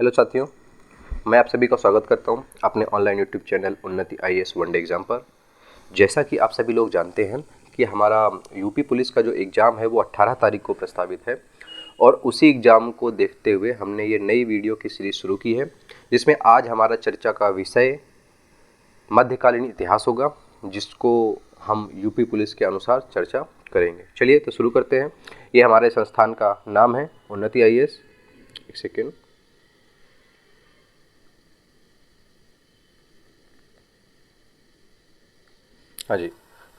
Hello साथियों, मैं आप सभी का स्वागत करता हूं अपने ऑनलाइन यूट्यूब चैनल उन्नति आईएएस वनडे एग्ज़ाम पर। जैसा कि आप सभी लोग जानते हैं कि हमारा यूपी पुलिस का जो एग्ज़ाम है वो 18 तारीख को प्रस्तावित है और उसी एग्ज़ाम को देखते हुए हमने ये नई वीडियो की सीरीज़ शुरू की है, जिसमें आज हमारा चर्चा का विषय मध्यकालीन इतिहास होगा, जिसको हम यूपी पुलिस के अनुसार चर्चा करेंगे। चलिए तो शुरू करते हैं। ये हमारे संस्थान का नाम है उन्नति आईएएस। एक सेकेंड। हाँ जी,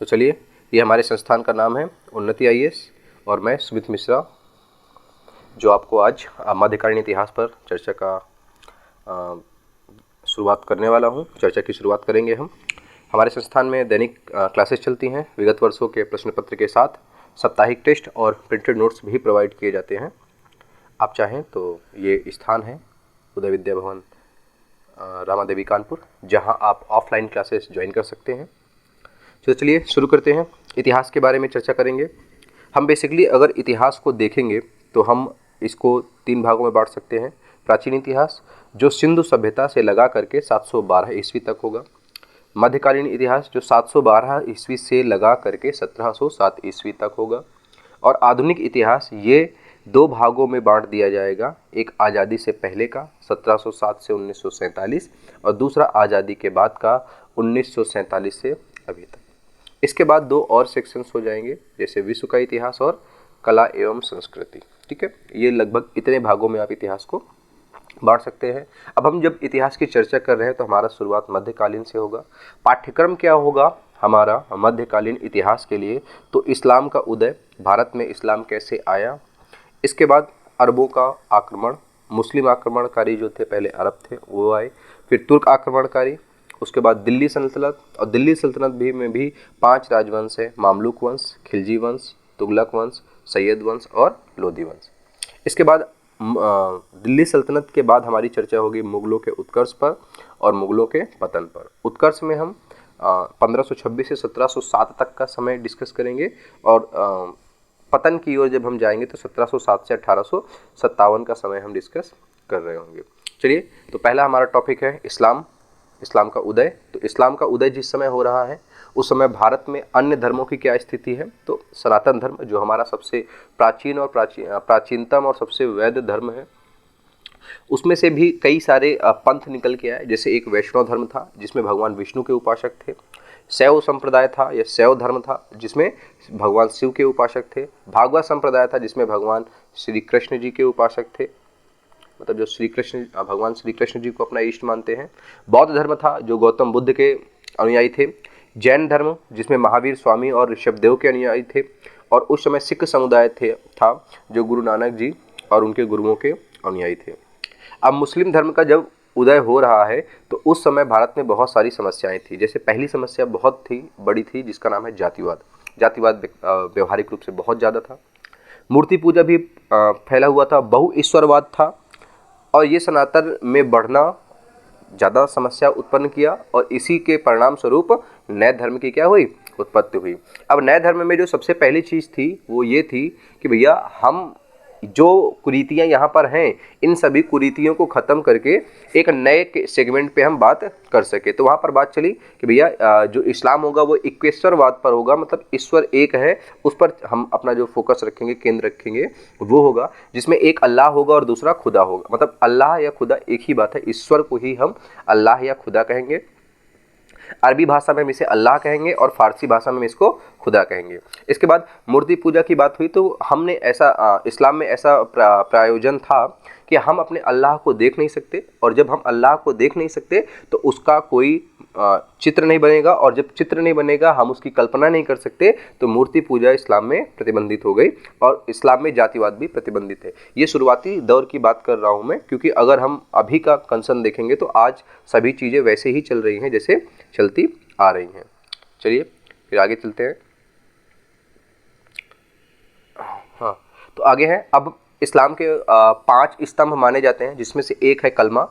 तो चलिए, ये हमारे संस्थान का नाम है उन्नति आईएएस और मैं सुमित मिश्रा, जो आपको आज मध्यकालीन इतिहास पर चर्चा का शुरुआत करने वाला हूँ। चर्चा की शुरुआत करेंगे हम। हमारे संस्थान में दैनिक क्लासेस चलती हैं। विगत वर्षों के प्रश्न पत्र के साथ साप्ताहिक टेस्ट और प्रिंटेड नोट्स भी प्रोवाइड किए जाते हैं। आप चाहें तो ये स्थान है उदय विद्या भवन, रामा देवी कानपुर, जहाँ आप ऑफलाइन क्लासेस ज्वाइन कर सकते हैं। तो चलिए शुरू करते हैं। इतिहास के बारे में चर्चा करेंगे हम। बेसिकली अगर इतिहास को देखेंगे तो हम इसको 3 भागों में बांट सकते हैं। प्राचीन इतिहास, जो सिंधु सभ्यता से लगा करके 712 ईस्वी तक होगा। मध्यकालीन इतिहास, जो 712 ईस्वी से लगा करके 1707 ईस्वी तक होगा। और आधुनिक इतिहास, ये 2 भागों में बांट दिया जाएगा। एक आज़ादी से पहले का 1707 से 1947 और दूसरा आज़ादी के बाद का 1947 से अभी तक। इसके बाद 2 और सेक्शंस हो जाएंगे, जैसे विश्व का इतिहास और कला एवं संस्कृति। ठीक है, ये लगभग इतने भागों में आप इतिहास को बांट सकते हैं। अब हम जब इतिहास की चर्चा कर रहे हैं तो हमारा शुरुआत मध्यकालीन से होगा। पाठ्यक्रम क्या होगा हमारा मध्यकालीन इतिहास के लिए? तो इस्लाम का उदय, भारत में इस्लाम कैसे आया, इसके बाद अरबों का आक्रमण, मुस्लिम आक्रमणकारी जो थे पहले अरब थे वो आए, फिर तुर्क आक्रमणकारी, उसके बाद दिल्ली सल्तनत। और दिल्ली सल्तनत में भी 5 राजवंश है: मामलुक वंश, खिलजी वंश, तुगलक वंश, सैयद वंश और लोधी वंश। इसके बाद दिल्ली सल्तनत के बाद हमारी चर्चा होगी मुगलों के उत्कर्ष पर और मुगलों के पतन पर। उत्कर्ष में हम 1526 से 1707 तक का समय डिस्कस करेंगे और पतन की ओर जब हम जाएंगे तो 1707 से 1857 का समय हम डिस्कस कर रहे होंगे। चलिए, तो पहला हमारा टॉपिक है इस्लाम का उदय। तो इस्लाम का उदय जिस समय हो रहा है उस समय भारत में अन्य धर्मों की क्या स्थिति है? तो सनातन धर्म, जो हमारा सबसे प्राचीन और प्राचीनतम और सबसे वैध धर्म है, उसमें से भी कई सारे पंथ निकल के आए। जैसे एक वैष्णव धर्म था जिसमें भगवान विष्णु के उपासक थे। शैव संप्रदाय था या शैव धर्म था जिसमें भगवान शिव के उपासक थे। भागवत संप्रदाय था जिसमें भगवान श्री कृष्ण जी के उपासक थे, मतलब जो भगवान श्री कृष्ण जी को अपना इष्ट मानते हैं। बौद्ध धर्म था जो गौतम बुद्ध के अनुयायी थे। जैन धर्म जिसमें महावीर स्वामी और ऋषभदेव के अनुयायी थे। और उस समय सिख समुदाय था जो गुरु नानक जी और उनके गुरुओं के अनुयायी थे। अब मुस्लिम धर्म का जब उदय हो रहा है तो उस समय भारत में बहुत सारी समस्याएं थी। जैसे पहली समस्या बहुत बड़ी थी जिसका नाम है जातिवाद। जातिवाद व्यवहारिक रूप से बहुत ज़्यादा था। मूर्ति पूजा भी फैला हुआ था। बहुईश्वरवाद था और ये सनातन में बढ़ना ज़्यादा समस्या उत्पन्न किया और इसी के परिणाम स्वरूप नए धर्म की क्या हुई? उत्पत्ति हुई। अब नए धर्म में जो सबसे पहली चीज़ थी वो ये थी कि भैया हम जो कुरीतियाँ यहाँ पर हैं इन सभी कुरीतियों को ख़त्म करके एक नए सेगमेंट पे हम बात कर सके। तो वहाँ पर बात चली कि भैया जो इस्लाम होगा वो इक्वेश्वरवाद पर होगा, मतलब ईश्वर एक है, उस पर हम अपना जो फोकस रखेंगे, केंद्र रखेंगे, वो होगा जिसमें एक अल्लाह होगा और दूसरा खुदा होगा। मतलब अल्लाह या खुदा एक ही बात है, ईश्वर को ही हम अल्लाह या खुदा कहेंगे। अरबी भाषा में हम इसे अल्लाह कहेंगे और फारसी भाषा में इसको खुदा कहेंगे। इसके बाद मूर्ति पूजा की बात हुई तो हमने ऐसा इस्लाम में ऐसा प्रायोजन था कि हम अपने अल्लाह को देख नहीं सकते, और जब हम अल्लाह को देख नहीं सकते तो उसका कोई चित्र नहीं बनेगा, और जब चित्र नहीं बनेगा हम उसकी कल्पना नहीं कर सकते। तो मूर्ति पूजा इस्लाम में प्रतिबंधित हो गई और इस्लाम में जातिवाद भी प्रतिबंधित है। ये शुरुआती दौर की बात कर रहा हूँ मैं, क्योंकि अगर हम अभी का कंसर्न देखेंगे तो आज सभी चीज़ें वैसे ही चल रही हैं जैसे चलती आ रही हैं। चलिए फिर आगे चलते हैं। हाँ, तो आगे है, अब इस्लाम के 5 स्तंभ माने जाते हैं, जिसमें से एक है कलमा,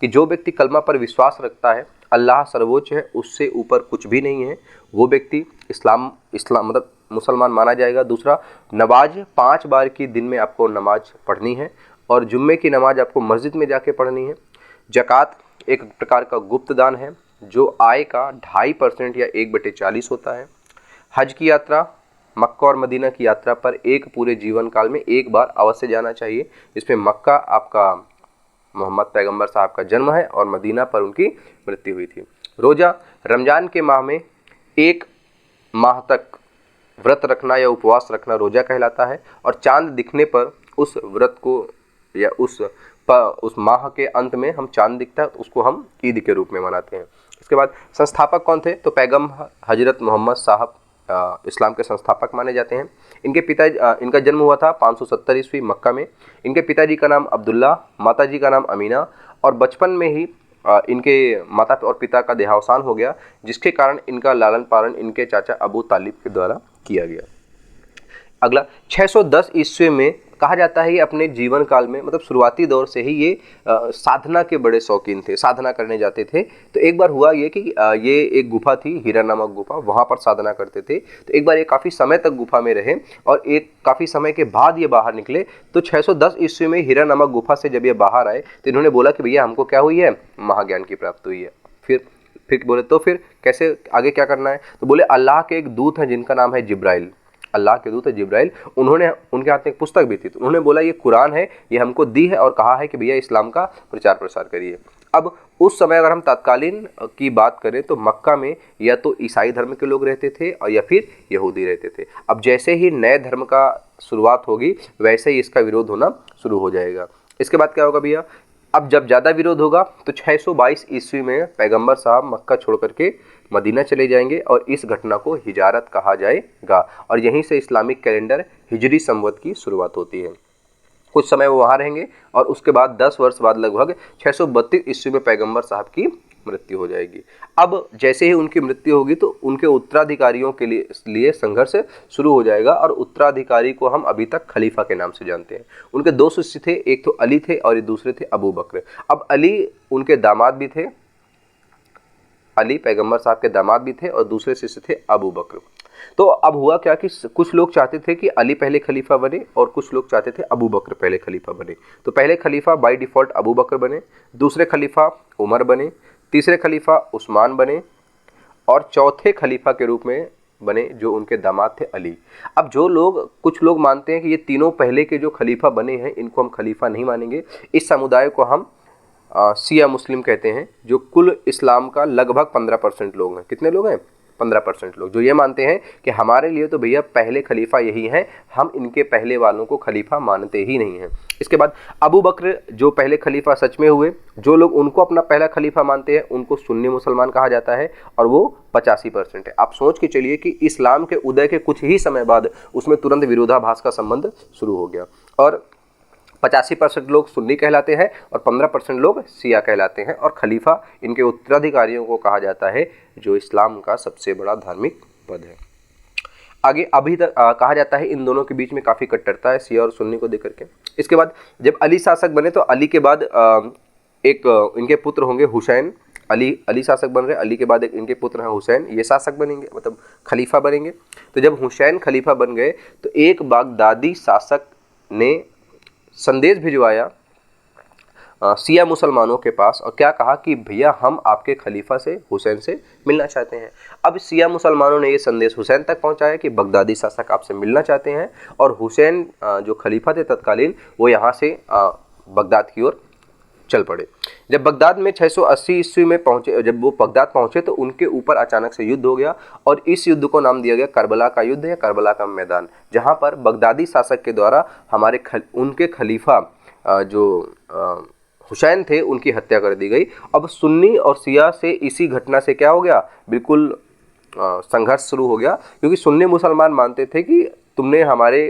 कि जो व्यक्ति कलमा पर विश्वास रखता है अल्लाह सर्वोच्च है, उससे ऊपर कुछ भी नहीं है, वो व्यक्ति इस्लाम मतलब मुसलमान माना जाएगा। दूसरा, नमाज 5 बार की दिन में आपको नमाज पढ़नी है और जुम्मे की नमाज आपको मस्जिद में जाके पढ़नी है। ज़कात एक प्रकार का गुप्त दान है जो आय का 2.5% या 1/40 होता है। हज की यात्रा, मक्का और मदीना की यात्रा पर एक पूरे जीवन काल में एक बार अवश्य जाना चाहिए। इसमें मक्का आपका मोहम्मद पैगंबर साहब का जन्म है और मदीना पर उनकी मृत्यु हुई थी। रोज़ा, रमज़ान के माह में 1 माह तक व्रत रखना या उपवास रखना रोज़ा कहलाता है और चांद दिखने पर उस व्रत को या उस माह के अंत में हम चांद दिखता है उसको हम ईद के रूप में मनाते हैं। इसके बाद संस्थापक कौन थे? तो पैगंबर हजरत मोहम्मद साहब इस्लाम के संस्थापक माने जाते हैं। इनका जन्म हुआ था 570 ईस्वी मक्का में। इनके पिताजी का नाम अब्दुल्ला, माताजी का नाम अमीना और बचपन में ही इनके माता और पिता का देहावसान हो गया, जिसके कारण इनका लालन पालन इनके चाचा अबू तालिब के द्वारा किया गया। अगला 610 ईस्वी में कहा जाता है ये अपने जीवन काल में मतलब शुरुआती दौर से ही ये साधना के बड़े शौकीन थे, साधना करने जाते थे। तो एक बार हुआ ये कि ये एक गुफा थी, हीरा नामक गुफा, वहाँ पर साधना करते थे। तो एक बार ये काफ़ी समय तक गुफा में रहे और एक काफ़ी समय के बाद ये बाहर निकले। तो 610 ईस्वी में हीरा नामक गुफा से जब ये बाहर आए तो इन्होंने बोला कि भैया हमको क्या हुई है, महाज्ञान की प्राप्ति हुई है। फिर बोले तो फिर कैसे आगे क्या करना है? तो बोले अल्लाह के एक दूत हैं जिनका नाम है जिब्राइल, अल्लाह के दूत है जिब्राइल। उन्होंने उनके हाथ में एक पुस्तक भी थी, तो उन्होंने बोला ये कुरान है, ये हमको दी है और कहा है कि भैया इस्लाम का प्रचार प्रसार करिए। अब उस समय अगर हम तत्कालीन की बात करें तो मक्का में या तो ईसाई धर्म के लोग रहते थे और या फिर यहूदी रहते थे। अब जैसे ही नए धर्म का शुरुआत होगी वैसे ही इसका विरोध होना शुरू हो जाएगा। इसके बाद क्या होगा भैया? अब जब ज़्यादा विरोध होगा तो 622 ईस्वी में पैगंबर साहब मक्का छोड़ करके मदीना चले जाएंगे और इस घटना को हिजारत कहा जाएगा और यहीं से इस्लामिक कैलेंडर हिजरी संवत की शुरुआत होती है। कुछ समय वो वहाँ रहेंगे और उसके बाद 10 वर्ष बाद लगभग 632 ईस्वी में पैगंबर साहब की मृत्यु हो जाएगी। अब जैसे ही उनकी मृत्यु होगी तो उनके उत्तराधिकारियों के लिए संघर्ष शुरू हो जाएगा और उत्तराधिकारी को हम अभी तक खलीफा के नाम से जानते हैं। उनके 2 शिष्य थे, एक तो अली थे और दूसरे थे अबू बकर। अब अली उनके दामाद भी थे, अली पैगंबर साहब के दामाद भी थे और दूसरे शिष्य थे अबू बकर। तो अब हुआ क्या कि कुछ लोग चाहते थे कि अली पहले खलीफा बने और कुछ लोग चाहते थे अबू बकर पहले खलीफा बने। तो पहले खलीफा बाय डिफ़ॉल्ट अबू बकर बने, दूसरे खलीफा उमर बने, तीसरे खलीफा उस्मान बने और चौथे खलीफा के रूप में बने जो उनके दामाद थे अली। अब कुछ लोग मानते हैं कि ये तीनों पहले के जो खलीफा बने हैं इनको हम खलीफा नहीं मानेंगे। इस समुदाय को हम शिया मुस्लिम कहते हैं, जो कुल इस्लाम का लगभग 15% लोग हैं। कितने लोग हैं? 15% लोग, जो ये मानते हैं कि हमारे लिए तो भैया पहले खलीफा यही हैं, हम इनके पहले वालों को खलीफा मानते ही नहीं हैं। इसके बाद अबू बकर जो पहले खलीफा सच में हुए, जो लोग उनको अपना पहला खलीफा मानते हैं उनको सुन्नी मुसलमान कहा जाता है और वो 85% है। आप सोच के चलिए कि इस्लाम के उदय के कुछ ही समय बाद उसमें तुरंत विरोधाभास का संबंध शुरू हो गया और 85% लोग सुन्नी कहलाते हैं और 15% लोग शिया कहलाते हैं और खलीफा इनके उत्तराधिकारियों को कहा जाता है जो इस्लाम का सबसे बड़ा धार्मिक पद है। आगे अभी तक कहा जाता है इन दोनों के बीच में काफ़ी कट्टरता है शिया और सुन्नी को देख करके। इसके बाद जब अली शासक बने तो अली के बाद एक इनके पुत्र होंगे हुसैन। अली शासक बन रहे, अली के बाद एक इनके पुत्र हैं हुसैन, ये शासक बनेंगे मतलब खलीफा बनेंगे। तो जब हुसैन खलीफा बन गए तो एक बगदादी शासक ने संदेश भिजवाया शिया मुसलमानों के पास और क्या कहा कि भैया हम आपके खलीफा से हुसैन से मिलना चाहते हैं। अब शिया मुसलमानों ने ये संदेश हुसैन तक पहुंचाया कि बगदादी शासक आपसे मिलना चाहते हैं और हुसैन जो खलीफा थे तत्कालीन वो यहाँ से बगदाद की ओर चल पड़े। जब बगदाद में 680 ईस्वी में पहुंचे, जब वो बगदाद पहुंचे तो उनके ऊपर अचानक से युद्ध हो गया और इस युद्ध को नाम दिया गया करबला का युद्ध या करबला का मैदान, जहां पर बगदादी शासक के द्वारा उनके खलीफा जो हुसैन थे उनकी हत्या कर दी गई। अब सुन्नी और शिया से इसी घटना से क्या हो गया, बिल्कुल संघर्ष शुरू हो गया, क्योंकि सुन्नी मुसलमान मानते थे कि तुमने हमारे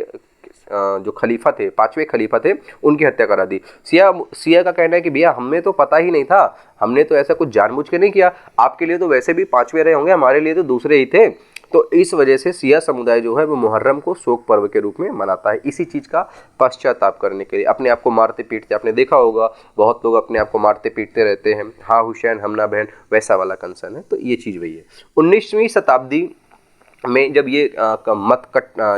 जो खलीफा थे, 5वें खलीफा थे, उनकी हत्या करा दी। शिया का कहना है कि भैया हमें तो पता ही नहीं था, हमने तो ऐसा कुछ जानबूझ के नहीं किया, आपके लिए तो वैसे भी 5वें रहे होंगे, हमारे लिए तो दूसरे ही थे। तो इस वजह से शिया समुदाय जो है वो मुहर्रम को शोक पर्व के रूप में मनाता है, इसी चीज़ का पश्चाताप करने के लिए। अपने आप को मारते पीटते, आपने देखा होगा बहुत लोग अपने आप को मारते पीटते रहते हैं, हाँ हुसैन हम ना बहन, वैसा वाला कंसर्न है। तो ये चीज़ वही है। 19वीं शताब्दी में जब ये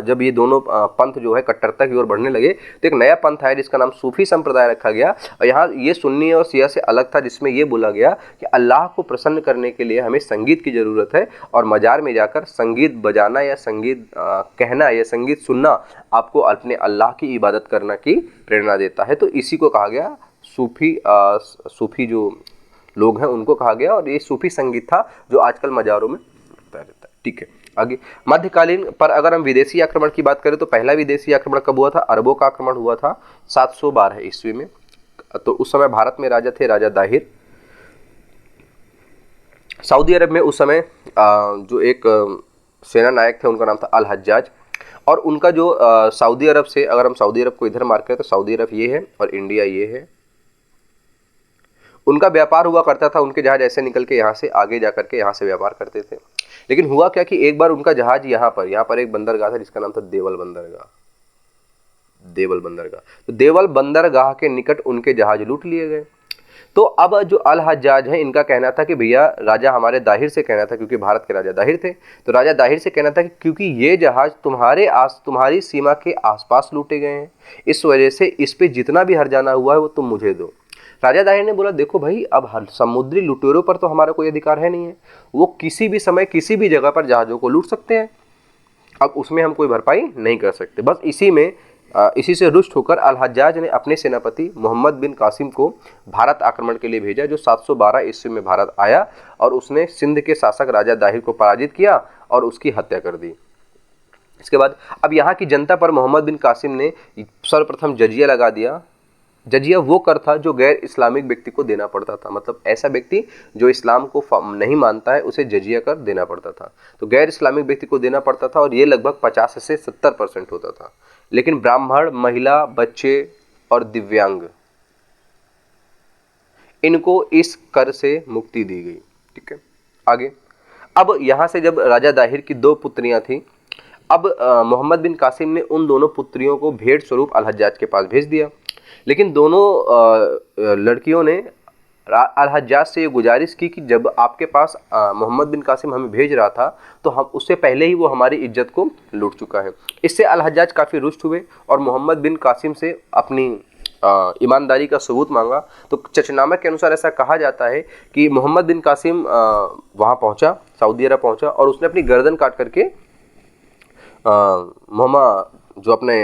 जब ये दोनों पंथ जो है कट्टरता की ओर बढ़ने लगे, तो एक नया पंथ आया जिसका नाम सूफी संप्रदाय रखा गया। और यहाँ ये सुन्नी और शिया से अलग था, जिसमें ये बोला गया कि अल्लाह को प्रसन्न करने के लिए हमें संगीत की ज़रूरत है, और मज़ार में जाकर संगीत बजाना या संगीत कहना या संगीत सुनना आपको अपने अल्लाह की इबादत करना की प्रेरणा देता है। तो इसी को कहा गया सूफी जो लोग हैं उनको कहा गया, और ये सूफी संगीत था जो आजकल मज़ारों में होता रहता है। ठीक है, आगे मध्यकालीन पर अगर हम विदेशी आक्रमण की बात करें तो पहला विदेशी आक्रमण कब हुआ था? अरबों का आक्रमण हुआ था 712 ईस्वी में। तो उस समय भारत में राजा थे राजा दाहिर। सऊदी अरब में उस समय जो एक सेना नायक थे उनका नाम था अल हज्जाज। और उनका जो सऊदी अरब से, अगर हम सऊदी अरब को इधर मार्क करें तो सऊदी अरब ये है और इंडिया ये है। उनका व्यापार हुआ करता था, उनके जहाज ऐसे निकल के यहाँ से आगे जा करके यहाँ से व्यापार करते थे। लेकिन हुआ क्या कि एक बार उनका जहाज यहाँ पर एक बंदरगाह था जिसका नाम था देवल बंदरगाह। तो देवल बंदरगाह के निकट उनके जहाज लूट लिए गए। तो अब जो अल हज्जाज है, इनका कहना था कि भैया राजा हमारे दाहिर से कहना था, क्योंकि भारत के राजा दाहिर थे, तो राजा दाहिर से कहना था कि क्योंकि ये जहाज तुम्हारी सीमा के आसपास लूटे गए हैं, इस वजह से इस पे जितना भी हर्जाना हुआ है वो तुम मुझे दो। राजा दाहिर ने बोला देखो भाई, अब समुद्री लुटेरों पर तो हमारा कोई अधिकार है नहीं है, वो किसी भी समय किसी भी जगह पर जहाज़ों को लूट सकते हैं, अब उसमें हम कोई भरपाई नहीं कर सकते। बस इसी से रुष्ट होकर अल हज्जाज ने अपने सेनापति मोहम्मद बिन कासिम को भारत आक्रमण के लिए भेजा, जो 712 ईस्वी में भारत आया, और उसने सिंध के शासक राजा दाहिर को पराजित किया और उसकी हत्या कर दी। इसके बाद अब यहाँ की जनता पर मोहम्मद बिन कासिम ने सर्वप्रथम जजिया लगा दिया। जजिया वो कर था जो गैर इस्लामिक व्यक्ति को देना पड़ता था, मतलब ऐसा व्यक्ति जो इस्लाम को नहीं मानता है उसे जजिया कर देना पड़ता था। तो गैर इस्लामिक व्यक्ति को देना पड़ता था, और ये लगभग 50 से 70% होता था। लेकिन ब्राह्मण, महिला, बच्चे और दिव्यांग, इनको इस कर से मुक्ति दी गई। ठीक है, आगे अब यहाँ से जब राजा दाहिर की 2 पुत्रियाँ थीं, अब मोहम्मद बिन कासिम ने उन दोनों पुत्रियों को भेंट स्वरूप अल हज्जाज के पास भेज दिया। लेकिन दोनों लड़कियों ने अल हज्जाज से ये गुजारिश की कि जब आपके पास मोहम्मद बिन कासिम हमें भेज रहा था तो हम उससे पहले ही वो हमारी इज्जत को लूट चुका है। इससे अल हज्जाज काफ़ी रुष्ट हुए और मोहम्मद बिन कासिम से अपनी ईमानदारी का सबूत मांगा। तो चचनामा के अनुसार ऐसा कहा जाता है कि मोहम्मद बिन कासिम वहाँ पहुँचा, सऊदी अरब पहुँचा, और उसने अपनी गर्दन काट करके मोहम्मद जो अपने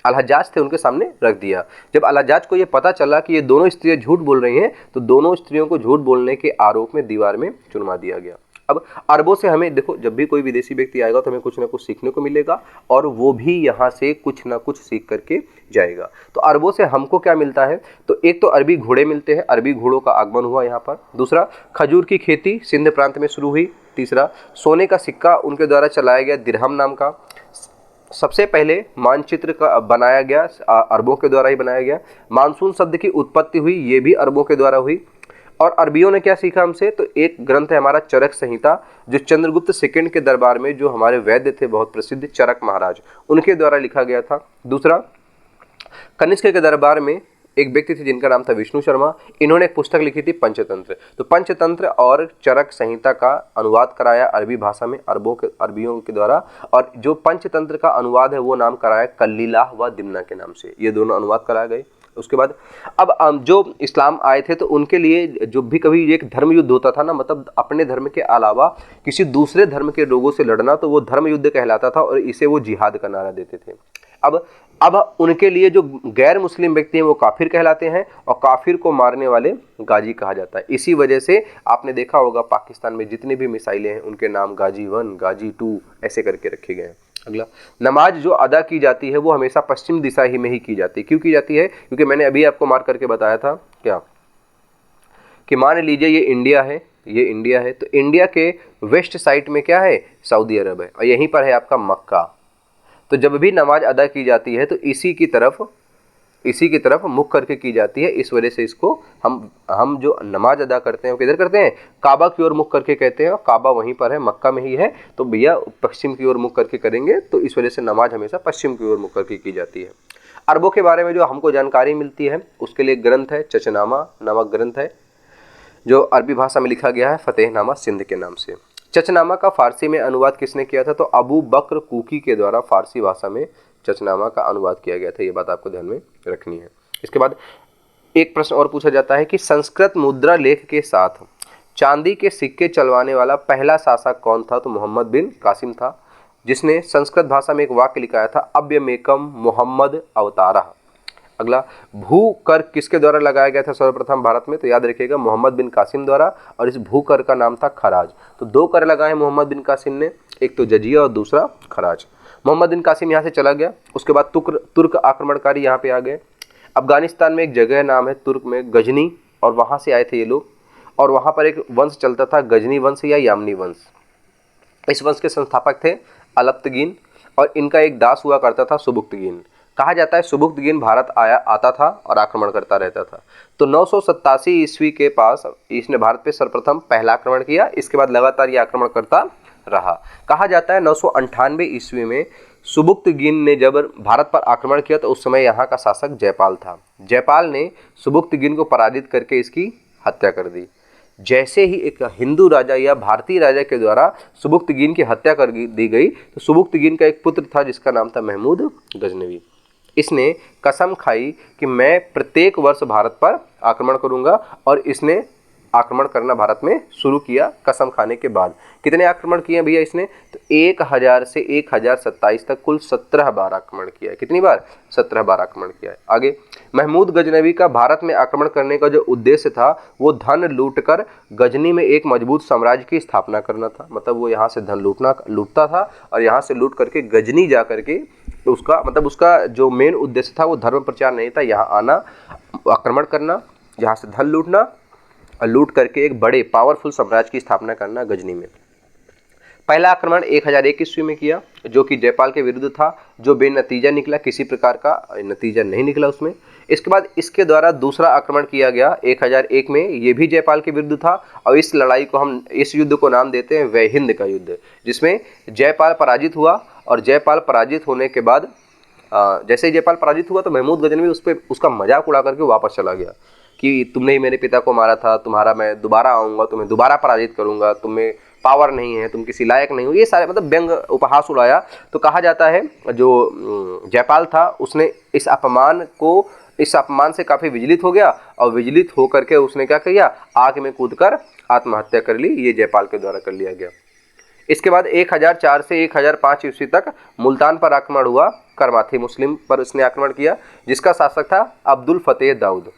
अल हज्जाज थे उनके सामने रख दिया। जब अल हज्जाज को ये पता चला कि ये दोनों स्त्रियां झूठ बोल रही हैं, तो दोनों स्त्रियों को झूठ बोलने के आरोप में दीवार में चुनवा दिया गया। अब अरबों से हमें देखो, जब भी कोई विदेशी व्यक्ति आएगा तो हमें कुछ ना कुछ सीखने को मिलेगा, और वो भी यहाँ से कुछ ना कुछ सीख करके जाएगा। तो अरबों से हमको क्या मिलता है? तो एक तो अरबी घोड़े मिलते हैं, अरबी घोड़ों का आगमन हुआ यहाँ पर। दूसरा, खजूर की खेती सिंध प्रांत में शुरू हुई। तीसरा, सोने का सिक्का उनके द्वारा चलाया गया दिरहम नाम का। सबसे पहले मानचित्र का बनाया गया अरबों के द्वारा ही बनाया गया। मानसून शब्द की उत्पत्ति हुई, ये भी अरबों के द्वारा हुई। और अरबियों ने क्या सीखा हमसे? तो एक ग्रंथ है हमारा चरक संहिता, जो चंद्रगुप्त सेकंड के दरबार में जो हमारे वैद्य थे बहुत प्रसिद्ध चरक महाराज, उनके द्वारा लिखा गया था। दूसरा, कनिष्क के दरबार में एक व्यक्ति थे जिनका नाम था विष्णु शर्मा, इन्होंने एक पुस्तक लिखी थी पंचतंत्र। तो पंचतंत्र और चरक संहिता का अनुवाद कराया अरबी भाषा में अरबियों के द्वारा, और जो पंचतंत्र का अनुवाद है वो नाम कराया कल्लीलाह व दिमना के नाम से। ये दोनों अनुवाद कराए गए। उसके बाद अब जो इस्लाम आए थे तो उनके लिए जो भी कभी एक धर्म युद्ध होता था ना, मतलब अपने धर्म के अलावा किसी दूसरे धर्म के लोगों से लड़ना, तो वो धर्म युद्ध कहलाता था, और इसे वो जिहाद का नारा देते थे। अब उनके लिए जो गैर मुस्लिम व्यक्ति हैं वो काफिर कहलाते हैं, और काफिर को मारने वाले गाजी कहा जाता है। इसी वजह से आपने देखा होगा पाकिस्तान में जितने भी मिसाइलें हैं उनके नाम गाजी 1, गाजी 2 ऐसे करके रखे गए हैं। अगला, नमाज जो अदा की जाती है वो हमेशा पश्चिम दिशा ही में ही की जाती है। क्यों की जाती है? क्योंकि मैंने अभी आपको मार्क करके बताया था क्या, कि मान लीजिए ये इंडिया है, तो इंडिया के वेस्ट साइड में क्या है? सऊदी अरब है, और यहीं पर है आपका मक्का। तो जब भी नमाज अदा की जाती है तो इसी की तरफ मुख करके की जाती है। इस वजह से इसको हम जो नमाज अदा करते हैं वो किधर करते हैं? काबा की ओर मुख करके कहते हैं, और काबा वहीं पर है, मक्का में ही है। तो भैया पश्चिम की ओर मुख करके करेंगे, तो इस वजह से नमाज हमेशा पश्चिम की ओर मुख करके की जाती है। अरबों के बारे में जो हमको जानकारी मिलती है उसके लिए ग्रंथ है, चचनामा नामक ग्रंथ है, जो अरबी भाषा में लिखा गया है फतेहनामा सिंध के नाम से। चचनामा का फारसी में अनुवाद किसने किया था? तो अबू बकर कुकी के द्वारा फारसी भाषा में चचनामा का अनुवाद किया गया था। ये बात आपको ध्यान में रखनी है। इसके बाद एक प्रश्न और पूछा जाता है कि संस्कृत मुद्रा लेख के साथ चांदी के सिक्के चलवाने वाला पहला शासक कौन था? तो मोहम्मद बिन कासिम था, जिसने संस्कृत भाषा में एक वाक्य लिखाया था, अव्यमेकम मोहम्मद अवतारा। अगला, भू कर किसके द्वारा लगाया गया था सर्वप्रथम भारत में? तो याद रखिएगा मोहम्मद बिन कासिम द्वारा, और इस भू कर का नाम था खराज। तो 2 कर लगाए मोहम्मद बिन कासिम ने, एक तो जजिया और दूसरा खराज। मोहम्मद बिन कासिम यहाँ से चला गया। उसके बाद तुर्क आक्रमणकारी यहाँ पे आ गए। अफगानिस्तान में एक जगह नाम है तुर्क में गजनी, और वहाँ से आए थे ये लोग, और वहाँ पर एक वंश चलता था गजनी वंश या यामनी वंश। इस वंश के संस्थापक थे अलप्तगीन, और इनका एक दास हुआ करता था सुबुक्तगीन। कहा जाता है सुबुक्तगीन भारत आता था और आक्रमण करता रहता था। तो 987 ईस्वी के पास इसने भारत पे सर्वप्रथम पहला आक्रमण किया। इसके बाद लगातार ये आक्रमण करता रहा। कहा जाता है 998 ईस्वी में सुबुक्तगीन ने जब भारत पर आक्रमण किया तो उस समय यहाँ का शासक जयपाल था। जयपाल ने सुबुक्तगीन को पराजित करके इसकी हत्या कर दी। जैसे ही एक हिंदू राजा या भारतीय राजा के द्वारा सुबुक्तगीन की हत्या कर दी गई, तो सुबुक्तगीन का एक पुत्र था जिसका नाम था महमूद गजनवी। इसने कसम खाई कि मैं प्रत्येक वर्ष भारत पर आक्रमण करूंगा, और इसने आक्रमण करना भारत में शुरू किया कसम खाने के बाद। कितने आक्रमण किए भैया इसने? तो 1000 से 1027 तक कुल 17 बार आक्रमण किया है। कितनी बार? 17 बार आक्रमण किया है। आगे, महमूद गजनवी का भारत में आक्रमण करने का जो उद्देश्य था वो धन लूटकर गजनी में एक मजबूत साम्राज्य की स्थापना करना था। मतलब वो यहाँ से धन लूटता था, और यहाँ से लूट करके गजनी जा करके उसका जो मेन उद्देश्य था वो धर्म प्रचार नहीं था, यहाँ आना, आक्रमण करना, यहाँ से धन लूटना, और लूट करके एक बड़े पावरफुल साम्राज्य की स्थापना करना गजनी में। पहला आक्रमण 1001 ईस्वी में किया, जो कि जयपाल के विरुद्ध था, जो बेनतीजा निकला, किसी प्रकार का नतीजा नहीं निकला उसमें। इसके बाद इसके द्वारा दूसरा आक्रमण किया गया 1001 में, ये भी जयपाल के विरुद्ध था, और इस लड़ाई को इस युद्ध को नाम देते हैं वैहिंद का युद्ध, जिसमें जयपाल पराजित हुआ। और जयपाल पराजित होने के बाद जैसे ही जयपाल पराजित हुआ तो महमूद गजनवी उसका मजाक उड़ा करके वापस चला गया कि तुमने ही मेरे पिता को मारा था, तुम्हारा मैं दोबारा आऊँगा, तुम्हें दोबारा पराजित करूँगा, तुम्हें पावर नहीं है, तुम किसी लायक नहीं हो, ये सारे मतलब व्यंग उपहास उड़ाया। तो कहा जाता है जो जयपाल था उसने इस अपमान से काफ़ी विचलित हो गया, और विचलित होकर के उसने क्या किया, आग में कूदकर आत्महत्या कर ली। ये जयपाल के द्वारा कर लिया गया। इसके बाद 1004 से 1005 ईस्वी तक मुल्तान पर आक्रमण हुआ। करमाथी मुस्लिम पर इसने आक्रमण किया, जिसका शासक था अब्दुल फतेह दाऊद।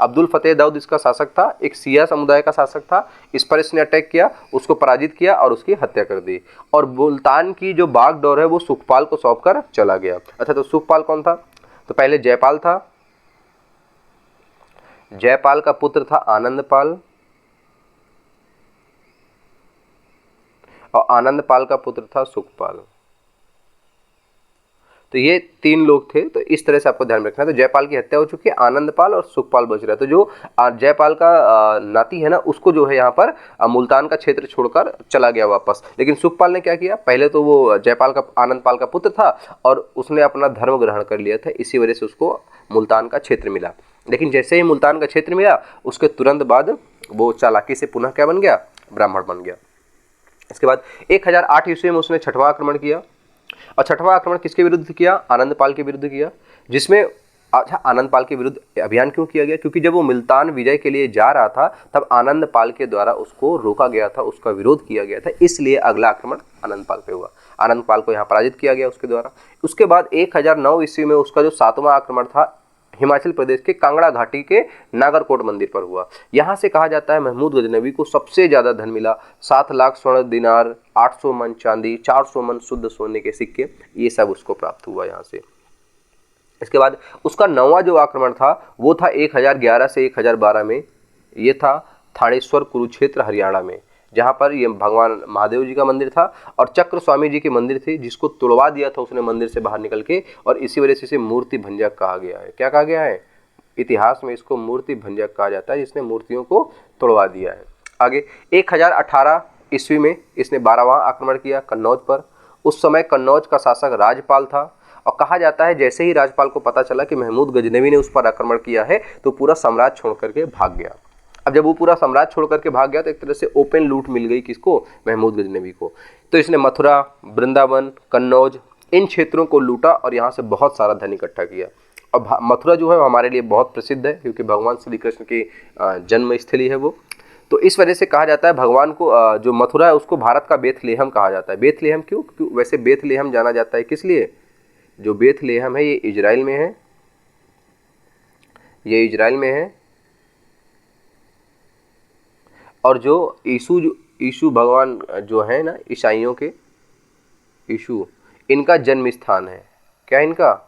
अब्दुल फतेह दाऊद इसका शासक था, एक सिया समुदाय का शासक था। इस पर इसने अटैक किया, उसको पराजित किया और उसकी हत्या कर दी। और मुल्तान की जो बागडोर है वो सुखपाल को सौंप कर चला गया। अच्छा, तो सुखपाल कौन था? तो पहले जयपाल था। जयपाल का पुत्र था आनंदपाल, और आनंदपाल का पुत्र था सुखपाल। तो ये 3 लोग थे। तो इस तरह से आपको ध्यान रखना है। तो जयपाल की हत्या हो चुकी है, आनंदपाल और सुखपाल बच रहा है। तो जो जयपाल का नाती है ना, उसको जो है यहाँ पर मुल्तान का क्षेत्र छोड़कर चला गया वापस। लेकिन सुखपाल ने क्या किया, पहले तो वो जयपाल का आनंदपाल का पुत्र था और उसने अपना धर्म ग्रहण कर लिया था, इसी वजह से उसको मुल्तान का क्षेत्र मिला। लेकिन जैसे ही मुल्तान का क्षेत्र मिला उसके तुरंत बाद वो चालाकी से पुनः क्या बन गया, ब्राह्मण बन गया। इसके बाद 1008 ईस्वी में उसने 6वां आक्रमण किया। और 6वां आक्रमण किसके विरुद्ध किया? आनंदपाल के विरुद्ध किया। जिसमें अच्छा, आनंदपाल के विरुद्ध अभियान क्यों किया गया? क्योंकि जब वो मुल्तान विजय के लिए जा रहा था तब आनंदपाल के द्वारा उसको रोका गया था, उसका विरोध किया गया था, इसलिए अगला आक्रमण आनंदपाल पे हुआ। आनंदपाल को यहाँ पराजित किया गया उसके द्वारा। उसके बाद 1009 ईस्वी में उसका जो 7वां आक्रमण था हिमाचल प्रदेश के कांगड़ा घाटी के नागरकोट मंदिर पर हुआ। यहाँ से कहा जाता है महमूद गजनवी को सबसे ज़्यादा धन मिला। 7 लाख स्वर्ण दिनार, 800 मन चांदी, 400 मन शुद्ध सोने के सिक्के, ये सब उसको प्राप्त हुआ यहाँ से। इसके बाद उसका 9वां जो आक्रमण था वो था 1011 से 1012 में। ये था थानेश्वर कुरुक्षेत्र हरियाणा में, जहाँ पर ये भगवान महादेव जी का मंदिर था और चक्र स्वामी जी की मंदिर थी, जिसको तोड़वा दिया था उसने मंदिर से बाहर निकल के, और इसी वजह से इसे मूर्ति भंजक कहा गया है। क्या कहा गया है? इतिहास में इसको मूर्ति भंजक कहा जाता है, जिसने मूर्तियों को तोड़वा दिया है। आगे 1018 ईस्वी में इसने 12वां आक्रमण किया कन्नौज पर। उस समय कन्नौज का शासक राजपाल था, और कहा जाता है जैसे ही राजपाल को पता चला कि महमूद गजनवी ने उस पर आक्रमण किया है तो पूरा साम्राज्य छोड़ करके भाग गया। अब जब वो पूरा साम्राज्य छोड़ करके भाग गया तो एक तरह से ओपन लूट मिल गई किसको, महमूद गजनवी को। तो इसने मथुरा, वृंदावन, कन्नौज इन क्षेत्रों को लूटा और यहाँ से बहुत सारा धन इकट्ठा किया। अब मथुरा जो है वो हमारे लिए बहुत प्रसिद्ध है क्योंकि भगवान श्री कृष्ण की जन्म स्थली है वो। तो इस वजह से कहा जाता है भगवान को जो मथुरा है उसको भारत का बेथलेहम कहा जाता है। बेथलेहम क्यों? क्यों वैसे बेथलेहम जाना जाता है किस लिए? जो बेथलेहम है ये इजराइल में है, ये इजराइल में है, और जो यीशु भगवान जो है ना, ईसाइयों के यीशु, इनका जन्म स्थान है। क्या इनका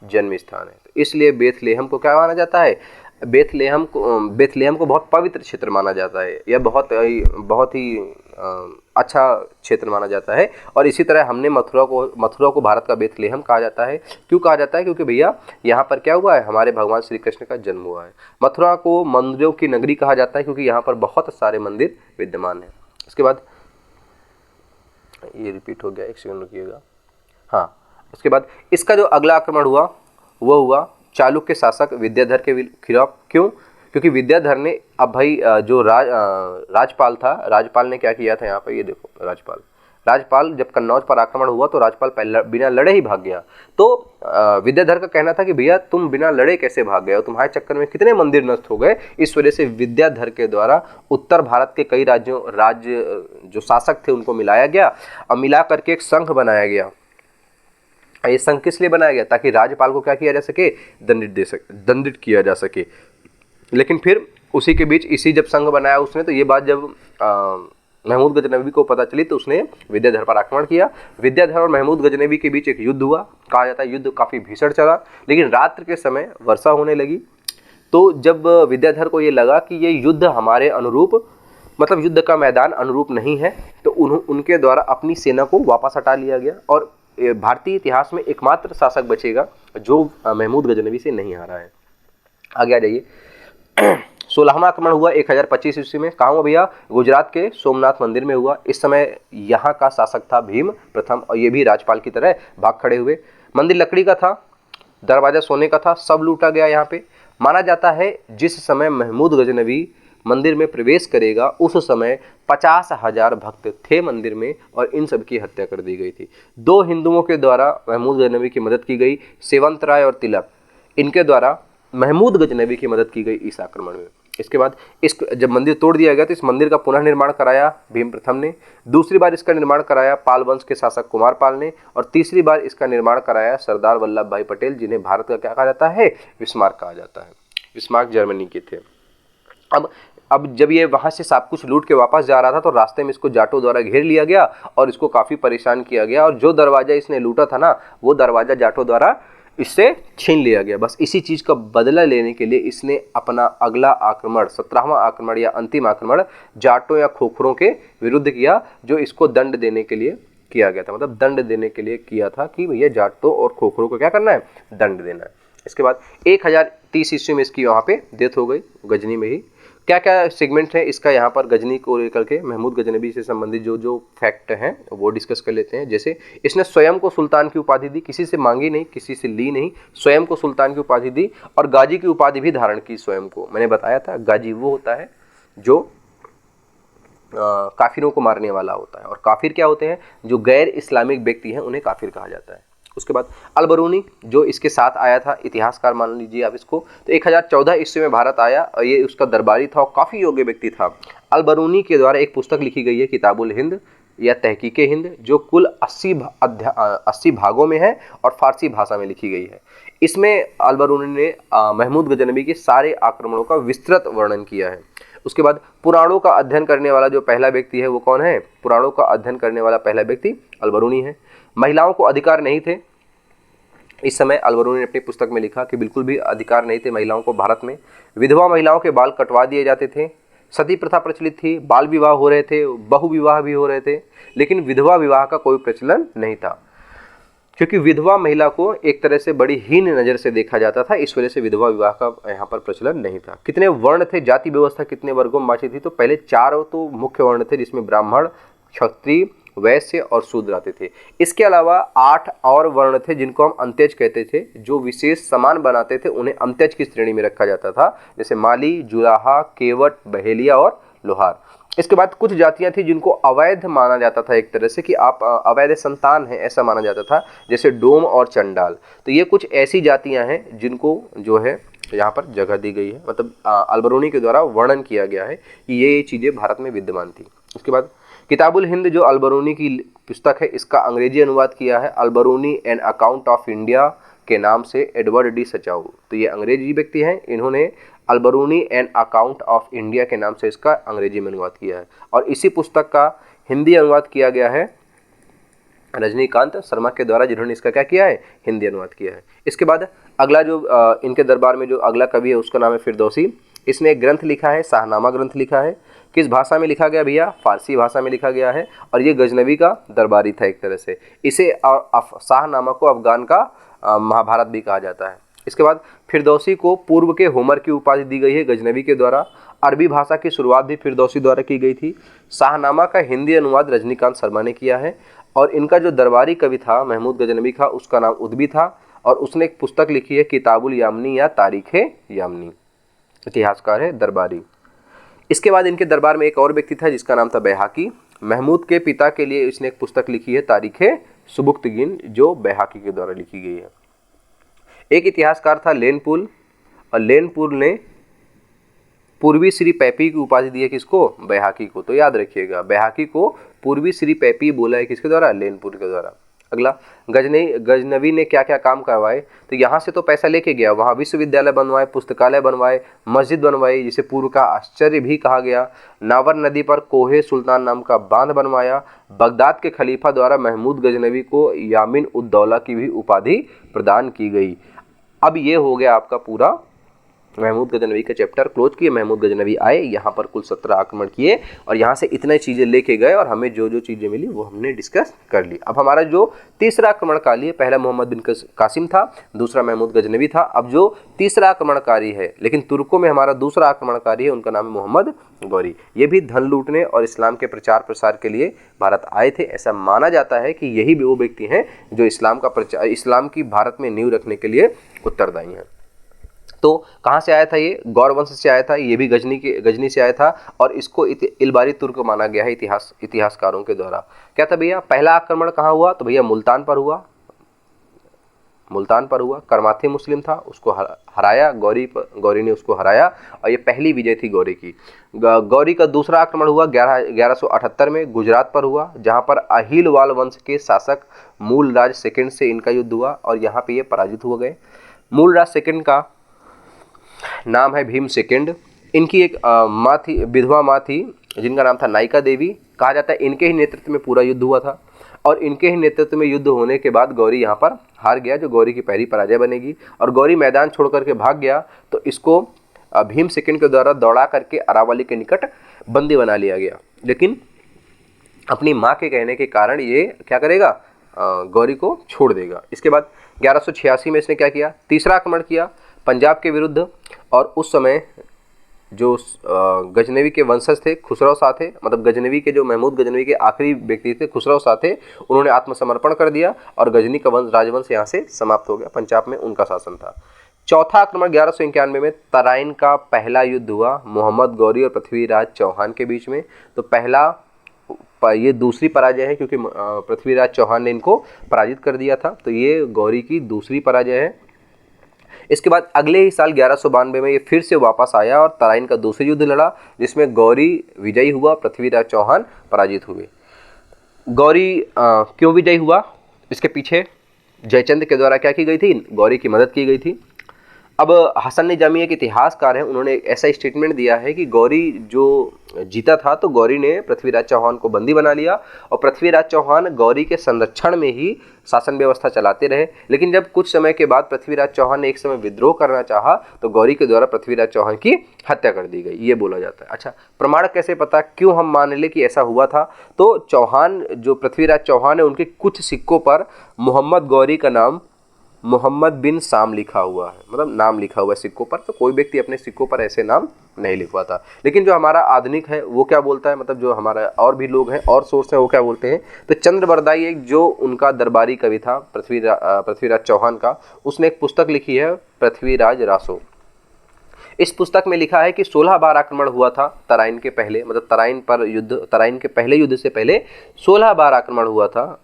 जन्म स्थान है? तो इसलिए बेथलेहम को क्या माना जाता है? बेथलेहम को बहुत पवित्र क्षेत्र माना जाता है, यह बहुत ही अच्छा क्षेत्र माना जाता है। और इसी तरह हमने मथुरा को भारत का बेथलेहम कहा जाता है। क्यों कहा जाता है? क्योंकि भैया यहाँ पर क्या हुआ है, हमारे भगवान श्री कृष्ण का जन्म हुआ है। मथुरा को मंदिरों की नगरी कहा जाता है क्योंकि यहाँ पर बहुत सारे मंदिर विद्यमान हैं। इसके बाद ये रिपीट हो गया, एक सेकंड रुकिएगा। हाँ, उसके बाद इसका जो अगला आक्रमण हुआ वो हुआ चालुक्य शासक विद्याधर के खिलाफ। क्यों? क्योंकि विद्याधर ने अब भाई जो राजपाल था, राजपाल ने क्या किया था यहाँ पर, ये देखो राजपाल जब कन्नौज पर आक्रमण हुआ तो राजपाल बिना लड़े ही भाग गया। तो विद्याधर का कहना था कि भैया तुम बिना लड़े कैसे भाग गए हो, तुम्हारे चक्कर में कितने मंदिर नष्ट हो गए। इस वजह से विद्याधर के द्वारा उत्तर भारत के कई राज्य जो शासक थे उनको मिलाया गया और मिला करके एक संघ बनाया गया। ये संघ किस लिए बनाया गया? ताकि राज्यपाल को क्या किया जा सके, दंडित किया जा सके। लेकिन फिर उसी के बीच इसी जब संघ बनाया उसने, तो ये बात जब महमूद गजनवी को पता चली तो उसने विद्याधर पर आक्रमण किया। विद्याधर और महमूद गजनवी के बीच एक युद्ध हुआ। कहा जाता है युद्ध काफ़ी भीषण चला, लेकिन रात्रि के समय वर्षा होने लगी। तो जब विद्याधर को ये लगा कि ये युद्ध हमारे अनुरूप, मतलब युद्ध का मैदान अनुरूप नहीं है, तो उनके द्वारा अपनी सेना को वापस हटा लिया गया। और भारतीय इतिहास में एकमात्र शासक बचेगा जो महमूद गजनवी से नहीं हारा है। आगे आ जाइए। 16वां आक्रमण हुआ 1025 ईस्वी में। कहाँ हुआ भैया? गुजरात के सोमनाथ मंदिर में हुआ। इस समय यहाँ का शासक था भीम प्रथम, और ये भी राजपाल की तरह भाग खड़े हुए। मंदिर लकड़ी का था, दरवाजा सोने का था, सब लूटा गया। यहाँ पे माना जाता है जिस समय महमूद गजनवी मंदिर में प्रवेश करेगा उस समय 50,000 भक्त थे मंदिर में, और इन सब की हत्या कर दी गई थी। 2 हिंदुओं के द्वारा महमूद गजनवी की मदद की गई, सेवंत राय और तिलक, इनके द्वारा महमूद गजनवी की मदद की गई इस आक्रमण में। इसके बाद जब मंदिर तोड़ दिया गया तो इस मंदिर का पुनः निर्माण कराया भीम प्रथम ने। दूसरी बार इसका निर्माण कराया पाल वंश के शासक कुमार पाल ने, और तीसरी बार इसका निर्माण कराया सरदार वल्लभ भाई पटेल, जिन्हें भारत का क्या कहा जाता है? बिस्मार्क कहा जाता है। बिस्मार्क जर्मनी के थे। अब जब ये वहाँ से सब कुछ लूट के वापस जा रहा था तो रास्ते में इसको जाटों द्वारा घेर लिया गया और इसको काफ़ी परेशान किया गया, और जो दरवाज़ा इसने लूटा था ना वो दरवाज़ा जाटों द्वारा इससे छीन लिया गया। बस इसी चीज़ का बदला लेने के लिए इसने अपना अगला आक्रमण, 17वां आक्रमण या अंतिम आक्रमण जाटों या खोखरों के विरुद्ध किया, जो इसको दंड देने के लिए किया गया था। मतलब दंड देने के लिए किया था कि भैया जाटों और खोखरों को क्या करना है? दंड देना है। इसके बाद 1030 ईस्वी में इसकी वहाँ पे डेथ हो गई, गजनी में ही। क्या क्या सेगमेंट है इसका यहाँ पर गजनी को लेकर के, महमूद गजनवी से संबंधित जो फैक्ट हैं वो डिस्कस कर लेते हैं। जैसे इसने स्वयं को सुल्तान की उपाधि दी, किसी से मांगी नहीं, किसी से ली नहीं, स्वयं को सुल्तान की उपाधि दी, और गाजी की उपाधि भी धारण की स्वयं को। मैंने बताया था गाजी वो होता है जो काफिरों को मारने वाला होता है, और काफिर क्या होते हैं? जो गैर इस्लामिक व्यक्ति हैं उन्हें काफिर कहा जाता है। उसके बाद अलबरूनी जो इसके साथ आया था, इतिहासकार मान लीजिए आप इसको, तो 1014 ईस्वी में भारत आया और ये उसका दरबारी था और काफ़ी योग्य व्यक्ति था। अलबरूनी के द्वारा एक पुस्तक लिखी गई है किताबुल हिंद या तहकीके हिंद, जो कुल 80 भागों में है और फारसी भाषा में लिखी गई है। इसमें अलबरूनी ने महमूद गजनवी के सारे आक्रमणों का विस्तृत वर्णन किया है। उसके बाद पुराणों का अध्ययन करने वाला जो पहला व्यक्ति है वो कौन है? पुराणों का अध्ययन करने वाला पहला व्यक्ति अलबरूनी है। महिलाओं को अधिकार नहीं थे इस समय। अलबरूनी ने अपनी पुस्तक में लिखा कि बिल्कुल भी अधिकार नहीं थे महिलाओं को भारत में। विधवा महिलाओं के बाल कटवा दिए जाते थे, सती प्रथा प्रचलित थी, बाल विवाह हो रहे थे, बहु विवाह भी हो रहे थे, लेकिन विधवा विवाह का कोई प्रचलन नहीं था, क्योंकि विधवा महिला को एक तरह से बड़ी हीन नज़र से देखा जाता था। इस वजह से विधवा विवाह का यहाँ पर प्रचलन नहीं था। कितने वर्ण थे? जाति व्यवस्था कितने वर्गों में बांटी थी? तो पहले 4 तो मुख्य वर्ण थे, जिसमें ब्राह्मण, क्षत्रिय, वैश्य और शूद्र आते थे। इसके अलावा 8 और वर्ण थे जिनको हम अंत्यज कहते थे, जो विशेष सामान बनाते थे उन्हें अंत्यज की श्रेणी में रखा जाता था, जैसे माली, जुलाहा, केवट, बहेलिया और लोहार। इसके बाद कुछ जातियां थी जिनको अवैध माना जाता था, एक तरह से कि आप अवैध संतान हैं ऐसा माना जाता था, जैसे डोम और चंडाल। तो ये कुछ ऐसी जातियां हैं जिनको जो है यहाँ पर जगह दी गई है, मतलब अलबरूनी के द्वारा वर्णन किया गया है कि ये चीज़ें भारत में विद्यमान थी। उसके बाद किताबुल हिंद जो अलबरूनी की पुस्तक है, इसका अंग्रेजी अनुवाद किया है Al-Biruni an account of India के नाम से एडवर्ड डी सचाऊ। तो ये अंग्रेजी व्यक्ति हैं, इन्होंने Al-Biruni an account of India के नाम से इसका अंग्रेजी में अनुवाद किया है, और इसी पुस्तक का हिंदी अनुवाद किया गया है रजनीकांत शर्मा के द्वारा, जिन्होंने इसका क्या किया है, हिंदी अनुवाद किया है। इसके बाद अगला जो इनके दरबार में जो अगला कवि है उसका नाम है फिरदौसी। इसने एक ग्रंथ लिखा है, शाहनामा ग्रंथ लिखा है। किस भाषा में लिखा गया भैया, फारसी भाषा में लिखा गया है, और ये गजनवी का दरबारी था एक तरह से। इसे शाहनामा को अफगान का महाभारत भी कहा जाता है। इसके बाद फिरदौसी को पूर्व के होमर की उपाधि दी गई है गजनवी के द्वारा। अरबी भाषा की शुरुआत भी फिरदौसी द्वारा की गई थी। शाहनामा का हिंदी अनुवाद रजनीकांत शर्मा ने किया है, और इनका जो दरबारी कवि था महमूद गजनवी का, उसका नाम उद्बी था, और उसने एक पुस्तक लिखी है किताबुल यामनी या तारीख़ यामनी, इतिहासकार है दरबारी। इसके बाद इनके दरबार में एक और व्यक्ति था जिसका नाम था बैहाकी। महमूद के पिता के लिए इसने एक पुस्तक लिखी है तारीख़ सुबुक्तगीन, जो बैहाकी के द्वारा लिखी गई है। एक इतिहासकार था लेनपुल, और लेनपुल ने पूर्वी श्री पैपी की उपाधि दी है किसको, बैहाकी को। तो याद रखिएगा, बैहाकी को पूर्वी श्री पैपी बोला है किसके द्वारा, लेनपुल के द्वारा। अगला गजनवी ने क्या क्या काम करवाए, तो यहाँ से तो पैसा लेके गया, वहाँ विश्वविद्यालय बनवाए, पुस्तकालय बनवाए, मस्जिद बनवाई जिसे पूर्व का आश्चर्य भी कहा गया, नावर नदी पर कोहे सुल्तान नाम का बांध बनवाया, बगदाद के खलीफा द्वारा महमूद गजनवी को यामिन उद दौला की भी उपाधि प्रदान की गई। अब ये हो गया आपका पूरा महमूद गजनवी का चैप्टर क्लोज किए। महमूद गजनवी आए, यहाँ पर कुल 17 आक्रमण किए, और यहाँ से इतने चीज़ें लेके गए, और हमें जो जो चीज़ें मिली वो हमने डिस्कस कर ली। अब हमारा जो तीसरा आक्रमणकारी है, पहला मोहम्मद बिन कासिम था, दूसरा महमूद गजनवी था। अब जो तीसरा आक्रमणकारी है, लेकिन तुर्कों में हमारा दूसरा आक्रमणकारी है, उनका नाम है मोहम्मद गौरी। ये भी धन लूटने और इस्लाम के प्रचार प्रसार के लिए भारत आए थे। ऐसा माना जाता है कि यही वो व्यक्ति हैं जो इस्लाम की भारत में नींव रखने के लिए उत्तरदायी हैं। तो कहाँ से आया था ये, गौर वंश से आया था, ये भी गजनी से आया था, और इसको इलबारी तुर्क माना गया है इतिहासकारों के द्वारा। क्या था भैया, पहला आक्रमण कहाँ हुआ, तो भैया मुल्तान पर हुआ। करमाथी मुस्लिम था, उसको हराया गौरी ने उसको हराया, और ये पहली विजय थी गौरी की। गौरी का दूसरा आक्रमण हुआ 1178 में गुजरात पर हुआ, जहाँ पर अहिलवाल वंश के शासक मूलराज सेकंड से इनका युद्ध हुआ, और यहाँ पे ये पराजित हो गए। मूलराज सेकंड का नाम है भीम सेकंड। इनकी एक माँ थी, विधवा माँ थी, जिनका नाम था नायिका देवी। कहा जाता है इनके ही नेतृत्व में पूरा युद्ध हुआ था, और इनके ही नेतृत्व में युद्ध होने के बाद गौरी यहाँ पर हार गया, जो गौरी की पहली पराजय बनेगी, और गौरी मैदान छोड़ करके भाग गया। तो इसको भीम सेकंड के द्वारा दौड़ा करके अरावली के निकट बंदी बना लिया गया, लेकिन अपनी माँ के कहने के कारण ये क्या करेगा, गौरी को छोड़ देगा। इसके बाद 1186 में इसने क्या किया, तीसरा आक्रमण किया पंजाब के विरुद्ध, और उस समय जो गजनवी के वंशज थे खुसरो शाह थे, मतलब गजनवी के जो महमूद गजनवी के आखिरी व्यक्ति थे खुसरो शाह थे, उन्होंने आत्मसमर्पण कर दिया, और गजनी का राजवंश यहाँ से समाप्त हो गया। पंजाब में उनका शासन था। चौथा आक्रमण 1191 में तराइन का पहला युद्ध हुआ मोहम्मद गौरी और पृथ्वीराज चौहान के बीच में। तो पहला, ये दूसरी पराजय है, क्योंकि पृथ्वीराज चौहान ने इनको पराजित कर दिया था, तो ये गौरी की दूसरी पराजय है। इसके बाद अगले ही साल 1192 में ये फिर से वापस आया और तराइन का दूसरा युद्ध लड़ा, जिसमें गौरी विजयी हुआ, पृथ्वीराज चौहान पराजित हुए। गौरी क्यों विजयी हुआ, इसके पीछे जयचंद के द्वारा क्या की गई थी, गौरी की मदद की गई थी। अब हसन निजामी एक इतिहासकार हैं, उन्होंने ऐसा स्टेटमेंट दिया है कि गौरी जो जीता था, तो गौरी ने पृथ्वीराज चौहान को बंदी बना लिया, और पृथ्वीराज चौहान गौरी के संरक्षण में ही शासन व्यवस्था चलाते रहे। लेकिन जब कुछ समय के बाद पृथ्वीराज चौहान ने एक समय विद्रोह करना चाहा, तो गौरी के द्वारा पृथ्वीराज चौहान की हत्या कर दी गई, ये बोला जाता है। अच्छा, प्रमाण कैसे पता, क्यों हम मान ले कि ऐसा हुआ था, तो चौहान जो पृथ्वीराज चौहान है, उनके कुछ सिक्कों पर मोहम्मद गौरी का नाम मोहम्मद बिन साम लिखा हुआ है, मतलब नाम लिखा हुआ है सिक्कों पर। तो कोई व्यक्ति अपने सिक्कों पर ऐसे नाम नहीं लिखवाता। लेकिन जो हमारा आधुनिक है वो क्या बोलता है, मतलब जो हमारा और भी लोग हैं और सोर्स हैं वो क्या बोलते हैं, तो चंद्रबरदाई एक जो उनका दरबारी कवि था पृथ्वीराज चौहान का, उसने एक पुस्तक लिखी है पृथ्वीराज रासो। इस पुस्तक में लिखा है कि 16 बार आक्रमण हुआ था तराइन के पहले, मतलब तराइन के पहले युद्ध से पहले 16 बार आक्रमण हुआ था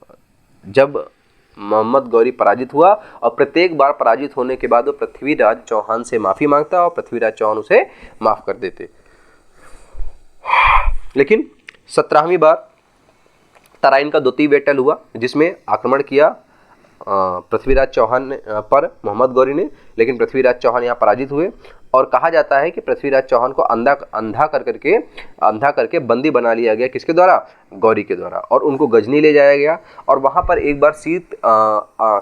जब मोहम्मद गौरी पराजित हुआ। और प्रत्येक बार पराजित होने के बाद वो पृथ्वीराज चौहान से माफ़ी मांगता और पृथ्वीराज चौहान उसे माफ़ कर देते। लेकिन 17वीं बार तराइन का द्वितीय बैटल हुआ जिसमें आक्रमण किया पृथ्वीराज चौहान पर मोहम्मद गौरी ने, लेकिन पृथ्वीराज चौहान यहाँ पराजित हुए। और कहा जाता है कि पृथ्वीराज चौहान को अंधा करके बंदी बना लिया गया, किसके द्वारा, गौरी के द्वारा, और उनको गजनी ले जाया गया। और वहाँ पर एक बार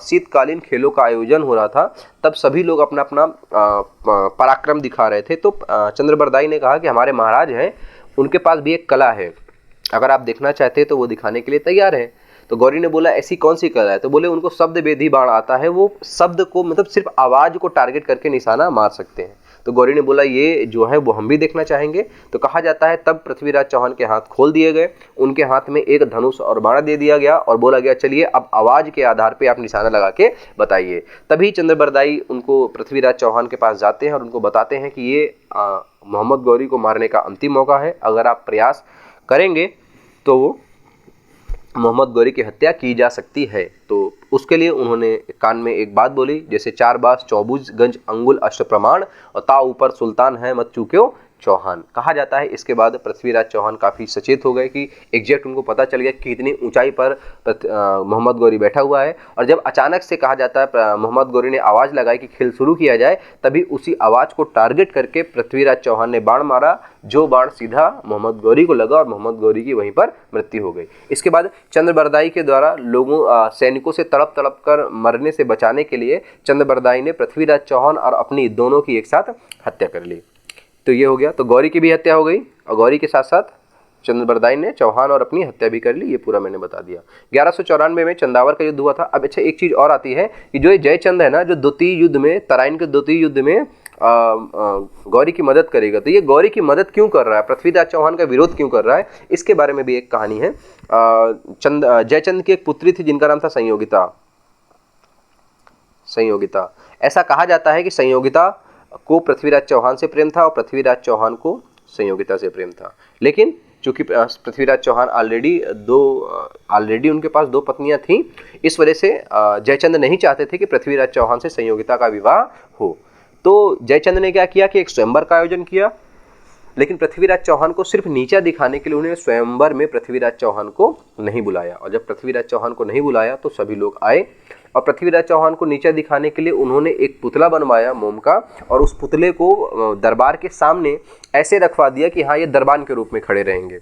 शीतकालीन खेलों का आयोजन हो रहा था, तब सभी लोग अपना अपना पराक्रम दिखा रहे थे। तो चंद्रबरदाई ने कहा कि हमारे महाराज हैं, उनके पास भी एक कला है, अगर आप देखना चाहते हैं तो वो दिखाने के लिए तैयार है। तो गौरी ने बोला ऐसी कौन सी कला है, तो बोले उनको शब्द वेदी बाण आता है, वो शब्द को मतलब सिर्फ आवाज़ को टारगेट करके निशाना मार सकते हैं। तो गौरी ने बोला ये जो है वो हम भी देखना चाहेंगे। तो कहा जाता है तब पृथ्वीराज चौहान के हाथ खोल दिए गए, उनके हाथ में एक धनुष और बाण दे दिया गया और बोला गया चलिए अब आवाज़ के आधार पे आप निशाना लगा के बताइए। तभी चंद्रबरदाई उनको पृथ्वीराज चौहान के पास जाते हैं और उनको बताते हैं कि ये मोहम्मद गौरी को मारने का अंतिम मौका है, अगर आप प्रयास करेंगे तो वो मोहम्मद गौरी की हत्या की जा सकती है। तो उसके लिए उन्होंने कान में एक बात बोली, जैसे 4 बास 24 गंज अंगुल अष्ट प्रमाण और ता ऊपर सुल्तान है मत चूक्यो चौहान। कहा जाता है इसके बाद पृथ्वीराज चौहान काफ़ी सचेत हो गए कि एग्जैक्ट उनको पता चल गया कि कितनी ऊंचाई पर मोहम्मद गौरी बैठा हुआ है। और जब अचानक से कहा जाता है मोहम्मद गौरी ने आवाज़ लगाई कि खेल शुरू किया जाए, तभी उसी आवाज़ को टारगेट करके पृथ्वीराज चौहान ने बाण मारा, जो बाण सीधा मोहम्मद गौरी को लगा और मोहम्मद गौरी की वहीं पर मृत्यु हो गई। इसके बाद चंद्रबरदाई के द्वारा सैनिकों से तड़प कर मरने से बचाने के लिए चंद्रबरदाई ने पृथ्वीराज चौहान और अपनी दोनों की एक साथ हत्या कर ली। तो ये हो गया, तो गौरी की भी हत्या हो गई और गौरी के साथ साथ चंद्रबरदाई ने चौहान और अपनी हत्या भी कर ली। ये पूरा मैंने बता दिया। 1194 में चंदावर का युद्ध हुआ था। अब अच्छा एक चीज़ और आती है कि जो ये जयचंद है ना, जो द्वितीय युद्ध में तराइन के द्वितीय युद्ध में गौरी की मदद करेगा, तो ये गौरी की मदद क्यों कर रहा है, पृथ्वीराज चौहान का विरोध क्यों कर रहा है, इसके बारे में भी एक कहानी है। जयचंद की एक पुत्री थी जिनका नाम था संयोगिता। ऐसा कहा जाता है कि संयोगिता को पृथ्वीराज चौहान से प्रेम था और पृथ्वीराज चौहान को संयोगिता से प्रेम था। लेकिन चूंकि पृथ्वीराज चौहान ऑलरेडी उनके पास 2 पत्नियां थीं, इस वजह से जयचंद नहीं चाहते थे कि पृथ्वीराज चौहान से संयोगिता का विवाह हो। तो जयचंद ने क्या किया कि एक स्वयंवर का आयोजन किया, लेकिन पृथ्वीराज चौहान को सिर्फ नीचा दिखाने के लिए उन्हें स्वयंवर में पृथ्वीराज चौहान को नहीं बुलाया। और जब पृथ्वीराज चौहान को नहीं बुलाया तो सभी लोग आए और पृथ्वीराज चौहान को नीचा दिखाने के लिए उन्होंने एक पुतला बनवाया मोम का, और उस पुतले को दरबार के सामने ऐसे रखवा दिया कि हाँ ये दरबान के रूप में खड़े रहेंगे।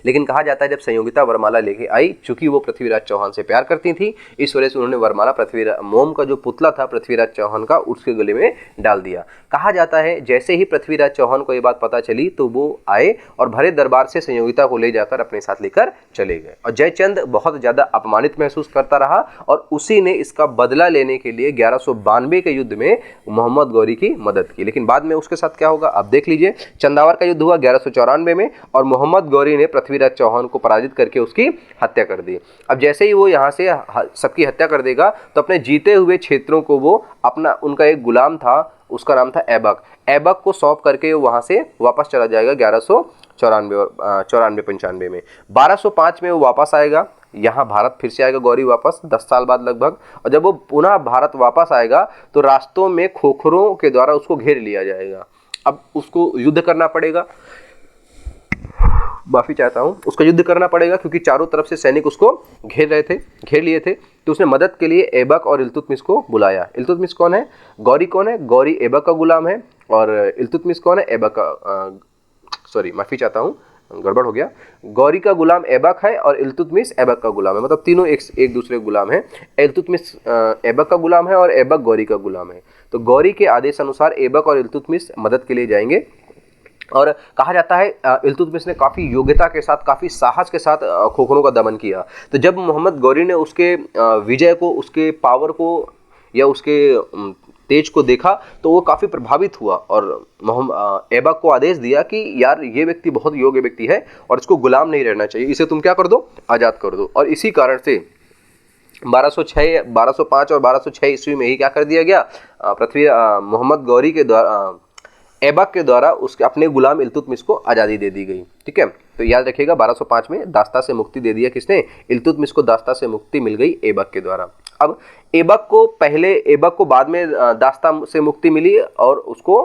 लेकिन कहा जाता है जब संयोगिता वरमाला लेके आई, चूंकि वो पृथ्वीराज चौहान से प्यार करती थी, इस वजह से उन्होंने वरमाला मोम का जो पुतला था पृथ्वीराज चौहान का, उसके गले में डाल दिया। कहा जाता है जैसे ही पृथ्वीराज चौहान को ये बात पता चली तो वो आए और भरे दरबार से संयोगिता को ले जाकर अपने साथ लेकर चले गए। और जयचंद बहुत ज़्यादा अपमानित महसूस करता रहा और उसी ने इसका बदला लेने के लिए 1192 के युद्ध में मोहम्मद गौरी की मदद की। लेकिन बाद में उसके साथ क्या होगा आप देख लीजिए। चंदावर का युद्ध हुआ 1194 में और मोहम्मद गौरी ने पृथ्वीराज चौहान को पराजित करके उसकी हत्या कर दी। अब जैसे ही वो यहाँ से सबकी हत्या कर देगा तो अपने जीते हुए क्षेत्रों को वो उनका एक गुलाम था, उसका नाम था ऐबक को सौंप करके वो वहाँ से वापस चला जाएगा 1194-95 में। 1205 में वो वापस आएगा, यहाँ भारत फिर से आएगा गौरी वापस 10 साल बाद लगभग। और जब वो पुनः भारत वापस आएगा तो रास्तों में खोखरों के द्वारा उसको घेर लिया जाएगा। अब उसको युद्ध करना पड़ेगा, माफ़ी चाहता हूँ, उसका युद्ध करना पड़ेगा क्योंकि चारों तरफ से सैनिक उसको घेर लिए थे। तो उसने मदद के लिए ऐबक और इल्तुतमिश को बुलाया। इल्तुतमिश कौन है, गौरी कौन है, गौरी ऐबक का गुलाम है, और इल्तुतमिश कौन है, ऐबक का माफ़ी चाहता हूँ गड़बड़ हो गया, गौरी का गुलाम ऐबक है और इल्तुतमिश ऐबक का गुलाम है, मतलब तीनों एक दूसरे के गुलाम है। इल्तुतमिश ऐबक का गुलाम है और ऐबक गौरी का गुलाम है। तो गौरी के आदेश अनुसार ऐबक और इल्तुतमिश मदद के लिए जाएंगे। और कहा जाता है इल्तुतमिश ने काफ़ी योग्यता के साथ, काफ़ी साहस के साथ खोखरों का दमन किया। तो जब मोहम्मद गौरी ने उसके विजय को, उसके पावर को या उसके तेज को देखा तो वो काफ़ी प्रभावित हुआ और ऐबक को आदेश दिया कि यार ये व्यक्ति बहुत योग्य व्यक्ति है और इसको गुलाम नहीं रहना चाहिए, इसे तुम क्या कर दो, आज़ाद कर दो। और इसी कारण से 1206, 1205 और 1206 ईस्वी में ही क्या कर दिया गया, पृथ्वी मोहम्मद गौरी के द्वारा, ऐबक के द्वारा उसके अपने गुलाम इल्तुतमिश को आज़ादी दे दी गई। ठीक है, तो याद रखिएगा 1205 में दास्ता से मुक्ति दे दिया किसने, इल्तुतमिश को दास्ता से मुक्ति मिल गई ऐबक के द्वारा। अब ऐबक को बाद में दास्ता से मुक्ति मिली और उसको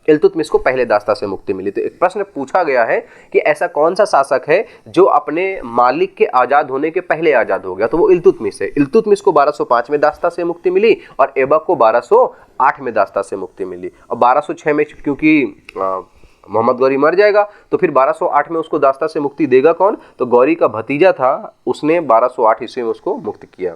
इल्तुतमिश को पहले दास्ता से मुक्ति मिली। तो एक प्रश्न पूछा गया है कि ऐसा कौन सा शासक है जो अपने मालिक के आज़ाद होने के पहले आज़ाद हो गया, तो वो इल्तुतमिश है। इल्तुतमिश को 1205 में दास्ता से मुक्ति मिली और ऐबक को 1208 में दास्ता से मुक्ति मिली। और 1206 में क्योंकि मोहम्मद गौरी मर जाएगा तो फिर 1208 में उसको दास्ता से मुक्ति देगा कौन, तो गौरी का भतीजा था, उसने 1208 ईस्वी में उसको मुक्त किया।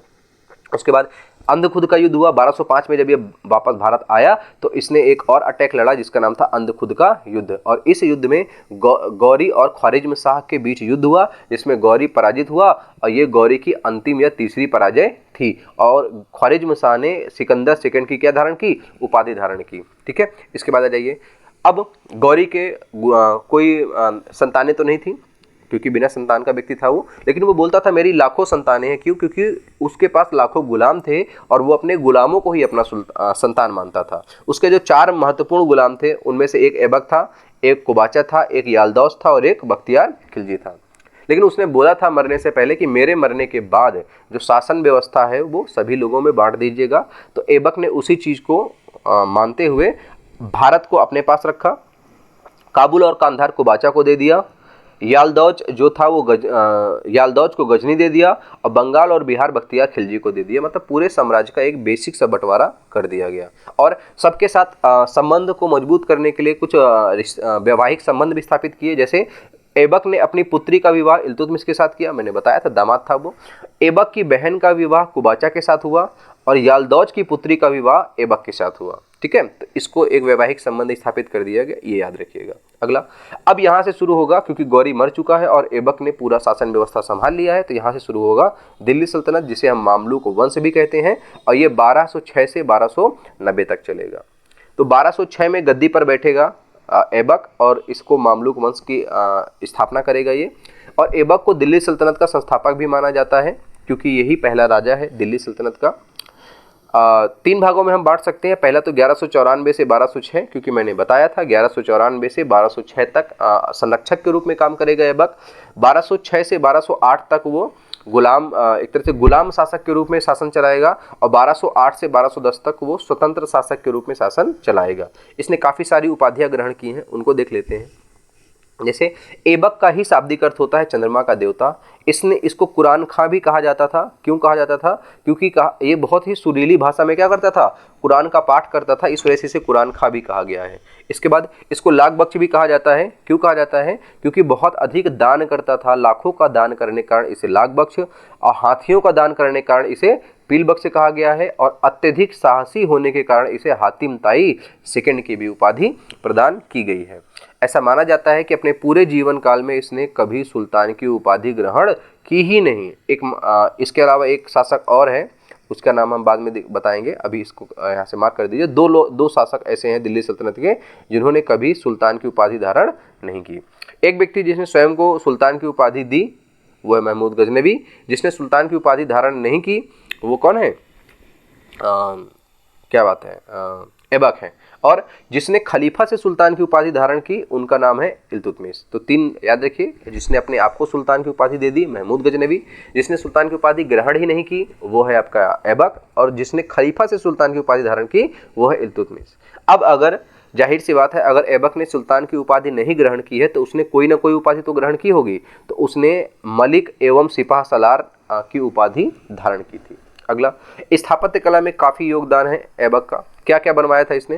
उसके बाद अंधखुद का युद्ध हुआ 1205 में। जब ये वापस भारत आया तो इसने एक और अटैक लड़ा जिसका नाम था अंधखुद का युद्ध, और इस युद्ध में गौरी और ख्वारिज्म शाह के बीच युद्ध हुआ जिसमें गौरी पराजित हुआ और ये गौरी की अंतिम या तीसरी पराजय थी। और ख्वारिज्म शाह ने सिकंदर सेकंड की क्या धारण की, उपाधि धारण की। ठीक है, इसके बाद आ जाइए, अब गौरी के कोई संतानें तो नहीं थी क्योंकि बिना संतान का व्यक्ति था वो, लेकिन वो बोलता था मेरी लाखों संतानें हैं। क्यों, क्योंकि उसके पास लाखों गुलाम थे और वो अपने गुलामों को ही अपना संतान मानता था। उसके जो 4 महत्वपूर्ण गुलाम थे उनमें से एक ऐबक था, एक कुबाचा था, एक यालदौस था और एक बख्तियार खिलजी था। लेकिन उसने बोला था मरने से पहले कि मेरे मरने के बाद जो शासन व्यवस्था है वो सभी लोगों में बांट दीजिएगा। तो ऐबक ने उसी चीज़ को मानते हुए भारत को अपने पास रखा, काबुल और कांधार कुबाचा को दे दिया, यालदौज जो था वो यालदौज को गजनी दे दिया और बंगाल और बिहार बख्तियार खिलजी को दे दिया। मतलब पूरे साम्राज्य का एक बेसिक सा बंटवारा कर दिया गया। और सबके साथ संबंध को मजबूत करने के लिए कुछ वैवाहिक संबंध भी स्थापित किए। जैसे ऐबक ने अपनी पुत्री का विवाह इल्तुतमिश के साथ किया, मैंने बताया था दामाद था वो। ऐबक की बहन का विवाह कुबाचा के साथ हुआ और यालदौज की पुत्री का विवाह ऐबक के साथ हुआ। ठीक है, तो इसको एक वैवाहिक संबंध स्थापित कर दिया गया, ये याद रखिएगा। अगला, अब यहाँ से शुरू होगा क्योंकि गौरी मर चुका है और ऐबक ने पूरा शासन व्यवस्था संभाल लिया है, तो यहाँ से शुरू होगा दिल्ली सल्तनत, जिसे हम मामलूक वंश भी कहते हैं, और ये 1206 से 1290 तक चलेगा। तो 1206 में गद्दी पर बैठेगा ऐबक और इसको मामलूक वंश की स्थापना करेगा ये। और ऐबक को दिल्ली सल्तनत का संस्थापक भी माना जाता है क्योंकि यही पहला राजा है दिल्ली सल्तनत का। 3 भागों में हम बांट सकते हैं। पहला तो 1194 से 1206, क्योंकि मैंने बताया था 1194 से 1206 तक संरक्षक के रूप में काम करेगा ऐबक। 1206 से 1208 तक वो एक तरह से गुलाम शासक के रूप में शासन चलाएगा और 1208 से 1210 तक वो स्वतंत्र शासक के रूप में शासन चलाएगा। इसने काफ़ी सारी उपाधियां ग्रहण की हैं, उनको देख लेते हैं। जैसे ऐबक का ही शाब्दिक अर्थ होता है चंद्रमा का देवता। इसको कुरान खां भी कहा जाता था। क्यों कहा जाता था, क्योंकि ये बहुत ही सुरीली भाषा में क्या करता था, कुरान का पाठ करता था, इस वजह से इसे कुरान खां भी कहा गया है। इसके बाद इसको लाख बख्श भी कहा जाता है। क्यों कहा जाता है, क्योंकि बहुत अधिक दान करता था, लाखों का दान करने के कारण इसे लाख बख्श, और हाथियों का दान करने के कारण इसे पील बख्श कहा गया है, और अत्यधिक साहसी होने के कारण इसे हातिम ताई सेकंड की भी उपाधि प्रदान की गई है। ऐसा माना जाता है कि अपने पूरे जीवन काल में इसने कभी सुल्तान की उपाधि ग्रहण की ही नहीं। इसके अलावा एक शासक और है, उसका नाम हम बाद में बताएंगे, अभी इसको यहाँ से मार्क कर दीजिए। दो शासक ऐसे हैं दिल्ली सल्तनत के जिन्होंने कभी सुल्तान की उपाधि धारण नहीं की। एक व्यक्ति जिसने स्वयं को सुल्तान की उपाधि दी वो है महमूद गजनवी। जिसने सुल्तान की उपाधि धारण नहीं की वो कौन है, क्या बात है, ऐबक है। और जिसने खलीफा से सुल्तान की उपाधि धारण की उनका नाम है इल्तुतमिश। तो 3 याद रखिए, जिसने अपने आप को सुल्तान की उपाधि दे दी महमूद गजनवी, जिसने सुल्तान की उपाधि ग्रहण ही नहीं की वो है आपका ऐबक, और जिसने खलीफा से सुल्तान की उपाधि धारण की वो है इल्तुतमिश। अब अगर जाहिर सी बात है, अगर ऐबक ने सुल्तान की उपाधि नहीं ग्रहण की है तो उसने कोई ना कोई उपाधि तो ग्रहण की होगी, तो उसने मलिक एवं सिपाह सलार की उपाधि धारण की थी। अगला, स्थापत्य कला में काफ़ी योगदान है ऐबक का। क्या क्या बनवाया था इसने,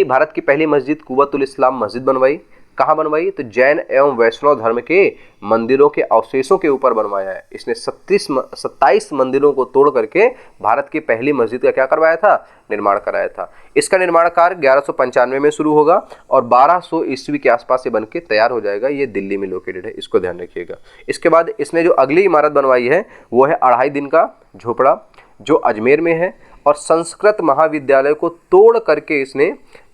भारत की पहली मस्जिद कुव्वतुल इस्लाम मस्जिद बनवाई, कहाँ बनवाई? तो जैन एवं वैष्णव धर्म के मंदिरों के अवशेषों के ऊपर बनवाया है। इसने 27 मंदिरों को तोड़ करके भारत की पहली मस्जिद का क्या करवाया था? निर्माण कराया था। इसका निर्माण कार्य 1195 में शुरू होगा और 1200 ईस्वी के आसपास ये बन के तैयार हो जाएगा। ये दिल्ली में लोकेटेड है, इसको ध्यान रखिएगा। इसके बाद इसने जो अगली इमारत बनवाई है वो है 2.5 दिन का झोपड़ा, जो अजमेर में है। और संस्कृत महाविद्यालय को तोड़ करके इसने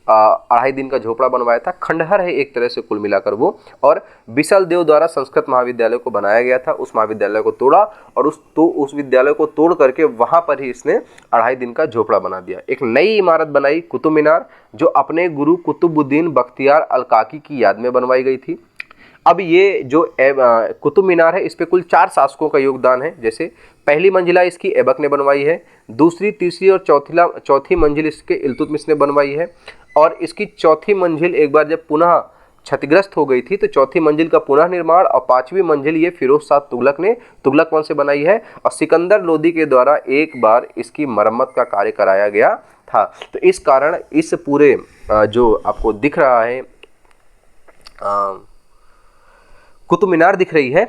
2.5 दिन का झोपड़ा बनवाया था। खंडहर है एक तरह से कुल मिलाकर वो, और विशाल देव द्वारा संस्कृत महाविद्यालय को बनाया गया था। उस महाविद्यालय को तोड़ा और उस विद्यालय को तोड़ करके वहां पर ही इसने 2.5 दिन का झोपड़ा बना दिया। एक नई इमारत बनाई कुतुब मीनार, जो अपने गुरु कुतुबुद्दीन बख्तियार अल काकी की याद में बनवाई गई थी। अब ये जो कुतुब मीनार है, इस पे कुल 4 शासकों का योगदान है। जैसे पहली मंजिला इसकी ऐबक ने बनवाई है, दूसरी, तीसरी और चौथी मंजिल इसके इल्तुतमिश ने बनवाई है। और इसकी चौथी मंजिल एक बार जब पुनः क्षतिग्रस्त हो गई थी तो चौथी मंजिल का पुनः निर्माण और 5वीं मंजिल ये फिरोज शाह तुगलक ने तुगलक वंश से बनाई है। और सिकंदर लोदी के द्वारा एक बार इसकी मरम्मत का कार्य कराया गया था। तो इस कारण इस पूरे जो आपको दिख रहा है कुतुब मीनार दिख रही है,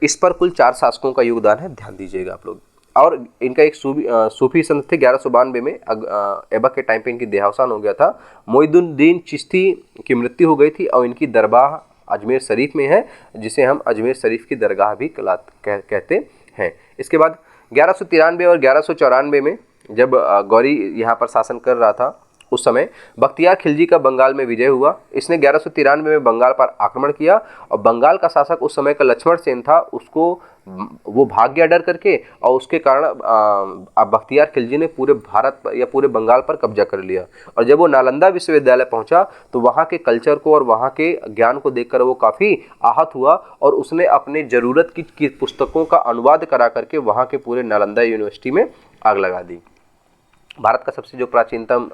इस पर कुल 4 शासकों का योगदान है, ध्यान दीजिएगा आप लोग। और इनका एक सूफी संत थे, 1192 में ऐबक के टाइम पे इनकी देहावसान हो गया था। मोइनुद्दीन चिश्ती की मृत्यु हो गई थी और इनकी दरगाह अजमेर शरीफ में है, जिसे हम अजमेर शरीफ की दरगाह भी कहते हैं। इसके बाद 1193 और 1194 में जब गौरी यहाँ पर शासन कर रहा था, उस समय बख्तियार खिलजी का बंगाल में विजय हुआ। इसने 1193 में बंगाल पर आक्रमण किया और बंगाल का शासक उस समय का लक्ष्मण सेन था, उसको वो भाग गया डर करके, और उसके कारण अब बख्तियार खिलजी ने पूरे भारत या पूरे बंगाल पर कब्जा कर लिया। और जब वो नालंदा विश्वविद्यालय पहुंचा तो वहाँ के कल्चर को और वहाँ के ज्ञान को देखकर वो काफ़ी आहत हुआ और उसने अपने ज़रूरत की पुस्तकों का अनुवाद करा करके वहाँ के पूरे नालंदा यूनिवर्सिटी में आग लगा दी। भारत का सबसे जो प्राचीनतम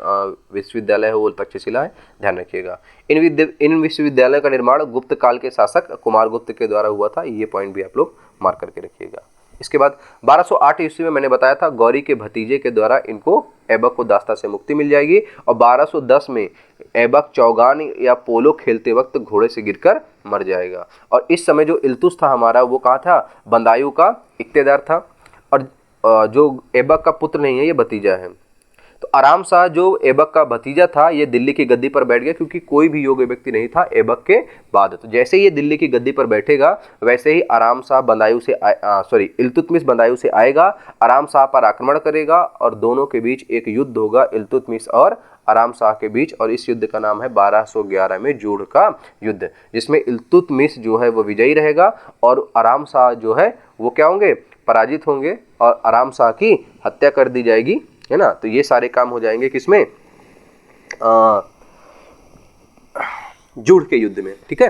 विश्वविद्यालय है वो तक्षशिला है, ध्यान रखिएगा। इन विश्वविद्यालय का निर्माण गुप्त काल के शासक कुमार गुप्त के द्वारा हुआ था, ये पॉइंट भी आप लोग मार्क करके रखिएगा। इसके बाद 1208 ईस्वी में मैंने बताया था गौरी के भतीजे के द्वारा इनको ऐबक को दास्ता से मुक्ति मिल जाएगी। और 1210 में ऐबक चौगान या पोलो खेलते वक्त घोड़े से गिरकर मर जाएगा। और इस समय जो इल्तुस था हमारा वो कहाँ था? बदायूं का इख्तियार था। और जो ऐबक का पुत्र नहीं है, ये भतीजा है। तो आराम शाह जो ऐबक का भतीजा था, ये दिल्ली की गद्दी पर बैठ गया, क्योंकि कोई भी योग्य व्यक्ति नहीं था ऐबक के बाद। तो जैसे ही ये दिल्ली की गद्दी पर बैठेगा वैसे ही आराम शाह बदायूं से इल्तुतमिश बदायूं से आएगा, आराम शाह पर आक्रमण करेगा और दोनों के बीच एक युद्ध होगा, इल्तुतमिश और आराम शाह के बीच। और इस युद्ध का नाम है 1211 में जोड़ का युद्ध, जिसमें इल्तुतमिश जो है वो विजयी रहेगा और आराम शाह जो है वो क्या होंगे? पराजित होंगे और आराम शाह की हत्या कर दी जाएगी, है ना। तो ये सारे काम हो जाएंगे किसमें? जूड़ के युद्ध में, ठीक है।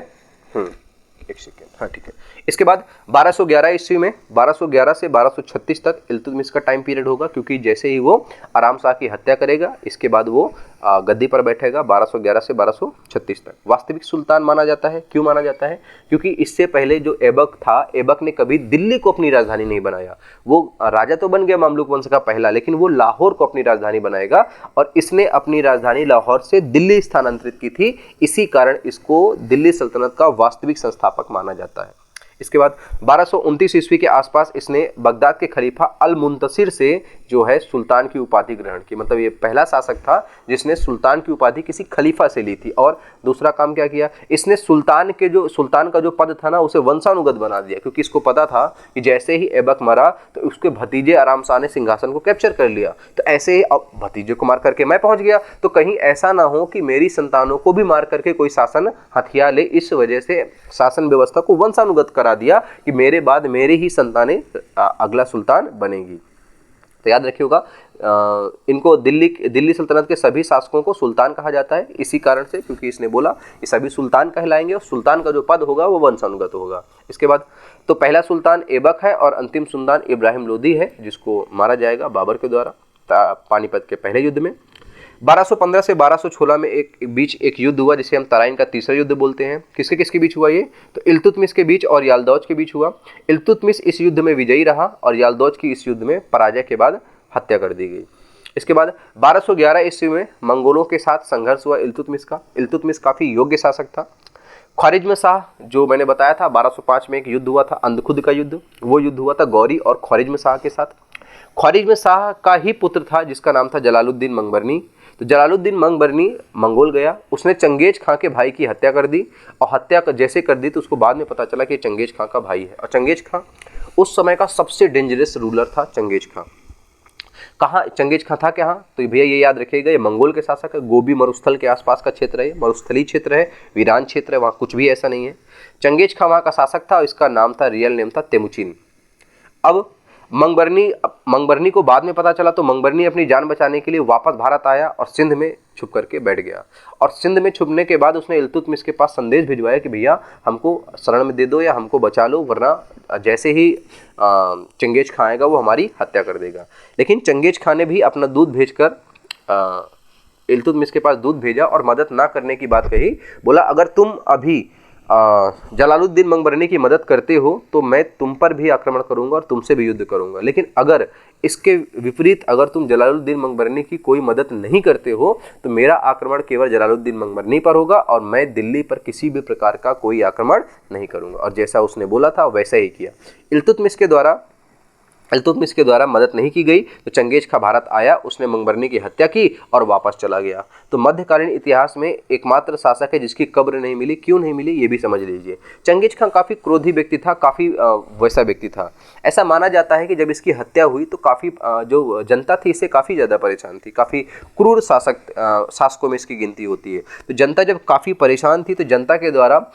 एक सेकेंड, हाँ ठीक है। इसके बाद 1211 ईस्वी में 1211 से 1236 तक इल्तुतमिश का टाइम पीरियड होगा, क्योंकि जैसे ही वो आराम शाह की हत्या करेगा इसके बाद वो गद्दी पर बैठेगा 1211 से 1236 तक। वास्तविक सुल्तान माना जाता है। क्यों माना जाता है? क्योंकि इससे पहले जो ऐबक था, ऐबक ने कभी दिल्ली को अपनी राजधानी नहीं बनाया। वो राजा तो बन गया मामलुक वंश का पहला, लेकिन वो लाहौर को अपनी राजधानी बनाएगा और इसने अपनी राजधानी लाहौर से दिल्ली स्थानांतरित की थी। इसी कारण इसको दिल्ली सल्तनत का वास्तविक संस्थापक माना जाता है। इसके बाद 1229 ईस्वी के आसपास इसने बगदाद के खलीफा अल मुंतसिर से जो है सुल्तान की उपाधि ग्रहण की। मतलब ये पहला शासक था जिसने सुल्तान की उपाधि किसी खलीफा से ली थी। और दूसरा काम क्या किया? इसने सुल्तान का जो पद था ना, उसे वंशानुगत बना दिया, क्योंकि इसको पता था कि जैसे ही ऐबक मरा तो उसके भतीजे आराम शाह ने सिंहासन को कैप्चर कर लिया। तो ऐसे ही अब भतीजे को मार करके मैं पहुंच गया, तो कहीं ऐसा ना हो कि मेरी संतानों को भी मार करके कोई शासन हथिया ले। इस वजह से शासन व्यवस्था को वंशानुगत करा दिया कि मेरे बाद मेरे ही संतानें अगला सुल्तान बनेगी। तो याद रखिएगा, इनको दिल्ली सल्तनत के सभी शासकों को सुल्तान कहा जाता है, इसी कारण से, क्योंकि इसने बोला ये सभी सुल्तान कहलाएंगे और सुल्तान का जो पद होगा वो वंशानुगत होगा। इसके बाद तो पहला सुल्तान ऐबक है और अंतिम सुल्तान इब्राहिम लोदी है, जिसको मारा जाएगा बाबर के द्वारा पानीपत के पहले युद्ध में। 1215 से 1216 में बीच एक युद्ध हुआ, जिसे हम तराइन का तीसरा युद्ध बोलते हैं। किसके बीच हुआ ये? तो इल्तुतमिश के बीच और यालदौज के बीच हुआ। इल्तुतमिश इस युद्ध में विजयी रहा और यालदौज की इस युद्ध में पराजय के बाद हत्या कर दी गई। इसके बाद 1211 ईस्वी में मंगोलों के साथ संघर्ष हुआ इल्तुतमिश का। इल्तुतमिश काफ़ी योग्य शासक था। ख्वारिज्म शाह जो मैंने बताया था 1205 में एक युद्ध हुआ था, अंधखुद का युद्ध, वो युद्ध हुआ था गौरी और ख्वारिज्म शाह के साथ। ख्वारिज्म शाह का ही पुत्र था जिसका नाम था जलालुद्दीन मंगबरनी। तो जलालुद्दीन मंगबरनी मंगोल गया, उसने चंगेज खां के भाई की हत्या कर दी, और हत्या जैसे कर दी तो उसको बाद में पता चला कि चंगेज खां का भाई है। और चंगेज खां उस समय का सबसे डेंजरस रूलर था। चंगेज खां कहाँ, चंगेज खां था कहाँ, तो भैया ये याद रखिएगा, ये मंगोल के शासक है। गोबी मरुस्थल के आसपास का क्षेत्र है, मरुस्थली क्षेत्र है, वीरान क्षेत्र है, वहाँ कुछ भी ऐसा नहीं है। चंगेज खां वहाँ का शासक था और इसका नाम था, रियल नेम था तेमुचिन। अब मंगबरनी को बाद में पता चला, तो मंगबरनी अपनी जान बचाने के लिए वापस भारत आया और सिंध में छुप करके बैठ गया। और सिंध में छुपने के बाद उसने इल्तुतमिश के पास संदेश भिजवाया कि भैया हमको शरण में दे दो या हमको बचा लो, वरना जैसे ही चंगेज खां आएगा वो हमारी हत्या कर देगा। लेकिन चंगेज खां ने भी अपना दूध भेजकर इल्तुतमिश के पास दूध भेजा और मदद ना करने की बात कही। बोला अगर तुम अभी जलालुद्दीन मंगबरनी की मदद करते हो तो मैं तुम पर भी आक्रमण करूंगा और तुमसे भी युद्ध करूंगा, लेकिन अगर इसके विपरीत अगर तुम जलालुद्दीन मंगबरनी की कोई मदद नहीं करते हो तो मेरा आक्रमण केवल जलालुद्दीन मंगबरनी पर होगा और मैं दिल्ली पर किसी भी प्रकार का कोई आक्रमण नहीं करूंगा। और जैसा उसने बोला था वैसा ही किया। इल्तुतमिश के द्वारा मदद नहीं की गई तो चंगेज खां भारत आया, उसने मंगबरनी की हत्या की और वापस चला गया। तो मध्यकालीन इतिहास में एकमात्र शासक है जिसकी कब्र नहीं मिली। क्यों नहीं मिली ये भी समझ लीजिए। चंगेज खां काफ़ी क्रोधी व्यक्ति था, काफ़ी वैसा व्यक्ति था। ऐसा माना जाता है कि जब इसकी हत्या हुई तो काफ़ी जो जनता थी इससे काफ़ी ज़्यादा परेशान थी। काफ़ी क्रूर शासकों में इसकी गिनती होती है। तो जनता जब काफ़ी परेशान थी तो जनता के द्वारा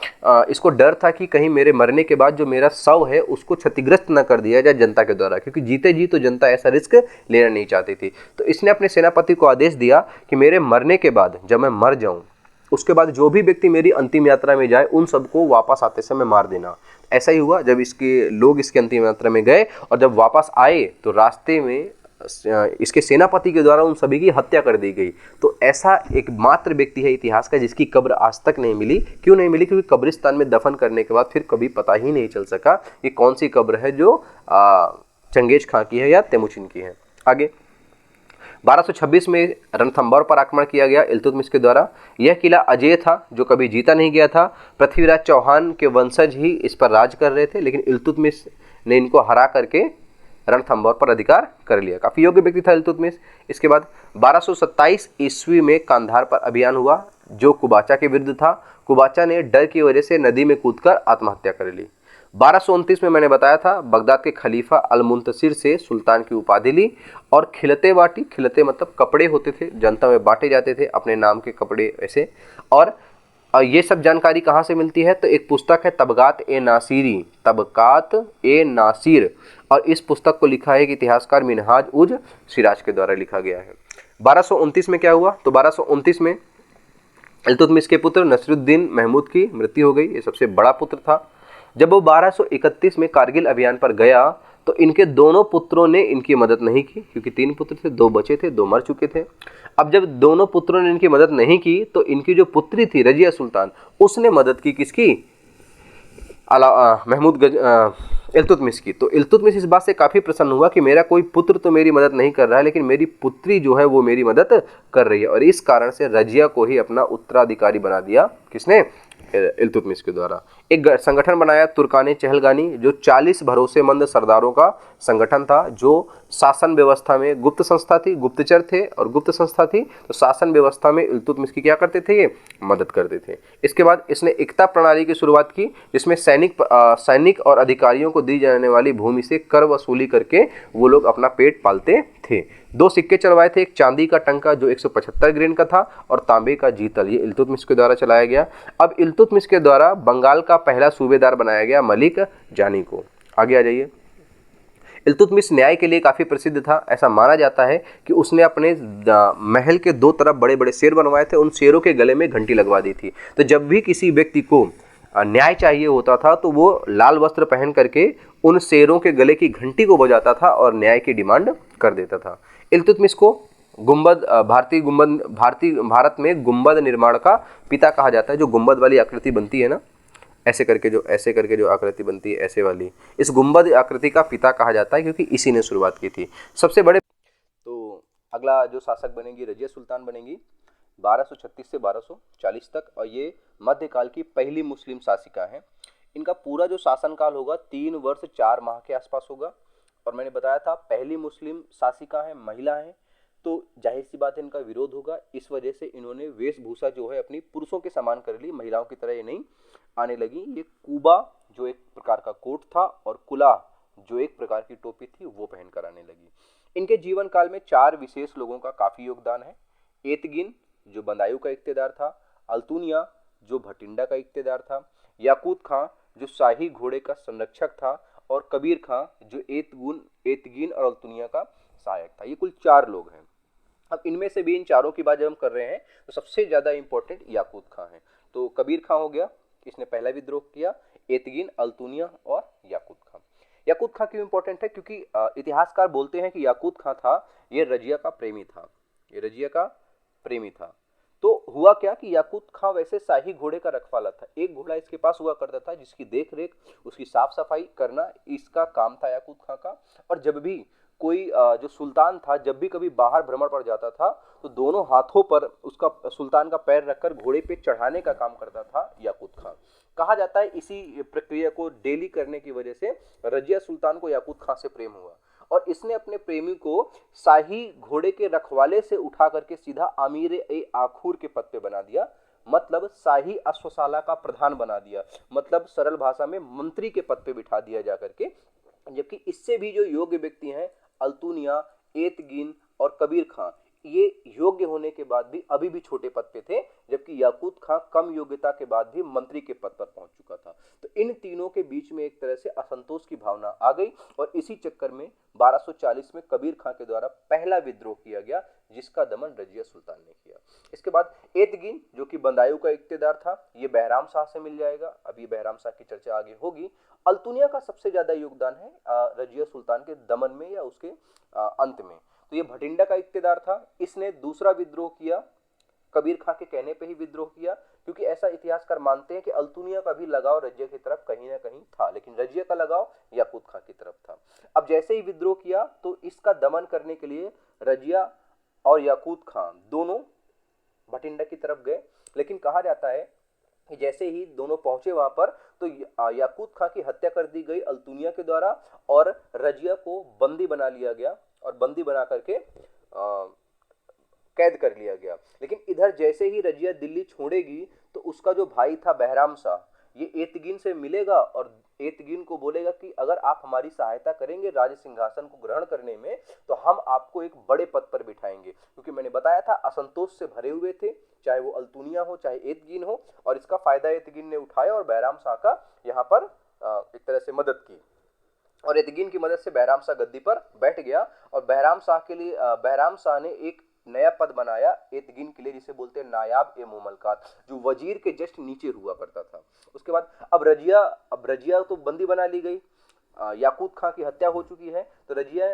इसको डर था कि कहीं मेरे मरने के बाद जो मेरा शव है उसको क्षतिग्रस्त न कर दिया जाए जनता के द्वारा, क्योंकि जीते जी तो जनता ऐसा रिस्क लेना नहीं चाहती थी। तो इसने अपने सेनापति को आदेश दिया कि मेरे मरने के बाद, जब मैं मर जाऊं, उसके बाद जो भी व्यक्ति मेरी अंतिम यात्रा में जाए उन सबको वापस आते समय मार देना। ऐसा ही हुआ। जब इसके लोग इसके अंतिम यात्रा में गए और जब वापस आए तो रास्ते में इसके सेनापति के द्वारा उन सभी की हत्या कर दी गई। तो ऐसा एकमात्र व्यक्ति है इतिहास का जिसकी कब्र आज तक नहीं मिली। क्यों नहीं मिली? क्योंकि कब्रिस्तान में दफन करने के बाद फिर कभी पता ही नहीं चल सका कि कौन सी कब्र है जो चंगेज खां की है या तेमुचिन की है। आगे 1226 में रणथंभौर पर आक्रमण किया गया इल्तुतमिश के द्वारा। यह किला अजेय था जो कभी जीता नहीं गया था। पृथ्वीराज चौहान के वंशज ही इस पर राज कर रहे थे, लेकिन इल्तुतमिश ने इनको हरा करके रणथंभौर पर अधिकार कर लिया। काफ़ी योग्य व्यक्ति था इल्तुतमिश। इसके बाद 1227 ईस्वी में कांधार पर अभियान हुआ जो कुबाचा के विरुद्ध था। कुबाचा ने डर की वजह से नदी में कूदकर आत्महत्या कर ली। 1229 में मैंने बताया था बगदाद के खलीफा अल-मुंतसिर से सुल्तान की उपाधि ली और खिलते बाटी, खिलते मतलब कपड़े होते थे, जनता में बांटे जाते थे अपने नाम के कपड़े ऐसे। और ये सब जानकारी कहाँ से मिलती है? तो एक पुस्तक है तबकात ए नासिरी, तबकात ए नासिर, और इस पुस्तक को लिखा है एक इतिहासकार मिनहाज उज सिराज के द्वारा लिखा गया है। 1229 में क्या हुआ? तो 1229 में इल्तुतमिश के पुत्र नसरुद्दीन महमूद की मृत्यु हो गई। ये सबसे बड़ा पुत्र था। जब वो 1231 में कारगिल अभियान पर गया तो इनके दोनों पुत्रों ने इनकी मदद नहीं की, क्योंकि 3 पुत्र थे, 2 बचे थे, 2 मर चुके थे। अब जब दोनों पुत्रों ने इनकी मदद नहीं की तो इनकी जो पुत्री थी रजिया सुल्तान, उसने मदद की किसकी? इल्तुतमिश की। तो इल्तुतमिश इस बात से काफ़ी प्रसन्न हुआ कि मेरा कोई पुत्र तो मेरी मदद नहीं कर रहा है, लेकिन मेरी पुत्री जो है वो मेरी मदद कर रही है, और इस कारण से रजिया को ही अपना उत्तराधिकारी बना दिया। किसने? इल्तुतमिश के द्वारा। एक संगठन बनाया तुर्काने चहलगानी, जो 40 भरोसेमंद सरदारों का संगठन था, जो शासन व्यवस्था में गुप्त संस्था थी, गुप्तचर थे और गुप्त संस्था थी। तो शासन व्यवस्था में इल्तुतमिश की क्या करते थे? ये मदद करते थे। इसके बाद इसने एकता प्रणाली की शुरुआत की, जिसमें सैनिक और अधिकारियों को दी जाने वाली भूमि से कर वसूली करके वो लोग अपना पेट पालते थे। 2 सिक्के चलवाए थे, एक चांदी का टंका जो 175 ग्रेन का था और तांबे का जीतल, ये इल्तुतमिश के द्वारा चलाया गया। अब इल्तुतमिश के द्वारा बंगाल का पहला सूबेदार बनाया गया मलिक जानी को। आगे आ जाइए। इल्तुतमिश न्याय के लिए काफ़ी प्रसिद्ध था। ऐसा माना जाता है कि उसने अपने महल के 2 तरफ बड़े बड़े शेर बनवाए थे, उन शेरों के गले में घंटी लगवा दी थी। तो जब भी किसी व्यक्ति को न्याय चाहिए होता था तो वो लाल वस्त्र पहन करके उन शेरों के गले की घंटी को बजाता था और न्याय की डिमांड कर देता था। इल्तुतमिश को भारत में गुंबद निर्माण का पिता कहा जाता है। जो गुंबद वाली आकृति बनती है ना, ऐसे करके जो आकृति बनती है, ऐसे वाली, इस गुंबद आकृति का पिता कहा जाता है, क्योंकि इसी ने शुरुआत की थी। सबसे बड़े तो अगला जो शासक बनेगी रजिया सुल्तान बनेगी। 1236 से 1240 तक, और ये मध्यकाल की पहली मुस्लिम शासिका हैं। इनका पूरा जो शासनकाल होगा 3 वर्ष 4 माह के आसपास होगा। और मैंने बताया था पहली मुस्लिम शासिका है, महिला है, तो जाहिर सी बात है इनका विरोध होगा। इस वजह से इन्होंने वेशभूषा जो है अपनी पुरुषों के समान कर ली, महिलाओं की तरह ये नहीं आने लगी। ये कुबा जो एक प्रकार का कोट था और कुलाह जो एक प्रकार की टोपी थी वो पहनकर आने लगी। इनके जीवन काल में 4 विशेष लोगों का काफी योगदान है। एतगिन जो बंदायूं का इक्तेदार था, अल्तुनिया जो भटिंडा का इक्तेदार था, याकूत खां जो शाही घोड़े का संरक्षक था, और कबीर खां जो एतगिन और अल्तुनिया का सहायक था। ये कुल 4 लोग हैं। अब इनमें से भी इन चारों की बात जब हम कर रहे हैं तो सबसे ज्यादा इंपॉर्टेंट याकूत खां है। तो कबीर खां हो गया, इसने पहला विद्रोह किया, एतगिन, अल्तुनिया और याकूत खां। याकूत खां क्यों इंपॉर्टेंट है? क्योंकि इतिहासकार बोलते हैं कि याकूत खां था ये रजिया का प्रेमी था, ये रजिया का प्रेमी था। तो हुआ क्या कि याकूत खां वैसे शाही घोड़े का रखवाला था। एक घोड़ा इसके पास हुआ करता था जिसकी देख रेख, उसकी साफ सफाई करना इसका काम था याकूत खां का। और जब भी कोई जो सुल्तान था जब भी कभी बाहर भ्रमण पर जाता था तो दोनों हाथों पर उसका सुल्तान का पैर रखकर घोड़े पे चढ़ाने का काम करता था याकूत खां। कहा जाता है इसी प्रक्रिया को डेली करने की वजह से रजिया सुल्तान को याकूत खां से प्रेम हुआ, और इसने अपने प्रेमी को शाही घोड़े के रखवाले से उठा करके सीधा अमीर ए आखूर के पद पे बना दिया, मतलब शाही अश्वशाला का प्रधान बना दिया, मतलब सरल भाषा में मंत्री के पद पे बिठा दिया जा करके। जबकि इससे भी जो योग्य व्यक्ति हैं अल्तुनिया, एतगिन और कबीर खां, ये योग्य होने के बाद भी अभी भी छोटे पद पे थे, जबकि याकूत खां कम योग्यता के बाद भी मंत्री के पद पर पहुंच चुका था। तो इन तीनों के बीच में एक तरह से असंतोष की भावना आ गई, और इसी चक्कर में 1240 में कबीर खां के द्वारा पहला विद्रोह किया गया, जिसका दमन रजिया सुल्तान ने किया। इसके बाद एतगिन जो कि बंदायूं का इक्तेदार था, ये बहराम शाह से मिल जाएगा। अभी बहराम शाह की चर्चा आगे होगी। अल्तुनिया का सबसे ज्यादा योगदान है रजिया सुल्तान के दमन में या उसके अंत में। तो ये भटिंडा का इक्तेदार था, इसने दूसरा विद्रोह किया, कबीर खां के कहने पे ही विद्रोह किया, क्योंकि ऐसा इतिहासकार मानते हैं कि अल्तुनिया का भी लगाव रजिया की तरफ कहीं ना कहीं था, लेकिन रजिया का लगाव याकूत खां की तरफ था। अब जैसे ही विद्रोह किया तो इसका दमन करने के लिए रजिया और याकूत खां दोनों भटिंडा की तरफ गए, लेकिन कहा जाता है कि जैसे ही दोनों पहुंचे वहां पर तो याकूत खां की हत्या कर दी गई अल्तुनिया के द्वारा, और रजिया को बंदी बना लिया गया, और बंदी बना करके कैद कर लिया गया। लेकिन इधर जैसे ही रजिया दिल्ली छोड़ेगी तो उसका जो भाई था बहराम शाह, ये एतगिन से मिलेगा और एतगिन को बोलेगा कि अगर आप हमारी सहायता करेंगे राज सिंहासन को ग्रहण करने में तो हम आपको एक बड़े पद पर बिठाएंगे। क्योंकि मैंने बताया था असंतोष से भरे हुए थे, चाहे वो अल्तुनिया हो चाहे एतगिन हो, और इसका फायदा एतगिन ने उठाया और बहराम शाह का यहाँ पर एक तरह से मदद की, और एतगिन की मदद से बहराम शाह गद्दी पर बैठ गया। और बहराम शाह के लिए बहराम शाह ने एक नया पद बनाया एतगिन के लिए, जिसे बोलते हैं नायाब ए मुमलकात, जो वजीर के जस्ट नीचे हुआ करता था। उसके बाद अब रजिया तो बंदी बना ली गई, याकूत खां की हत्या हो चुकी है, तो रजिया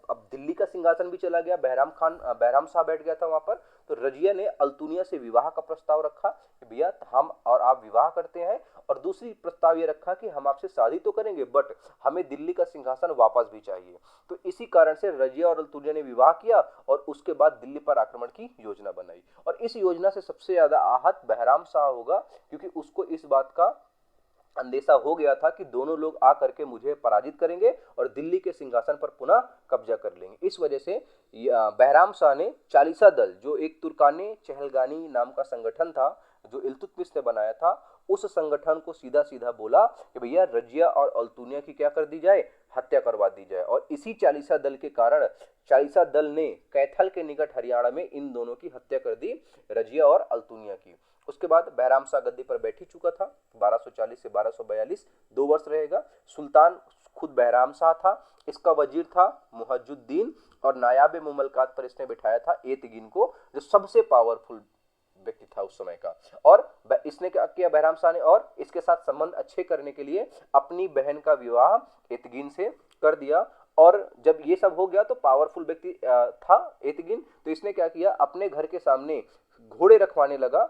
अब दिल्ली का सिंहासन भी चला गया, बहराम शाह बैठ गया था वहां पर। तो रजिया ने अल्तुनिया से विवाह का प्रस्ताव रखा कि भैया हम और आप विवाह करते हैं, और दूसरी प्रस्ताव ये रखा कि हम आपसे शादी तो करेंगे बट हमें दिल्ली का सिंहासन वापस भी चाहिए। तो इसी कारण से रजिया और अल्तुनिया ने विवाह किया और उसके बाद दिल्ली पर आक्रमण की योजना बनाई, और इस योजना से सबसे ज्यादा आहत बहराम शाह होगा, क्योंकि उसको इस बात का अंदेशा हो गया था कि दोनों लोग आकर के मुझे पराजित करेंगे और दिल्ली के सिंहासन पर पुनः कब्जा कर लेंगे। इस वजह से बहराम शाह ने चालीसा दल, जो एक तुर्काने चहलगानी नाम का संगठन था जो इल्तुतमिश ने बनाया था, उस संगठन को सीधा सीधा बोला कि भैया रजिया और अल्तुनिया की क्या कर दी जाए, हत्या करवा दी जाए। और इसी चालीसा दल के कारण चालीसा दल ने कैथल के निकट हरियाणा में इन दोनों की हत्या कर दी, रजिया और अल्तुनिया की। उसके बाद बहराम शाह गद्दी पर बैठ ही चुका था, 1240 से 1242 2 वर्ष रहेगा। सुल्तान खुद बहराम शाह था, इसका वजीर था मुहज्जुद्दीन, और नायाब मुमलकात पर इसने बिठाया था एतगिन को, जो सबसे पावरफुल व्यक्ति था उस समय का। और इसने क्या किया बहराम शाह ने, और इसके साथ संबंध अच्छे करने के लिए अपनी बहन का विवाह एतगिन से कर दिया। और जब ये सब हो गया तो पावरफुल व्यक्ति था एतगिन, तो इसने क्या किया, अपने घर के सामने घोड़े रखवाने लगा,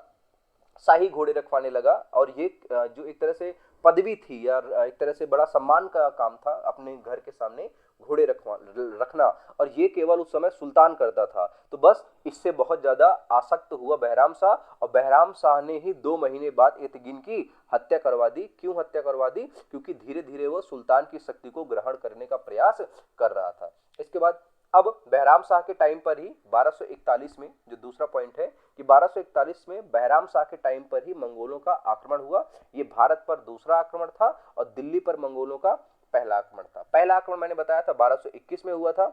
शाही घोड़े रखवाने लगा, और ये जो एक तरह से पदवी थी या एक तरह से बड़ा सम्मान का काम था अपने घर के सामने घोड़े रखना, और ये केवल उस समय सुल्तान करता था। तो बस इससे बहुत ज्यादा आसक्त हुआ बहराम शाह, और बहराम शाह ने ही 2 महीने बाद एतगिन की हत्या करवा दी। क्यों हत्या करवा दी? क्योंकि धीरे धीरे वो सुल्तान की शक्ति को ग्रहण करने का प्रयास कर रहा था। इसके बाद अब बहराम शाह के टाइम पर ही 1241 में, जो दूसरा पॉइंट है कि 1241 में बहराम शाह के टाइम पर ही मंगोलों का आक्रमण हुआ। ये भारत पर दूसरा आक्रमण था और दिल्ली पर मंगोलों का पहला आक्रमण था। पहला आक्रमण मैंने बताया था 1221 में हुआ था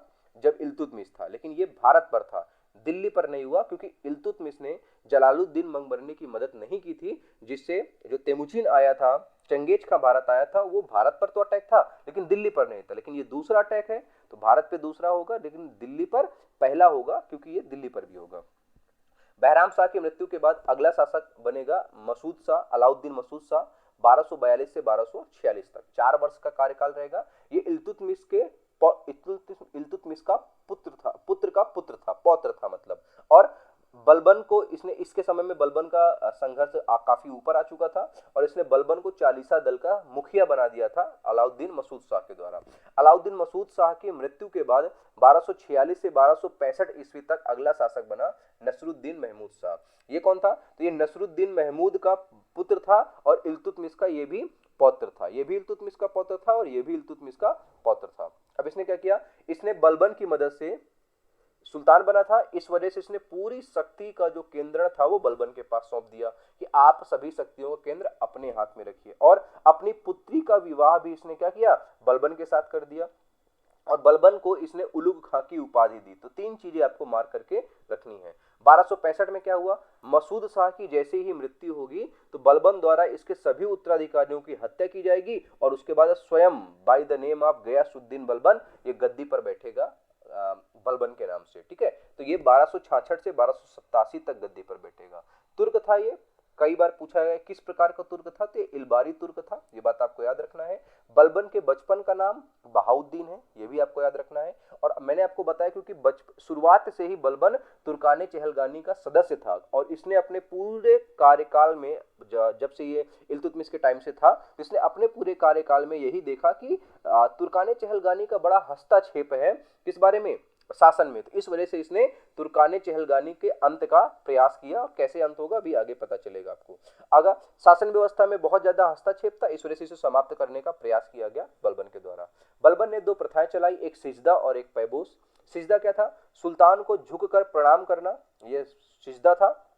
जब इल्तुतमिश था, लेकिन ये भारत पर था, दिल्ली पर नहीं हुआ, क्योंकि इल्तुतमिश ने जलालुद्दीन मंगबरनी की मदद नहीं की थी, जिससे जो तेमुजिन आया था, चंगेज का भारत आया था, वो भारत पर तो अटैक था लेकिन दिल्ली पर नहीं था। लेकिन ये दूसरा अटैक है तो भारत पे दूसरा होगा, लेकिन दिल्ली पर पहला होगा, क्योंकि ये दिल्ली पर भी होगा। बहराम शाह की मृत्यु के बाद अगला शासक बनेगा मसूद शाह, अलाउद्दीन मसूद शाह, 1242 से 1246 तक 4 वर्ष का कार्यकाल रहेगा। ये इल्तुतमिश का पौत्र था मतलब। और बलबन को इसने, इसके समय में बलबन का संघर्ष काफी ऊपर आ चुका था और इसने बलबन को चालीसा दल का मुखिया बना दिया था अलाउद्दीन मसूद शाह के द्वारा। अलाउद्दीन मसूद शाह की मृत्यु के बाद 1246 से 1265 ईस्वी तक अगला शासक बना नसरुद्दीन महमूद शाह। ये कौन था? तो ये नसरुद्दीन महमूद का पुत्र था और इल्तुतमिश का ये भी पौत्र था। ये भी इल्तुतमिश का पौत्र था और ये भी इल्तुतमिश का पौत्र था। अब इसने क्या किया? इसने बलबन की मदद से सुल्तान बना था, इस वजह से इसने पूरी शक्ति का जो केंद्र था वो बलबन के पास सौंप दिया कि आप सभी शक्तियों का केंद्र अपने हाथ में रखिए। और अपनी पुत्री का विवाह भी इसने क्या किया? बलबन के साथ कर दिया। और बलबन को इसने उलुग खां की उपाधि दी। तो 3 चीजें आपको मार्क करके रखनी है। 1265 में क्या हुआ? मसूद शाह की जैसे ही मृत्यु होगी तो बलबन द्वारा इसके सभी उत्तराधिकारियों की हत्या की जाएगी और उसके बाद स्वयं by the name of Ghiyasuddin Balban ये गद्दी पर बैठेगा बलबन के नाम से। ठीक है, तो ये 1266 से 1287 तक गद्दी पर बैठेगा। तुर्क था ये, कई बार पूछा गया किस प्रकार का तुर्क था, तो इलबारी तुर्क था, ये बात आपको याद रखना है। बलबन के बचपन का नाम बहाउद्दीन है, ये भी आपको याद रखना है। और मैंने आपको बताया क्योंकि शुरुआत से ही बलबन तुर्काने चहलगानी का सदस्य था और इसने अपने पूरे कार्यकाल में, जब से ये इल्तुतमिश के टाइम से था, इसने अपने पूरे कार्यकाल में यही देखा कि तुर्काने चहलगानी का बड़ा हस्तक्षेप है किस बारे में? शासन में। तो इस वजह से इसने तुर्काने चहलगानी के अंत का प्रयास किया और कैसे अंत होगा अभी आगे पता चलेगा आपको। आगे शासन व्यवस्था में बहुत ज्यादा हस्तक्षेप था, इस वजह से इसे समाप्त करने का प्रयास किया गया बलबन के द्वारा। बलबन ने 2 प्रथाएं चलाई, एक सिजदा और एक पैबोस। सिजदा क्या था? सुल्तान को झुककर प्रणाम करना, ये सिजदा था,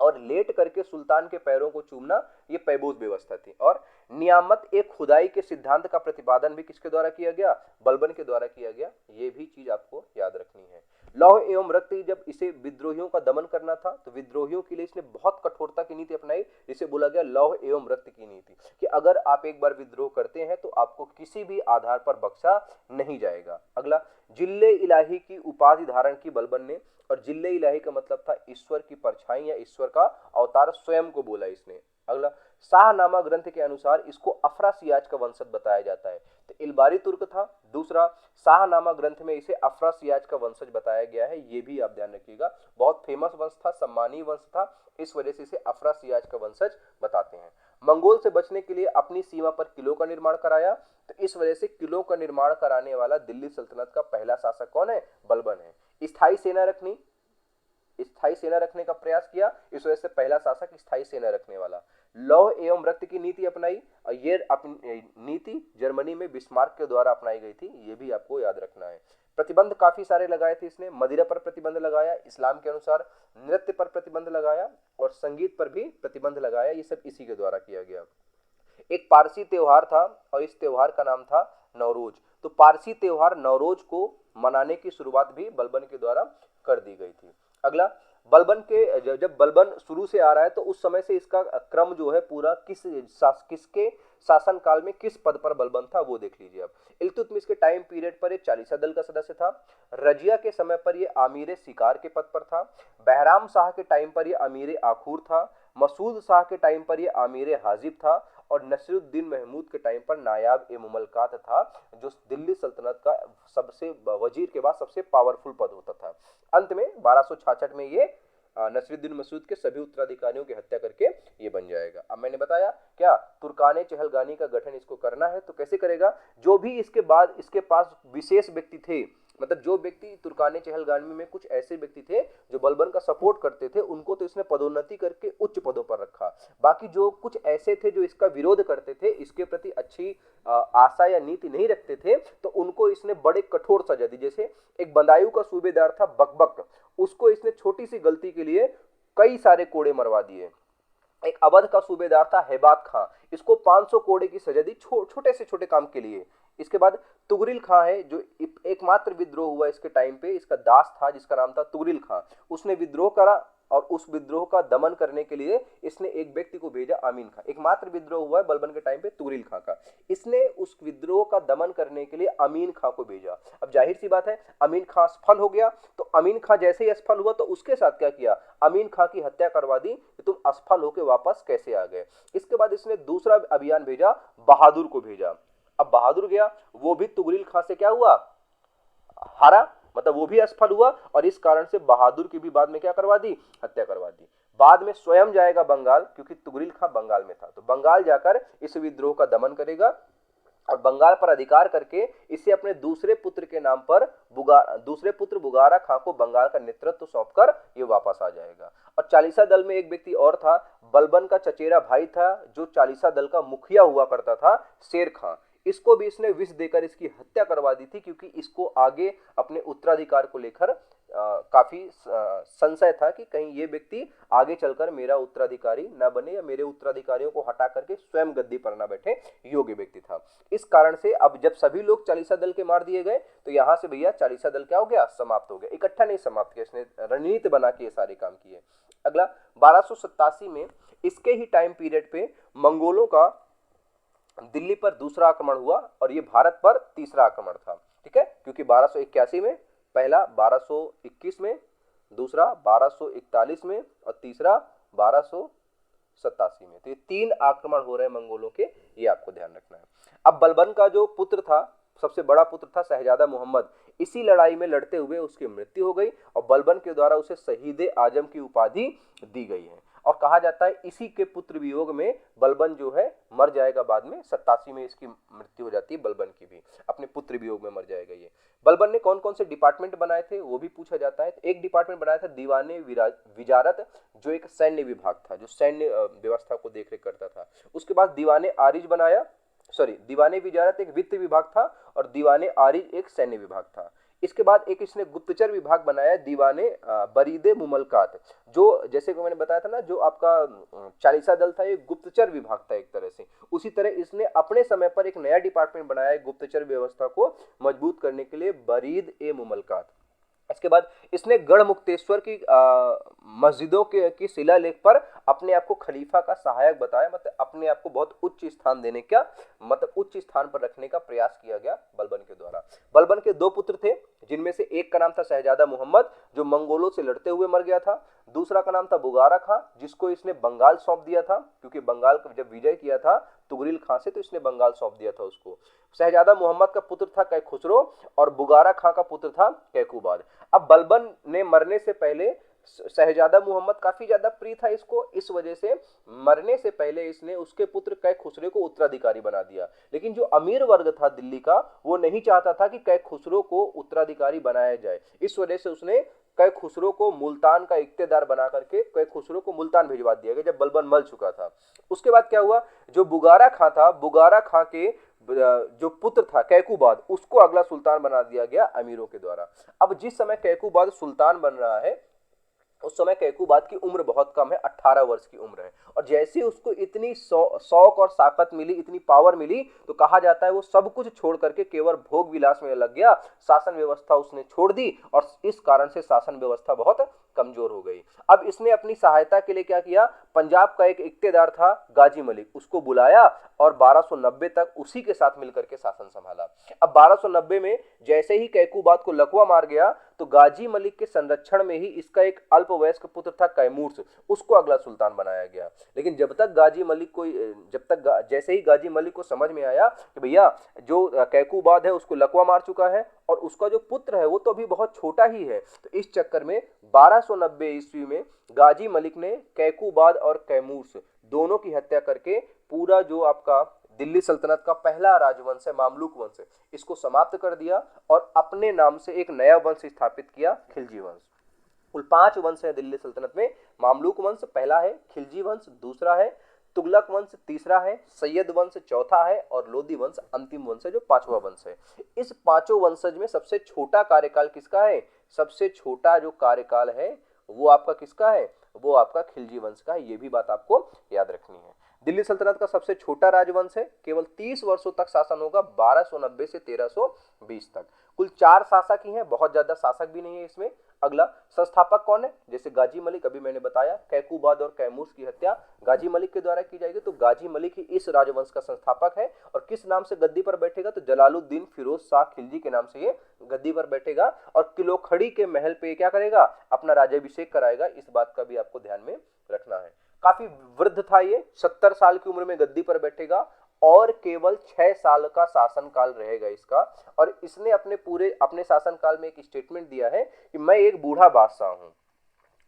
और लेट करके सुल्तान के पैरों को चूमना, ये पैबोस व्यवस्था थी। और नियामत एक खुदाई के सिद्धांत का प्रतिपादन भी किसके द्वारा किया गया? बलबन के द्वारा किया गया। ये भी चीज आपको याद रखनी है। लौह एवं रक्त, जब इसे विद्रोहियों का दमन करना था तो विद्रोहियों के लिए इसने बहुत कठोरता की नीति अपनाई, जिसे बोला गया लौह एवं रक्त की नीति, कि अगर आप एक बार विद्रोह करते हैं तो आपको किसी भी आधार पर बख्शा नहीं जाएगा। अगला, जिल्ले इलाही की उपाधि धारण की बलबन ने, और जिल्ले इलाही का मतलब था ईश्वर की परछाई या ईश्वर का अवतार, स्वयं को बोला इसने। अगला, शाहनामा ग्रंथ के अनुसार इसको अफरासियाज का वंशज बताया जाता है, तो इलबारी तुर्क था। दूसरा, शाहनामा ग्रंथ में इसे अफरासियाज का वंशज बताया गया है, ये भी आप ध्यान रखिएगा। बहुत फेमस वंश था, सम्मानीय वंश था, इस वजह से इसे अफरासियाज का वंशज बताते हैं। मंगोल से बचने के लिए अपनी सीमा पर किलों का निर्माण कराया, तो इस वजह से किलों का निर्माण कराने वाला दिल्ली सल्तनत का पहला शासक कौन है? बलबन है। स्थायी सेना रखने का प्रयास किया, इस वजह से पहला शासक स्थायी सेना रखने वाला। लौह एवं रक्त की नीति अपनाई, और ये नीति जर्मनी में बिस्मार्क के द्वारा अपनाई गई थी, ये भी आपको याद रखना है। प्रतिबंध काफी सारे लगाए थे इसने, मदिरा पर प्रतिबंध लगाया, इस्लाम के अनुसार नृत्य पर प्रतिबंध लगाया और संगीत पर भी प्रतिबंध लगाया, ये सब इसी के द्वारा किया गया। एक पारसी त्योहार था और इस त्योहार का नाम था नवरोज। तो पारसी त्योहार नवरोज को मनाने की शुरुआत भी बलबन के द्वारा कर दी गई थी। अगला, बलबन के जब बलबन शुरू से आ रहा है तो उस समय से इसका क्रम जो है पूरा किसके शासन काल में किस पद पर बलबन था वो देख लीजिए। अब इल्तुतमिश के टाइम पीरियड पर ये चालीसा दल का सदस्य था। रजिया के समय पर ये आमीर शिकार के पद पर था। बहराम शाह के टाइम पर ये अमीर आखूर था। मसूद शाह के टाइम पर ये आमीर हाजिब था और नसीरुद्दीन महमूद के टाइम पर नायाब ए मुमलकात था, जो दिल्ली सल्तनत का सबसे वजीर के बाद सबसे पावरफुल पद होता था। अंत में 1266 में ये नसीरुद्दीन मसूद के सभी उत्तराधिकारियों की हत्या करके ये बन जाएगा। अब मैंने बताया क्या तुर्काने चहलगानी का गठन इसको करना है तो कैसे करेगा, जो भी इसके बाद इसके पास विशेष व्यक्ति थे, मतलब जो व्यक्ति तुर्काने चहलगामी में कुछ ऐसे व्यक्ति थे जो बलबन का सपोर्ट करते थे, उनको तो इसने पदोन्नति करके उच्च पदों पर रखा। बाकी जो कुछ ऐसे थे जो इसका विरोध करते थे, इसके प्रति अच्छी आशा या नीति नहीं रखते थे, तो उनको इसने बड़े कठोर सजा दी। जैसे एक बदायूं का सूबेदार था बकबक, उसको इसने छोटी सी गलती के लिए कई सारे कोड़े मरवा दिए। एक अवध का सूबेदार था हैबात खां, इसको 500 कोड़े की सजा दी छोटे से छोटे काम के लिए। इसके बाद तुगरिल खां है जो एकमात्र विद्रोह हुआ इसके टाइम पे, इसका दास था जिसका नाम था तुगरिल खां, उसने विद्रोह करा और उस विद्रोह का दमन करने के लिए इसने एक व्यक्ति को भेजा, अमीन खां। एकमात्र विद्रोह हुआ है बलबन के टाइम पे तुगरिल खां का, इसने उस विद्रोह का दमन करने के लिए अमीन खां को भेजा। अब जाहिर सी बात है अमीन खां असफल हो गया, तो अमीन खां जैसे ही असफल हुआ तो उसके साथ क्या किया, अमीन खां की हत्या करवा दी कि तुम असफल होकर वापस कैसे आ गए। इसके बाद इसने दूसरा अभियान भेजा, बहादुर को भेजा। अब बहादुर गया, वो भी तुगरिल खां से क्या हुआ, हारा, मतलब वो भी असफल हुआ और इस कारण से बहादुर की भी बाद में क्या करवा दी, हत्या करवा दी। बाद में स्वयं जाएगा बंगाल, क्योंकि तुगरिल खां बंगाल में था, तो बंगाल जाकर इस विद्रोह का दमन करेगा और बंगाल पर अधिकार करके इसे अपने दूसरे पुत्र के नाम पर दूसरे पुत्र बुगारा खां को बंगाल का नेतृत्व सौंपकर ये वापस आ जाएगा। और चालीसा दल में एक व्यक्ति और था, बलबन का चचेरा भाई था जो चालीसा दल का मुखिया हुआ करता था, शेर खां। इसको भी इसने विष देकर इसकी हत्या करवा दी थी, क्योंकि इसको आगे अपने उत्तराधिकार को लेकर काफी संशय था कि कहीं ये व्यक्ति आगे चलकर मेरा उत्तराधिकारी न बने या मेरे उत्तराधिकारियों को हटा करके स्वयं गद्दी पर न बैठे, योग्य व्यक्ति था। इस कारण से अब जब सभी लोग चालीसा दल के मार दिए गए तो यहाँ से भैया चालीसा दल क्या हो गया, समाप्त हो गया। इकट्ठा नहीं समाप्त किया, इसने रणनीति बना के ये सारे काम किए। अगला 1287 में इसके ही टाइम पीरियड पे मंगोलों का दिल्ली पर दूसरा आक्रमण हुआ और ये भारत पर तीसरा आक्रमण था, ठीक है, क्योंकि 1281 में पहला, 1221 में दूसरा, 1241 में और तीसरा 1287 में। तो ये 3 आक्रमण हो रहे हैं मंगोलों के, ये आपको ध्यान रखना है। अब बलबन का जो पुत्र था, सबसे बड़ा पुत्र था शहजादा मोहम्मद, इसी लड़ाई में लड़ते हुए उसकी मृत्यु हो गई और बलबन के द्वारा उसे शहीद आजम की उपाधि दी गई है। और कहा जाता है इसी के पुत्र वियोग में बलबन जो है मर जाएगा, बाद में 87 में इसकी मृत्यु हो जाती है, बलबन की भी अपने पुत्र वियोग में मर जाएगा ये। बलबन ने कौन कौन से डिपार्टमेंट बनाए थे वो भी पूछा जाता है। तो एक डिपार्टमेंट बनाया था दीवाने विजारत, जो एक सैन्य विभाग था, जो सैन्य व्यवस्था को देखरेख करता था। उसके बाद दीवाने आरिज बनाया, दीवाने विजारत एक वित्त विभाग था और दीवाने आरिज एक सैन्य विभाग था। इसके बाद एक इसने गुप्तचर विभाग बनाया, दीवाने बरीदे मुमलकात, जो जैसे कि मैंने बताया था ना, जो आपका चालीसा दल था ये गुप्तचर विभाग था एक तरह से। उसी तरह इसने अपने समय पर एक नया डिपार्टमेंट बनाया है गुप्तचर व्यवस्था को मजबूत करने के लिए, बरीद ए मुमलकात। इसके बाद इसने गढ़ मुक्तेश्वर की मस्जिदों की शिलालेख पर अपने आप को खलीफा का सहायक बताया, मतलब अपने आप को बहुत उच्च स्थान देने का, मतलब उच्च स्थान पर रखने का प्रयास किया गया बलबन के द्वारा। बलबन के 2 पुत्र थे, जिनमें से एक का नाम था शहजादा मोहम्मद, जो मंगोलों से लड़ते हुए मर गया था। दूसरा का नाम था बुगारा खां, जिसको इसने बंगाल सौंप दिया था, क्योंकि बंगाल का जब विजय किया था तुगरिल खां से, तो इसने बंगाल सौंप दिया था उसको। शहजादा मोहम्मद का पुत्र था कैखुसरो और बुगारा खां का पुत्र था कैकुबाद। अब बलबन ने मरने से पहले, शहजादा मोहम्मद काफी ज्यादा प्रिय था इसको, इस वजह से मरने से पहले इसने उसके पुत्र कैखुसरो को उत्तराधिकारी बना दिया। लेकिन जो अमीर वर्ग था दिल्ली का, वो नहीं चाहता था कि कैखुसरो को उत्तराधिकारी बनाया जाए। इस वजह से उसने कैखुसरो को मुल्तान का इख्तियारदार बना करके कैखुसरो को मुल्तान भिजवा दिया गया जब बलबन मर चुका था। उसके बाद क्या हुआ, जो बुगारा खां था, बुगारा खां के जो पुत्र था कैकुबाद, उसको अगला सुल्तान बना दिया गया अमीरों के द्वारा। अब जिस समय कैकुबाद सुल्तान बन रहा है, उस समय कैकुबाद की उम्र बहुत कम है, 18 वर्ष की उम्र है। और जैसे उसको इतनी शौक और ताकत मिली, इतनी पावर मिली, तो कहा जाता है वो सब कुछ छोड़ करके केवल भोग विलास में लग गया, शासन व्यवस्था उसने छोड़ दी और इस कारण से शासन व्यवस्था बहुत कमजोर हो गई। अब इसने अपनी सहायता के लिए क्या किया, पंजाब का एक इख्तियारदार था गाजी मलिक, उसको बुलाया और 1290 तक उसी के साथ मिलकर के शासन संभाला। अब 1290 में जैसे ही कैकुबाद को लकवा मार गया, तो गाजी मलिक के संरक्षण में ही इसका एक अल्पवयस्क पुत्र था कैमूर्स, उसको अगला सुल्तान बनाया गया। लेकिन जैसे ही गाजी मलिक को समझ में आया कि भैया जो कैकूबाद है उसको लकवा मार चुका है और उसका जो पुत्र है वो तो अभी बहुत छोटा ही है, तो इस चक्कर में 1290 ईस्वी में गाजी मलिक ने कैकूबाद और कैमूर्स दोनों की हत्या करके पूरा जो आपका दिल्ली सल्तनत का पहला राजवंश है मामलुक वंश, इसको समाप्त कर दिया और अपने नाम से एक नया वंश स्थापित किया, खिलजी वंश। कुल 5 वंश है दिल्ली सल्तनत में। मामलुक वंश पहला है, खिलजी वंश दूसरा है, तुगलक वंश तीसरा है, सैयद वंश चौथा है और लोदी वंश अंतिम वंश है जो 5वां वंश है। इस पांचों वंशज में सबसे छोटा कार्यकाल किसका है? सबसे छोटा जो कार्यकाल है वो आपका किसका है? वो आपका खिलजी वंश का है। ये भी बात आपको याद रखनी है। दिल्ली सल्तनत का सबसे छोटा राजवंश है, केवल 30 वर्षों तक शासन होगा, 1290 से 1320 तक। कुल 4 शासक ही हैं, बहुत ज्यादा शासक भी नहीं है इसमें। अगला संस्थापक कौन है? जैसे गाजी मलिक, अभी मैंने बताया कैकूबाद और कैमूर्स की हत्या गाजी मलिक के द्वारा की जाएगी, तो गाजी मलिक ही इस राजवंश का संस्थापक है। और किस नाम से गद्दी पर बैठेगा? तो जलालुद्दीन फिरोज शाह खिलजी के नाम से ये गद्दी पर बैठेगा और किलोखड़ी के महल पे क्या करेगा? अपना राज्याभिषेक कराएगा। इस बात का भी आपको ध्यान में रखना है। काफी वृद्ध था ये, 70 साल की उम्र में गद्दी पर बैठेगा और केवल 6 साल का शासनकाल रहेगा इसका। और इसने अपने शासनकाल में एक स्टेटमेंट दिया है कि मैं एक बूढ़ा बादशाह हूं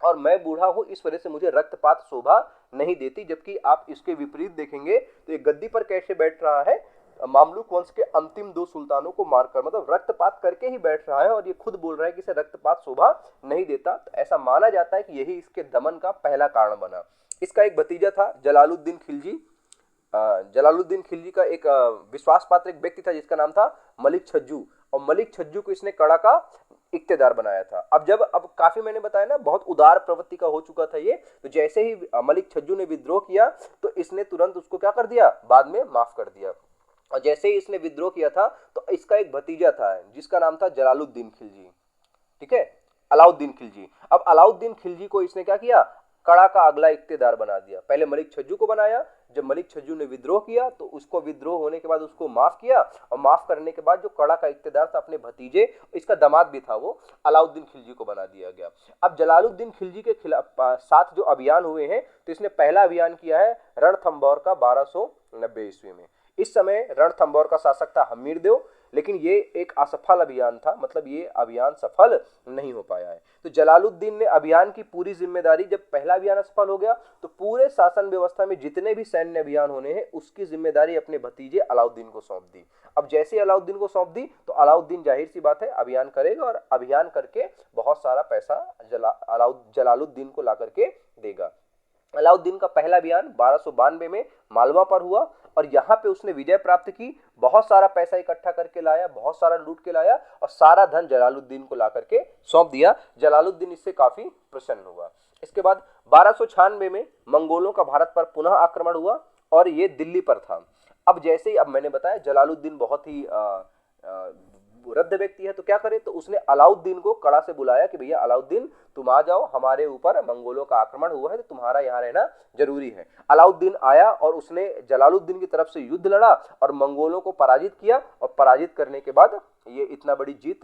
और मैं बूढ़ा हूं, इस वजह से मुझे रक्तपात शोभा नहीं देती। जबकि आप इसके विपरीत देखेंगे तो ये गद्दी पर कैसे बैठ रहा है? मामलुक वंश के अंतिम 2 सुल्तानों को मारकर, मतलब रक्तपात करके ही बैठ रहा है और ये खुद बोल रहा है कि इसे रक्तपात शोभा नहीं देता। तो ऐसा माना जाता है कि यही इसके दमन का पहला कारण बना। इसका एक भतीजा था जलालुद्दीन खिलजी। जलालुद्दीन खिलजी का एक विश्वास पात्र एक व्यक्ति था जिसका नाम था मलिक छज्जू, और मलिक छज्जू को इसने कड़ा का इक्तेदार बनाया था। अब काफी मैंने बताया ना, बहुत उदार प्रवृत्ति का हो चुका था ये। तो जैसे ही मलिक छज्जू ने विद्रोह किया तो इसने तुरंत उसको क्या कर दिया? बाद में माफ कर दिया। और जैसे ही इसने विद्रोह किया था तो इसका एक भतीजा था जिसका नाम था जलालुद्दीन खिलजी, ठीक है, अलाउद्दीन खिलजी। अब अलाउद्दीन खिलजी को इसने क्या किया? कड़ा का अगला इक्तेदार बना दिया। पहले मलिक छज्जू को बनाया, जब मलिक छज्जू ने विद्रोह किया तो उसको विद्रोह होने के बाद उसको माफ किया, और माफ करने के बाद जो कड़ा का इक्तेदार था अपने भतीजे, इसका दामाद भी था वो, अलाउद्दीन खिलजी को बना दिया गया। अब जलालुद्दीन खिलजी के साथ जो अभियान हुए हैं, तो इसने पहला अभियान किया है रणथंभौर का 1290 ईस्वी में। इस समय रणथंभौर का शासक था हमीरदेव, लेकिन ये एक असफल अभियान था, मतलब ये अभियान सफल नहीं हो पाया है। तो जलालुद्दीन ने अभियान की पूरी जिम्मेदारी, जब पहला अभियान असफल हो गया तो पूरे शासन व्यवस्था में जितने भी सैन्य अभियान होने हैं उसकी जिम्मेदारी अपने भतीजे अलाउद्दीन को सौंप दी। अब जैसे अलाउद्दीन को सौंप दी तो अलाउद्दीन जाहिर सी बात है अभियान करेगा और अभियान करके बहुत सारा पैसा जलालुद्दीन को ला करके देगा। अलाउद्दीन का पहला अभियान 1292 में मालवा पर हुआ और यहाँ पे उसने विजय प्राप्त की, बहुत सारा पैसा इकट्ठा करके लाया, बहुत सारा लूट के लाया और सारा धन जलालुद्दीन को ला करके सौंप दिया। जलालुद्दीन इससे काफी प्रसन्न हुआ। इसके बाद 1296 में मंगोलों का भारत पर पुनः आक्रमण हुआ और ये दिल्ली पर था। अब जैसे ही, अब मैंने बताया जलालुद्दीन बहुत ही वृद्ध व्यक्ति है, तो क्या करे? तो उसने अलाउद्दीन को कड़ा से बुलाया कि भैया अलाउद्दीन तुम आ जाओ, हमारे ऊपर मंगोलों का आक्रमण हुआ है तो तुम्हारा यहाँ रहना जरूरी है। अलाउद्दीन आया और उसने जलालुद्दीन की तरफ से युद्ध लड़ा और मंगोलों को पराजित किया, और पराजित करने के बाद ये इतना बड़ी जीत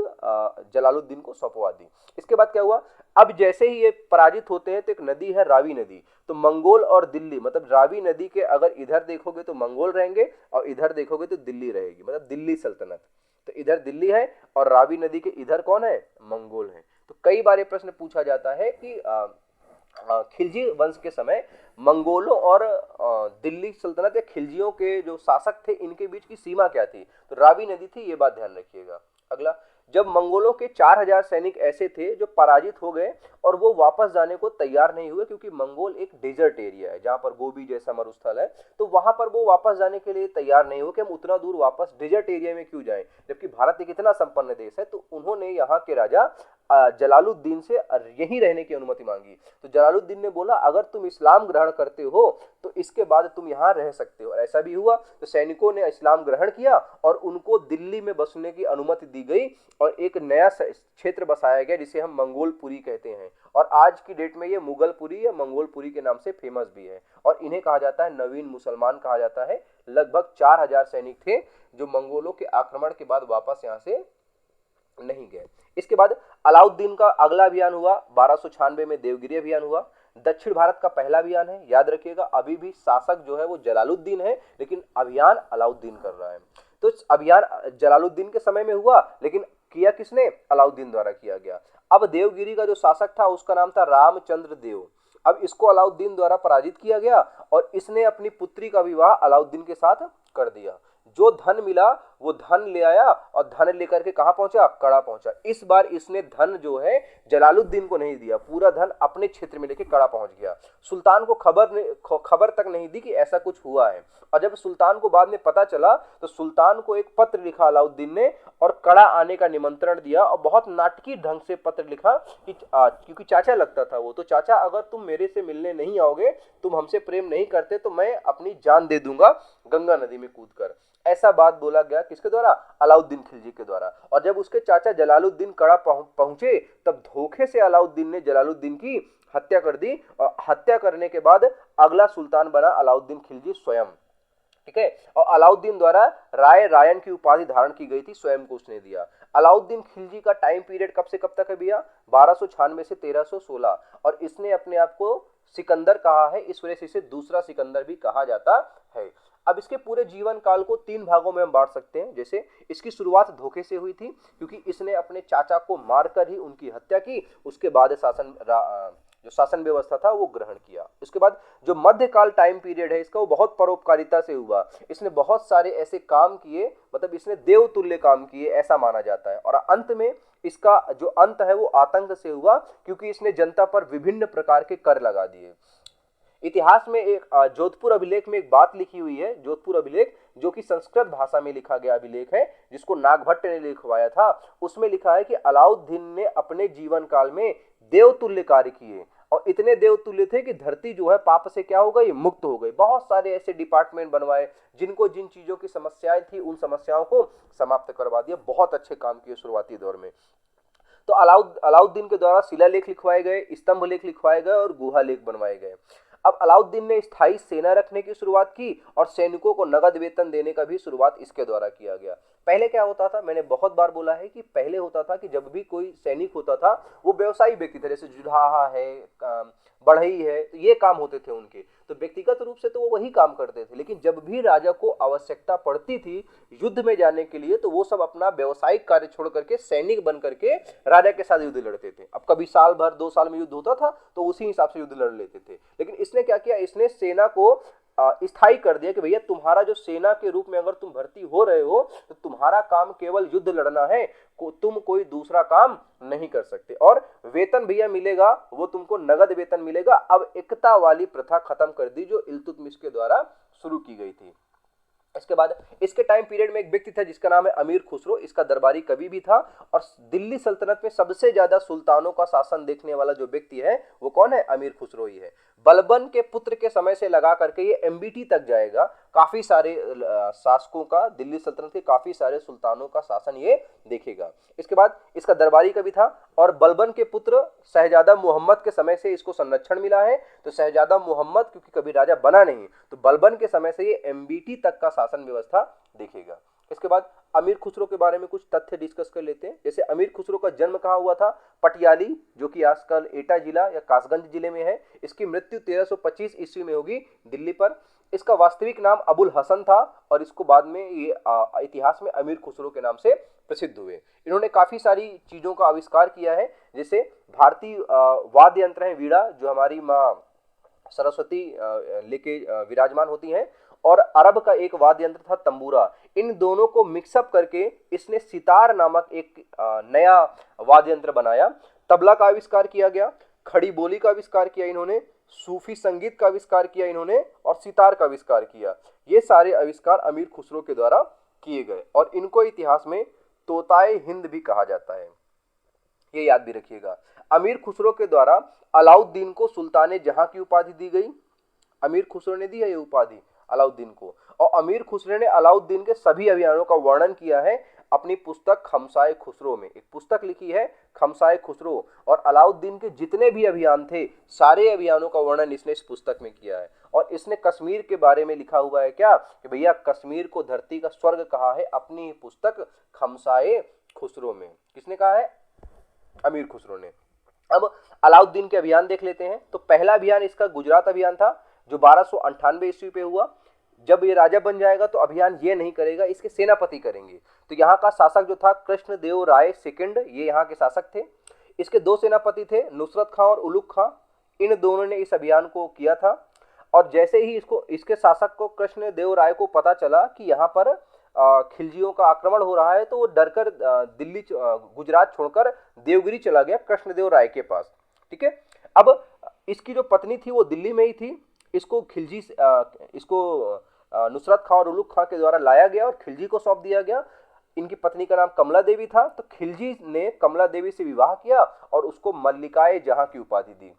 जलालुद्दीन को सौंपवा दी। इसके बाद क्या हुआ? अब जैसे ही ये पराजित होते हैं तो एक नदी है रावी नदी, तो मंगोल और दिल्ली, मतलब रावी नदी के अगर इधर देखोगे तो मंगोल रहेंगे और इधर देखोगे तो दिल्ली रहेगी, मतलब दिल्ली सल्तनत। तो इधर दिल्ली है और रावी नदी के इधर कौन है? मंगोल है। तो कई बार ये प्रश्न पूछा जाता है कि खिलजी वंश के समय मंगोलों और दिल्ली सल्तनत या खिलजियों के जो शासक थे इनके बीच की सीमा क्या थी? तो रावी नदी थी, ये बात ध्यान रखिएगा। अगला, जब मंगोलों के 4000 सैनिक ऐसे थे जो पराजित हो गए और वो वापस जाने को तैयार नहीं हुए, क्योंकि मंगोल एक डेजर्ट एरिया है जहां पर गोबी जैसा मरुस्थल है, तो वहां पर वो वापस जाने के लिए तैयार नहीं हुए कि हम उतना दूर वापस डेजर्ट एरिया में क्यों जाएं, जबकि भारत एक इतना संपन्न देश है। तो उन्होंने यहाँ के राजा जलालुद्दीन से यहीं रहने की अनुमति मांगी। तो जलालुद्दीन ने बोला अगर तुम इस्लाम ग्रहण करते हो तो इसके बाद तुम यहाँ रह सकते हो, और ऐसा भी हुआ। तो सैनिकों ने इस्लाम ग्रहण किया और उनको दिल्ली में बसने की अनुमति दी गई और एक नया क्षेत्र बसाया गया जिसे हम मंगोलपुरी कहते हैं, और आज की डेट में ये मुगलपुरी या मंगोलपुरी के नाम से फेमस भी है, और इन्हें कहा जाता है नवीन मुसलमान कहा जाता है। लगभग 4000 सैनिक थे जो मंगोलों के आक्रमण के बाद वापस यहाँ से नहीं गए। इसके बाद अलाउद्दीन का अगला अभियान हुआ 1296 में देवगिरी अभियान हुआ। दक्षिण भारत का पहला अभियान है, याद रखिएगा। अभी भी शासक जो है वो जलालुद्दीन है, लेकिन अभियान अलाउद्दीन कर रहा है। तो इस अभियान जलालुद्दीन के समय में हुआ, लेकिन किया किसने? अलाउद्दीन द्वारा किया गया। अब देवगिरी का जो शासक था उसका नाम था रामचंद्र देव। अब इसको अलाउद्दीन द्वारा पराजित किया गया और इसने अपनी पुत्री का विवाह अलाउद्दीन के साथ कर दिया। जो धन मिला वो धन ले आया और धन लेकर के कहां पहुंचा? कड़ा पहुंचा। इस बार इसने धन जो है जलालुद्दीन को नहीं दिया, पूरा धन अपने क्षेत्र में लेके कड़ा पहुंच गया। सुल्तान को खबर तक नहीं दी कि ऐसा कुछ हुआ है। और जब सुल्तान को बाद में पता चला तो सुल्तान को एक पत्र लिखा अलाउद्दीन ने और कड़ा आने का निमंत्रण दिया और बहुत नाटकीय ढंग से पत्र लिखा कि क्योंकि चाचा लगता था वो, तो चाचा अगर तुम मेरे से मिलने नहीं आओगे, तुम हमसे प्रेम नहीं करते, तो मैं अपनी जान दे दूंगा गंगा नदी में कूदकर। ऐसा बात बोला गया किसके द्वारा? अलाउद्दीन खिलजी के द्वारा। और जब उसके चाचा जलालुद्दीन कड़ा पहुंचे तब धोखे से अलाउद्दीन ने जलालुद्दीन की हत्या कर दी और हत्या करने के बाद अगला सुल्तान बना अलाउद्दीन खिलजी स्वयं। ठीक है। और अलाउद्दीन द्वारा राय रायन की उपाधि धारण की गई थी, स्वयं को उसने दिया। अलाउद्दीन खिलजी का टाइम पीरियड कब से कब तक है भैया? 1296 से 1316। और इसने अपने आप को सिकंदर कहा है, इस वजह से इसे दूसरा सिकंदर भी कहा जाता है। अब इसके पूरे जीवन काल को 3 भागों में हम बांट सकते हैं। जैसे इसकी शुरुआत धोखे से हुई थी, क्योंकि इसने अपने चाचा को मारकर ही उनकी हत्या की। उसके बाद जो शासन व्यवस्था था वो ग्रहण किया। उसके बाद जो मध्यकाल टाइम पीरियड है इसका, वो बहुत परोपकारिता से हुआ। इसने बहुत सारे ऐसे काम किए, मतलब इसने देवतुल्य काम किए, ऐसा माना जाता है। और अंत में इसका जो अंत है वो आतंक से हुआ, क्योंकि इसने जनता पर विभिन्न प्रकार के कर लगा दिए। इतिहास में एक जोधपुर अभिलेख में एक बात लिखी हुई है, जोधपुर अभिलेख, जो कि संस्कृत भाषा में लिखा गया अभिलेख है, जिसको नागभट्ट ने लिखवाया था। उसमें लिखा है कि अलाउद्दीन ने अपने जीवन काल में देवतुल्य कार्य किए और इतने देवतुल्य थे कि धरती जो है पाप से क्या हो गई? मुक्त हो गई। बहुत सारे ऐसे डिपार्टमेंट बनवाए जिनको जिन चीजों की समस्याएं थी उन समस्याओं को समाप्त करवा दिया। बहुत अच्छे काम किए शुरुआती दौर में। तो अलाउद्दीन के द्वारा शिलालेख लिखवाए गए, स्तंभ लेख लिखवाए गए और गुहा लेख बनवाए गए। अब अलाउद्दीन ने स्थायी सेना रखने की शुरुआत की और सैनिकों को नगद वेतन देने का भी शुरुआत इसके द्वारा किया गया। पहले क्या होता था? मैंने बहुत बार बोला है कि पहले होता था कि जब भी कोई सैनिक होता था वो व्यवसायी व्यक्ति थे, जैसे जुलाहा है, बढ़ई है, तो ये काम होते थे उनके। तो व्यक्तिगत रूप से तो वो वही काम करते थे, लेकिन जब भी राजा को आवश्यकता पड़ती थी युद्ध में जाने के लिए, तो वो सब अपना व्यवसायिक कार्य छोड़ करके सैनिक बन करके राजा के साथ युद्ध लड़ते थे। अब कभी साल भर 2 साल में युद्ध होता था तो उसी हिसाब से युद्ध लड़ लेते थे। लेकिन इसने क्या किया? इसने सेना को स्थायी कर दिया कि भैया तुम्हारा जो सेना के रूप में अगर तुम भर्ती हो रहे हो तो तुम्हारा काम केवल युद्ध लड़ना है, तुम कोई दूसरा काम नहीं कर सकते। और वेतन भैया मिलेगा वो तुमको नगद वेतन मिलेगा। अब एकता वाली प्रथा खत्म कर दी जो इल्तुतमिश के द्वारा शुरू की गई थी। इसके बाद इसके टाइम पीरियड में एक व्यक्ति था जिसका नाम है अमीर खुसरो। इसका दरबारी कवि भी था और दिल्ली सल्तनत में सबसे ज्यादा सुल्तानों का शासन देखने वाला जो व्यक्ति है वो कौन है? अमीर खुसरो ही है। बलबन के पुत्र के समय से लगा करके ये एमबीटी तक जाएगा। काफी सारे शासकों का, दिल्ली सल्तनत के काफी सारे सुल्तानों का शासन ये देखेगा। इसके बाद इसका दरबारी कवि था और बलबन के पुत्र शहजादा मोहम्मद के समय से इसको संरक्षण मिला है। तो शहजादा मोहम्मद क्योंकि कभी राजा बना नहीं, तो बलबन के समय से ये एमबीटी तक का शासन व्यवस्था देखेगा। इसके बाद अमीर खुसरो के बारे में कुछ तथ्य डिस्कस कर लेते हैं। जैसे अमीर खुसरो का जन्म कहाँ हुआ था? पटियाली, जो कि आजकल एटा जिला या कासगंज जिले में है। इसकी मृत्यु 1325 ईस्वी में होगी दिल्ली पर। इसका वास्तविक नाम अबुल हसन था और इसको बाद में ये इतिहास में अमीर खुसरो के नाम से प्रसिद्ध हुए। इन्होंने काफी सारी चीजों का आविष्कार किया है, जैसे भारतीय वाद्य यंत्र है वीणा, जो हमारी माँ सरस्वती लेके विराजमान होती हैं, और अरब का एक वाद्य यंत्र था तंबूरा। इन दोनों को मिक्सअप करके इसने सितार नामक एक नया वाद्य यंत्र बनाया। तबला का आविष्कार किया गया, खड़ी बोली का आविष्कार किया इन्होंने, सूफी संगीत का आविष्कार किया इन्होंने और सितार का आविष्कार किया। ये सारे आविष्कार अमीर खुसरो के द्वारा किए गए और इनको इतिहास में तोताए हिंद भी कहा जाता है, ये याद भी रखिएगा। अमीर खुसरो के द्वारा अलाउद्दीन को सुल्तान जहां की उपाधि दी गई। अमीर खुसरो ने दी है ये उपाधि अलाउद्दीन को। और अमीर खुसरो ने अलाउद्दीन के सभी अभियानों का वर्णन किया है अपनी पुस्तक खमसाए खुसरो में। एक पुस्तक लिखी है खमसाए खुसरो, और अलाउद्दीन के जितने भी अभियान थे सारे अभियानों का वर्णन इसने इस पुस्तक में किया है। और इसने कश्मीर के बारे में लिखा हुआ है क्या कि भैया कश्मीर को धरती का स्वर्ग कहा है अपनी पुस्तक खमसाए खुसरो में। किसने किसने कहा है? अमीर खुसरो ने। अब अलाउद्दीन के अभियान देख लेते हैं। तो पहला अभियान इसका गुजरात अभियान था जो 1298 ईस्वी पे हुआ। जब ये राजा बन जाएगा तो अभियान ये नहीं करेगा, इसके सेनापति करेंगे। तो यहाँ का शासक जो था कृष्णदेव राय सेकंड, ये यहाँ के शासक थे। इसके दो सेनापति थे, नुसरत खां और उलुग खां। इन दोनों ने इस अभियान को किया था। और जैसे ही इसके शासक को कृष्णदेव राय को पता चला कि यहाँ पर खिलजियों का आक्रमण हो रहा है, तो वो डरकर दिल्ली गुजरात छोड़कर देवगिरी चला गया कृष्णदेव राय के पास। ठीक है। अब इसकी जो पत्नी थी वो दिल्ली में ही थी। इसको नुसरत खां और उलुग खां के द्वारा लाया गया और खिलजी को सौंप दिया गया। इनकी पत्नी का नाम कमला देवी था। तो खिलजी ने कमला देवी से विवाह किया और उसको मल्लिकाए जहां की उपाधि दी।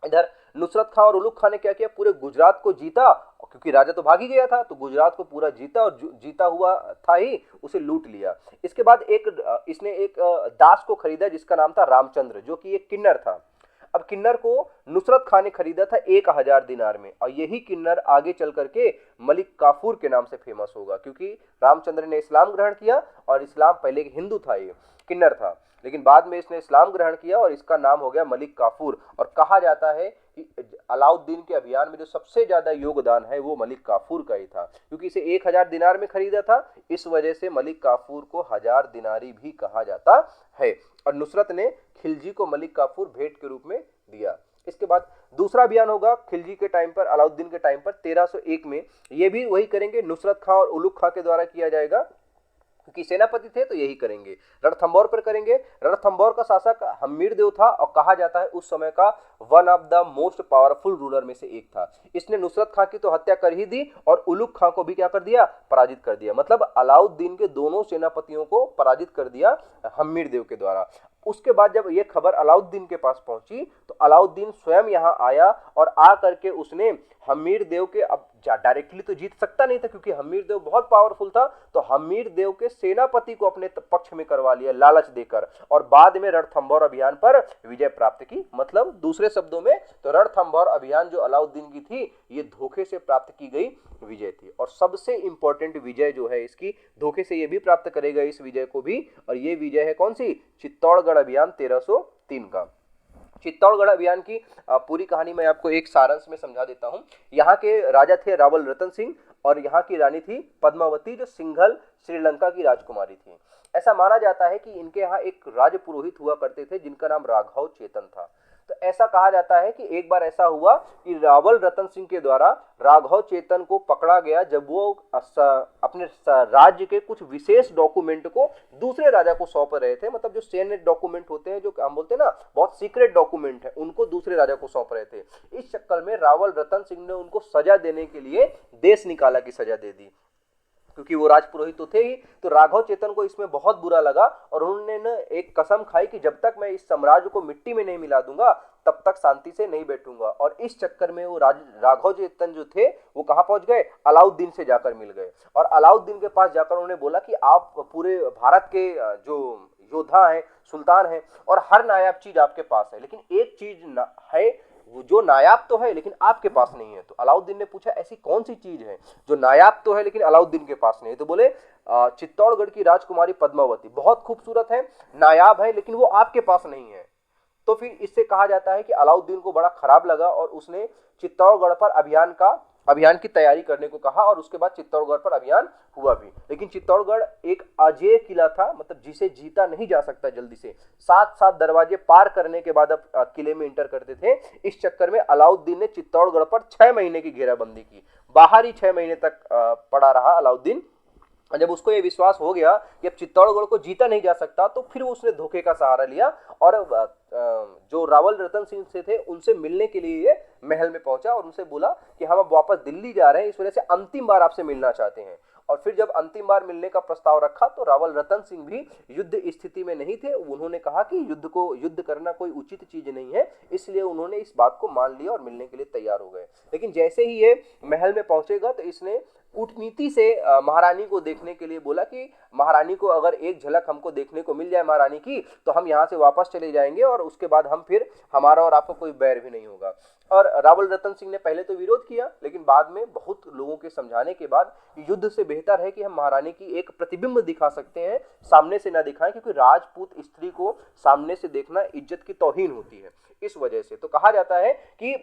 इधर नुसरत खां और उलुग खां ने क्या किया, पूरे गुजरात को जीता, क्योंकि राजा तो भाग ही गया था, तो गुजरात को पूरा जीता और जीता हुआ था ही उसे लूट लिया। इसके बाद इसने एक दास को खरीदा जिसका नाम था रामचंद्र, जो कि एक किन्नर था। अब किन्नर को नुसरत खां ने खरीदा था 1000 दिनार में, और यही किन्नर आगे चल करके मलिक काफूर के नाम से फेमस होगा, क्योंकि रामचंद्र ने इस्लाम ग्रहण किया और इस्लाम पहले हिंदू था, ये किन्नर था, लेकिन बाद में इसने इस्लाम ग्रहण किया और इसका नाम हो गया मलिक काफूर। और कहा जाता है कि अलाउद्दीन के अभियान में जो सबसे ज्यादा योगदान है वो मलिक काफूर का ही था, क्योंकि इसे 1000 दिनार में खरीदा था। इस वजह से मलिक काफूर को 1000 दिनारी भी कहा जाता है। और नुसरत ने खिलजी को मलिक काफूर भेंट के रूप में दिया। इसके बाद दूसरा अभियान होगा खिलजी के टाइम पर, अलाउद्दीन के टाइम पर 1301 में। ये भी वही करेंगे, नुसरत खां और उलुग खां के द्वारा किया जाएगा, क्योंकि सेनापति थे तो यही करेंगे। रणथंभौर पर करेंगे। रणथंभौर का शासक हम्मीरदेव था और कहा जाता है उस समय का one of the most powerful ruler में से एक था। इसने नुसरत खां की तो हत्या कर ही दी और उलुग खां को भी क्या कर दिया, पराजित कर दिया। मतलब अलाउद्दीन के दोनों सेनापतियों को पराजित कर दिया हम्मीरदेव के द्वारा। उसके बाद जब ये खबर अलाउद्दीन के पास पहुंची तो अलाउद्दीन स्वयं यहां आया और आ करके उसने हम्मीरदेव के, अब डायरेक्टली तो जीत सकता नहीं था क्योंकि हम्मीरदेव बहुत पावरफुल था, तो हम्मीरदेव के सेनापति को अपने पक्ष में करवा लिया लालच देकर, और बाद में रणथंभौर अभियान पर विजय प्राप्त की। मतलब दूसरे शब्दों में तो रणथंभौर अभियान जो अलाउद्दीन की थी ये धोखे से प्राप्त की गई विजय थी। और सबसे इंपॉर्टेंट विजय जो है इसकी, धोखे से ये भी प्राप्त करेगा इस विजय को भी, और ये विजय है कौन सी, चित्तौड़गढ़ अभियान 1303 का। चित्तौड़गढ़ अभियान की पूरी कहानी मैं आपको एक सारांश में समझा देता हूं। यहाँ के राजा थे रावल रतन सिंह और यहाँ की रानी थी पद्मावती, जो सिंघल श्रीलंका की राजकुमारी थी। ऐसा माना जाता है कि इनके यहाँ एक राजपुरोहित हुआ करते थे जिनका नाम राघव चेतन था। तो ऐसा कहा जाता है कि एक बार ऐसा हुआ कि रावल रतन सिंह के द्वारा राघव चेतन को पकड़ा गया जब वो अपने राज्य के कुछ विशेष डॉक्यूमेंट को दूसरे राजा को सौंप रहे थे। मतलब जो सैन्य डॉक्यूमेंट होते हैं, जो हम बोलते हैं ना बहुत सीक्रेट डॉक्यूमेंट है, उनको दूसरे राजा को सौंप रहे थे। इस चक्कर में रावल रतन सिंह ने उनको सजा देने के लिए देश निकाला की सजा दे दी, क्योंकि वो राजपुरोहित तो थे ही। तो राघव चेतन को इसमें बहुत बुरा लगा और उन्होंने न एक कसम खाई कि जब तक मैं इस साम्राज्य को मिट्टी में नहीं मिला दूंगा तब तक शांति से नहीं बैठूंगा। और इस चक्कर में वो राघव चेतन जो थे वो कहाँ पहुंच गए, अलाउद्दीन से जाकर मिल गए। और अलाउद्दीन के पास जाकर उन्होंने बोला कि आप पूरे भारत के जो योद्धा हैं, सुल्तान हैं, और हर नायाब चीज आपके पास है, लेकिन एक चीज है वो जो नायाब तो है लेकिन आपके पास नहीं है। तो अलाउद्दीन ने पूछा ऐसी कौन सी चीज है जो नायाब तो है लेकिन अलाउद्दीन के पास नहीं है। तो बोले चित्तौड़गढ़ की राजकुमारी पद्मावती बहुत खूबसूरत है, नायाब है, लेकिन वो आपके पास नहीं है। तो फिर इससे कहा जाता है कि अलाउद्दीन को बड़ा खराब लगा और उसने चित्तौड़गढ़ पर अभियान की तैयारी करने को कहा, और उसके बाद चित्तौड़गढ़ पर अभियान हुआ भी। लेकिन चित्तौड़गढ़ एक अजेय किला था, मतलब जिसे जीता नहीं जा सकता जल्दी से। 7 दरवाजे पार करने के बाद अब किले में इंटर करते थे। इस चक्कर में अलाउद्दीन ने चित्तौड़गढ़ पर 6 महीने की घेराबंदी की। बाहर ही 6 महीने तक पड़ा रहा अलाउद्दीन। जब उसको ये विश्वास हो गया कि अब चित्तौड़गढ़ को जीता नहीं जा सकता, तो फिर उसने धोखे का सहारा लिया और जो रावल रतन सिंह से थे उनसे मिलने के लिए ये महल में पहुंचा और उनसे बोला कि हम अब वापस दिल्ली जा रहे हैं, इस वजह से अंतिम बार आपसे मिलना चाहते हैं। और फिर जब अंतिम बार मिलने का प्रस्ताव रखा तो रावल रतन सिंह भी युद्ध स्थिति में नहीं थे। उन्होंने कहा कि युद्ध करना कोई उचित चीज नहीं है, इसलिए उन्होंने इस बात को मान लिया और मिलने के लिए तैयार हो गए। लेकिन जैसे ही ये महल में पहुंचेगा तो इसने कूटनीति से महारानी को देखने के लिए बोला कि महारानी को अगर एक झलक हमको देखने को मिल जाए महारानी की, तो हम यहाँ से वापस चले जाएंगे और उसके बाद हम फिर हमारा और आपका कोई बैर भी नहीं होगा। और रावल रतन सिंह ने पहले तो विरोध किया, लेकिन बाद में बहुत लोगों के समझाने के बाद युद्ध से बेहतर है कि हम महारानी की एक प्रतिबिंब दिखा सकते हैं, सामने से ना दिखाएं, क्योंकि राजपूत स्त्री को सामने से देखना इज्जत की तौहीन होती है। इस वजह से तो कहा जाता है कि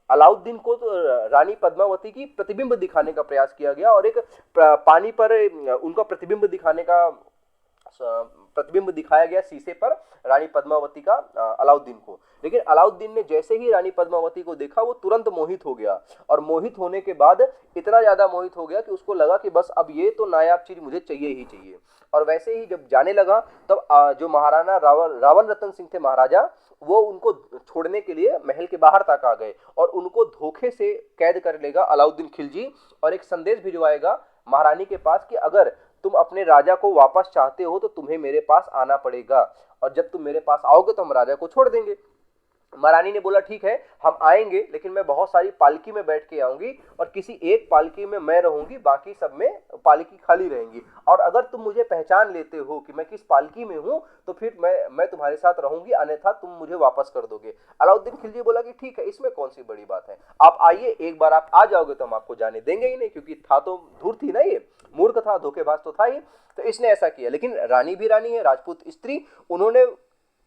अलाउद्दीन को तो रानी पद्मावती की प्रतिबिंब दिखाने का प्रयास किया गया और एक पानी पर उनका प्रतिबिंब दिखाया गया शीशे पर रानी पद्मावती का अलाउद्दीन को। लेकिन अलाउद्दीन ने जैसे ही रानी पद्मावती को देखा वो तुरंत मोहित हो गया, और मोहित होने के बाद इतना ज्यादा मोहित हो गया कि उसको लगा कि बस अब ये तो नायाब चीज मुझे चाहिए ही चाहिए। और वैसे ही जब जाने लगा तब जो महाराणा रावल रतन सिंह थे महाराजा, वो उनको छोड़ने के लिए महल के बाहर तक आ गए और उनको धोखे से कैद कर लेगा अलाउद्दीन खिलजी, और एक संदेश भिजवाएगा महारानी के पास कि अगर तुम अपने राजा को वापस चाहते हो तो तुम्हें मेरे पास आना पड़ेगा, और जब तुम मेरे पास आओगे तो हम राजा को छोड़ देंगे। महारानी ने बोला ठीक है हम आएंगे, लेकिन मैं बहुत सारी पालकी में बैठ के आऊंगी और किसी एक पालकी में मैं रहूंगी, बाकी सब में पालकी खाली रहेंगी, और अगर तुम मुझे पहचान लेते हो कि मैं किस पालकी में हूं तो फिर मैं तुम्हारे साथ रहूंगी, अन्यथा तुम मुझे वापस कर दोगे। अलाउद्दीन खिलजी बोला कि ठीक है, इसमें कौन सी बड़ी बात है, आप आइए, एक बार आप आ जाओगे तो हम आपको जाने देंगे ही नहीं, क्योंकि था तो धूर्त थी ना, ये मूर्ख था, धोखेबाज तो था ही। तो इसने ऐसा किया। लेकिन रानी भी रानी है, राजपूत स्त्री, उन्होंने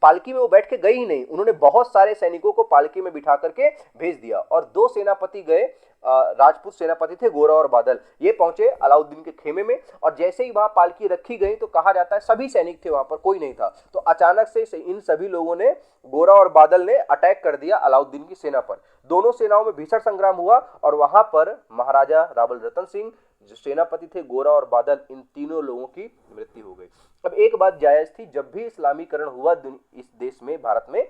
पालकी में वो बैठ के गई ही नहीं, उन्होंने बहुत सारे सैनिकों को पालकी में बिठा करके भेज दिया, और दो सेनापति गए, राजपूत सेनापति थे गोरा और बादल, ये पहुंचे अलाउद्दीन के खेमे में, और जैसे ही वहां पालकी रखी गई तो कहा जाता है सभी सैनिक थे वहां पर, कोई नहीं था, तो अचानक से इन सभी लोगों ने, गोरा और बादल ने अटैक कर दिया अलाउद्दीन की सेना पर। दोनों सेनाओं में भीषण संग्राम हुआ और वहां पर महाराजा रावल रतन सिंह, जो सेनापति थे गोरा और बादल, इन तीनों लोगों की मृत्यु हो गई। अब एक बात जायज थी, जब भी इस्लामीकरण हुआ इस देश में, भारत में,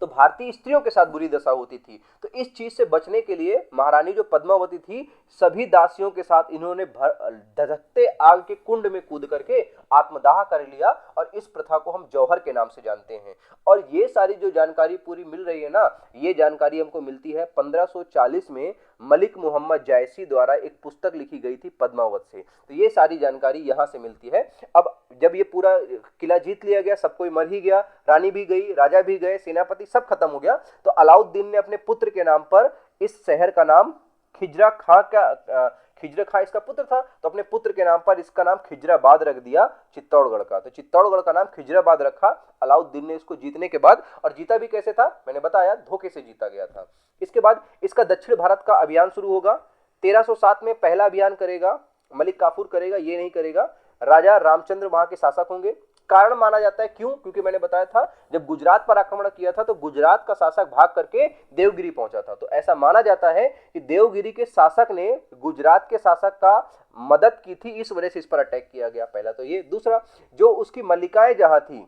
तो भारतीय स्त्रियों के साथ बुरी दशा होती थी। तो इस चीज से बचने के लिए महारानी जो पद्मावती थी, सभी दासियों के साथ इन्होंने धधकते आग के कुंड में कूद करके आत्मदाह कर लिया, और इस प्रथा को हम जौहर के नाम से जानते हैं। और ये सारी जो जानकारी पूरी मिल रही है ना, ये जानकारी हमको मिलती है 1540 में मलिक मोहम्मद जायसी द्वारा एक पुस्तक लिखी गई थी पद्मावत से। तो ये सारी जानकारी यहाँ से मिलती है। अब जब ये पूरा किला जीत लिया गया, सब कोई मर ही गया, रानी भी गई, राजा भी गए, सेनापति सब खत्म हो गया, तो अलाउद्दीन ने अपने पुत्र के नाम पर इस शहर का नाम खिजरा खां इसका पुत्र था, तो अपने पुत्र के नाम पर इसका नाम खिजराबाद रख दिया, चित्तौड़गढ़ का। तो चित्तौड़गढ़ का नाम खिजराबाद रखा अलाउद्दीन ने इसको जीतने के बाद। और जीता भी कैसे था, मैंने बताया, धोखे से जीता गया था। इसके बाद इसका दक्षिण भारत का अभियान शुरू होगा। 1307 में पहला अभियान करेगा मलिक काफूर, करेगा, ये नहीं करेगा, राजा रामचंद्र वहां के शासक होंगे। कारण माना जाता है, क्यों? क्योंकि मैंने बताया था जब गुजरात पर आक्रमण किया था तो गुजरात का शासक भाग करके देवगिरी पहुंचा था, तो ऐसा माना जाता है कि देवगिरी के शासक ने गुजरात के शासक का मदद की थी, इस वजह से इस पर अटैक किया गया। पहला तो ये। दूसरा, जो उसकी मल्लिकाएं जहां थी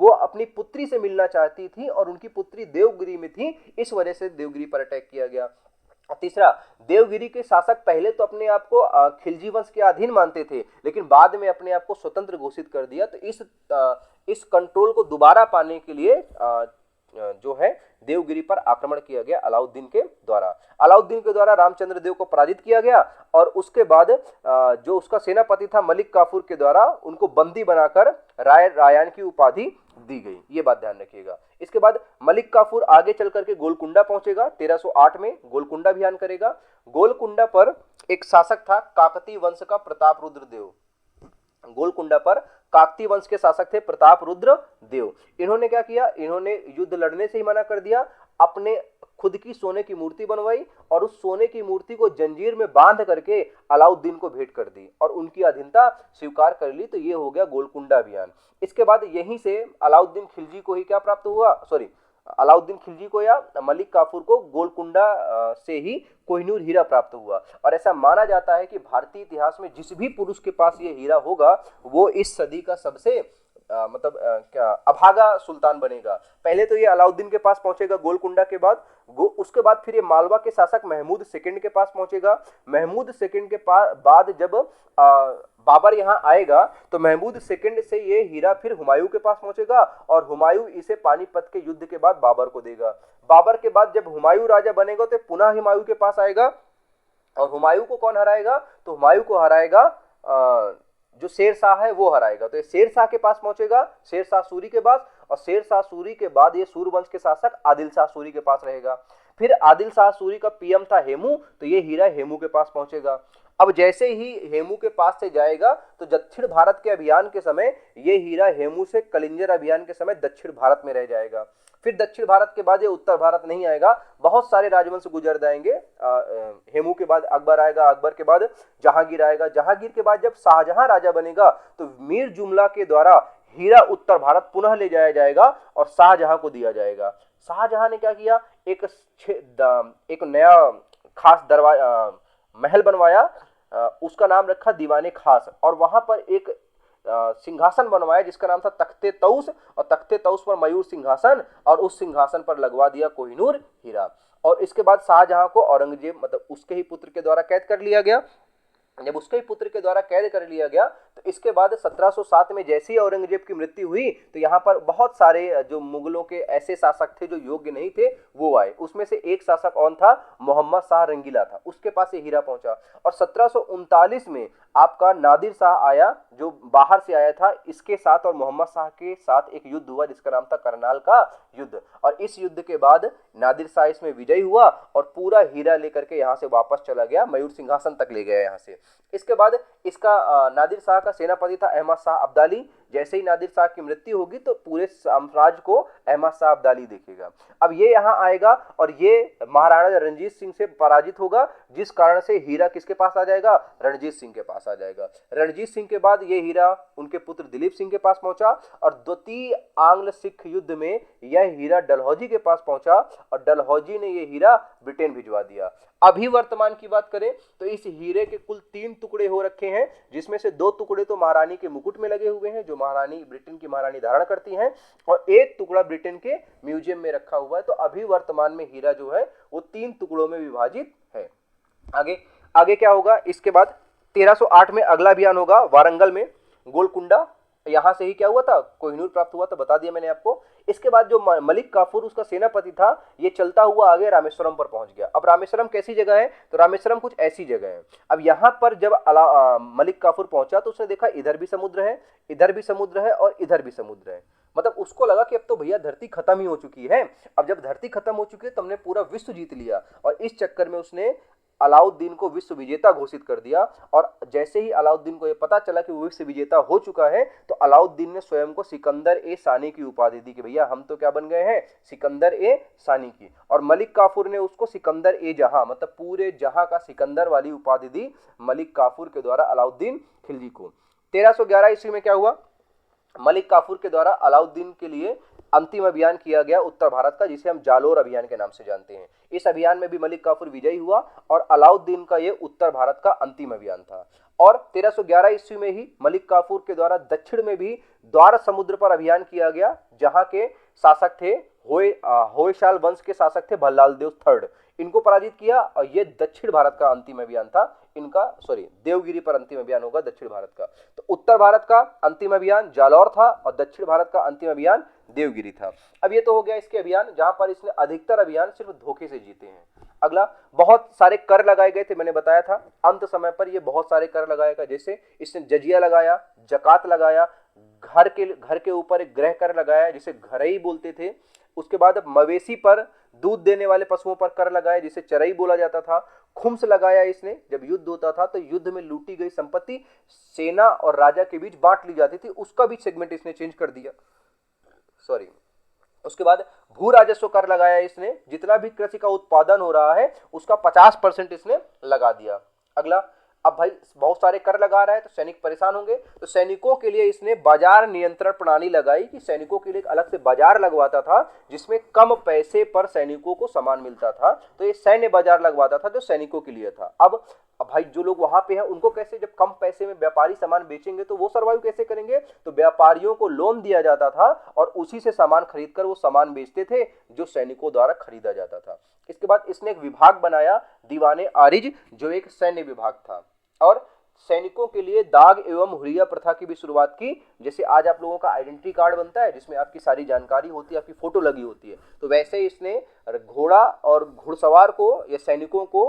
वो अपनी पुत्री से मिलना चाहती थी और उनकी पुत्री देवगिरी में थी, इस वजह से देवगिरी पर अटैक किया गया। तीसरा, देवगिरी के शासक पहले तो अपने आप को खिलजी वंश के अधीन मानते थे, लेकिन बाद में अपने आप को स्वतंत्र घोषित कर दिया। तो इस कंट्रोल को दोबारा पाने के लिए जो है देवगिरी पर आक्रमण किया गया अलाउद्दीन के द्वारा। अलाउद्दीन के द्वारा रामचंद्र देव को पराजित किया गया, और उसके बाद जो उसका सेनापति था मलिक काफूर के द्वारा उनको बंदी बनाकर राय रायान की उपाधि दी गई। ये बात ध्यान रखिएगा। इसके बाद मलिक काफूर आगे चल करके गोलकुंडा पहुंचेगा, 1308 में गोलकुंडा अभियान करेगा। गोलकुंडा पर एक शासक था काकतीय वंश का प्रताप रुद्र देव। गोलकुंडा पर काकतीय वंश के शासक थे प्रताप रुद्र देव। इन्होंने क्या किया, इन्होंने युद्ध लड़ने से ही मना कर दिया, अपने खुद की सोने की मूर्ति बनवाई और उस सोने की मूर्ति को जंजीर में बांध करके अलाउद्दीन को भेंट कर दी और उनकी अधीनता स्वीकार कर ली। तो ये हो गया गोलकुंडा अभियान। इसके बाद यहीं से अलाउद्दीन खिलजी को ही क्या प्राप्त हुआ, अलाउद्दीन खिलजी को या मलिक काफूर को गोलकुंडा से ही कोहिनूर हीरा प्राप्त हुआ। और ऐसा माना जाता है कि भारतीय इतिहास में जिस भी पुरुष के पास ये हीरा होगा वो इस सदी का सबसे अभागा सुल्तान बनेगा। पहले तो ये अलाउद्दीन के पास पहुंचेगा गोलकुंडा के बाद, उसके बाद फिर ये मालवा के शासक महमूद सेकंड के पास पहुंचेगा। महमूद सेकंड के बाद जब बाबर यहाँ आएगा तो महमूद सेकंड से ये हीरा फिर हुमायूं के पास पहुंचेगा और हुमायूं इसे पानीपत के युद्ध के बाद बाबर को देगा। बाबर के बाद जब हुमायूं राजा बनेगा तो पुनः हुमायूं के पास आएगा और हुमायूं को कौन हराएगा? तो हुमायूं को हराएगा जो शेरशाह है वो हराएगा। तो ये शेरशाह के पास पहुंचेगा, शेरशाह सूरी के पास, और शेरशाह सूरी के बाद ये सूरवंश के शासक आदिल शाह सूरी के पास रहेगा। फिर आदिल शाह सूरी का पीएम था हेमू, तो ये हीरा हेमू के पास पहुंचेगा। अब जैसे ही हेमू के पास से जाएगा तो दक्षिण भारत के अभियान के समय ये हीरा हेमू से कलिंजर अभियान के समय दक्षिण भारत में रह जाएगा। फिर दक्षिण भारत के बाद ये उत्तर भारत नहीं आएगा, बहुत सारे राजवंश गुजर जाएंगे। हेमू के बाद अकबर आएगा, अकबर के बाद जहांगीर आएगा, जहांगीर के बाद जब शाहजहां राजा बनेगा तो मीर जुमला के द्वारा हीरा उत्तर भारत पुनः ले जाया जाएगा और शाहजहां को दिया जाएगा। शाहजहां ने क्या किया, एक नया खास दरवाजा महल बनवाया, उसका नाम रखा दीवाने खास, और वहां पर एक सिंहासन बनवाया जिसका नाम था तख्ते तौस, और तख्ते तौस पर मयूर सिंहासन, और उस सिंहासन पर लगवा दिया कोहिनूर हीरा। और इसके बाद शाहजहां को औरंगजेब मतलब उसके ही पुत्र के द्वारा कैद कर लिया गया। जब उसके ही पुत्र के द्वारा कैद कर लिया गया तो इसके बाद 1707 में जैसे ही औरंगजेब की मृत्यु हुई तो यहाँ पर बहुत सारे जो मुगलों के ऐसे शासक थे जो योग्य नहीं थे वो आए। उसमें से एक शासक कौन था? मोहम्मद शाह रंगीला था, उसके पास ये हीरा पहुंचा। और 1739 में आपका नादिर शाह आया जो बाहर से आया था, इसके साथ और मोहम्मद शाह के साथ एक युद्ध हुआ जिसका नाम था करनाल का युद्ध। और इस युद्ध के बाद नादिर शाह इसमें विजयी हुआ और पूरा हीरा लेकर के यहाँ से वापस चला गया, मयूर सिंहासन तक ले गया यहाँ से। इसके बाद इसका नादिर शाह का सेनापति था अहमद शाह अब्दाली। जैसे ही नादिर शाह की मृत्यु होगी तो पूरे साम्राज्य को अहमद शाह अब्दाली देखेगा। अब ये यहाँ आएगा और ये महाराणा रणजीत सिंह से पराजित होगा, जिस कारण से हीरा किसके पास आ जाएगा? रणजीत सिंह के पास आ जाएगा। रणजीत सिंह के बाद ये हीरा उनके पुत्र दिलीप सिंह के पास पहुंचा और द्वितीय आंग्ल सिख युद्ध में यह हीरा डलहौजी के पास पहुंचा और डलहौजी ने यह हीरा ब्रिटेन भिजवा दिया। अभी वर्तमान की बात करें तो इस हीरे के कुल 3 टुकड़े हो रखे हैं, जिसमें से 2 टुकड़े तो महारानी के मुकुट में लगे हुए हैं जो महारानी ब्रिटेन की महारानी धारण करती हैं, और एक टुकड़ा ब्रिटेन के म्यूजियम में रखा हुआ है। तो अभी वर्तमान में हीरा जो है वो 3 टुकड़ों में विभाजित है। आगे क्या होगा? इसके बाद 1308 में अगला अभियान होगा वारंगल में, गोलकुंडा यहां से ही क्या हुआ था? कोहिनूर प्राप्त हुआ था, बता दिया मैंने आपको। इसके बाद जो मलिक काफूर उसका सेनापति था ये चलता हुआ आगे रामेश्वरम पर पहुंच गया। अब रामेश्वरम कैसी जगह है? तो रामेश्वरम कुछ ऐसी जगह है। अब यहाँ पर जब मलिक काफूर पहुंचा तो उसने देखा इधर भी समुद्र है, इधर भी समुद्र है और इधर भी समुद्र है। मतलब उसको लगा कि अब तो भैया धरती खत्म ही हो चुकी है। अब जब धरती खत्म हो चुकी है तो हमने पूरा विश्व जीत लिया, और इस चक्कर में उसने अलाउद्दीन को विश्व विजेता घोषित कर दिया। और जैसे ही अलाउद्दीन को यह पता चला कि वो विश्व विजेता हो चुका है तो अलाउद्दीन ने स्वयं को सिकंदर ए सानी की उपाधि दी कि भैया हम तो क्या बन गए हैं? सिकंदर ए सानी की। और मलिक काफूर ने उसको सिकंदर ए जहां मतलब पूरे जहां का सिकंदर वाली उपाधि दी मलिक काफूर के द्वारा अलाउद्दीन खिलजी को। 1311 ईस्वी में क्या हुआ? मलिक काफूर के द्वारा अलाउद्दीन के लिए अंतिम अभियान किया गया उत्तर भारत का, जिसे हम जालोर अभियान के नाम से जानते हैं। इस अभियान में भी मलिक काफूर विजयी हुआ और अलाउद्दीन का ये उत्तर भारत का अंतिम अभियान था। और 1311 ईस्वी में ही मलिक काफूर के द्वारा दक्षिण में भी द्वार समुद्र पर अभियान किया गया, जहां के शासक थे होयसाल वंश के शासक थे भल्लाल देव थर्ड, इनको पराजित किया। और ये दक्षिण भारत का अंतिम अभियान था इनका, देवगिरी पर अंतिम अभियान होगा दक्षिण भारत का। तो उत्तर भारत का अंतिम अभियान जालौर था और दक्षिण भारत का अंतिम अभियान देवगिरी था। अब ये तो हो गया इसके अभियान जहां पर इसने अधिकतर अभियान सिर्फ धोखे से जीते हैं। अगला, बहुत सारे कर लगाए गए थे, मैंने बताया था अंत समय पर ये बहुत सारे कर लगाएगा। जैसे इसने जजिया लगाया, जकात लगाया, घर के ऊपर एक गृह कर लगाया जिसे घरई बोलते थे। उसके बाद मवेशी पर, दूध देने वाले पशुओं पर कर लगाया जिसे चरई बोला जाता था। खुम्स लगाया इसने, जब युद्ध होता था तो युद्ध में लूटी गई संपत्ति सेना और राजा के बीच बांट ली जाती थी, उसका भी सेगमेंट इसने चेंज कर दिया। उसके बाद भू राजस्व कर लगाया इसने, जितना भी कृषि का उत्पादन हो रहा है उसका 50% इसने लगा दिया। अगला, अब भाई बहुत सारे कर लगा रहा है तो सैनिक परेशान होंगे, तो सैनिकों के लिए इसने बाजार नियंत्रण प्रणाली लगाई कि सैनिकों के लिए एक अलग से बाजार लगवाता था जिसमें कम पैसे पर सैनिकों को सामान मिलता था। तो ये सैन्य बाजार लगवाता था जो सैनिकों के लिए था। अब भाई जो लोग वहां पे हैं उनको कैसे, जब कम पैसे में व्यापारी सामान बेचेंगे तो वो सर्वाइव कैसे करेंगे? तो व्यापारियों को लोन दिया जाता था और उसी से सामान खरीदकर वो सामान बेचते थे जो सैनिकों द्वारा खरीदा जाता था। इसके बाद इसने एक विभाग बनाया दीवाने आरिज, जो एक सैन्य विभाग था, और सैनिकों के लिए दाग एवं हुरिया प्रथा की भी शुरुआत की। जैसे आज आप लोगों का आइडेंटिटी कार्ड बनता है जिसमें आपकी सारी जानकारी होती है, आपकी फोटो लगी होती है, तो वैसे इसने घोड़ा और घुड़सवार को या सैनिकों को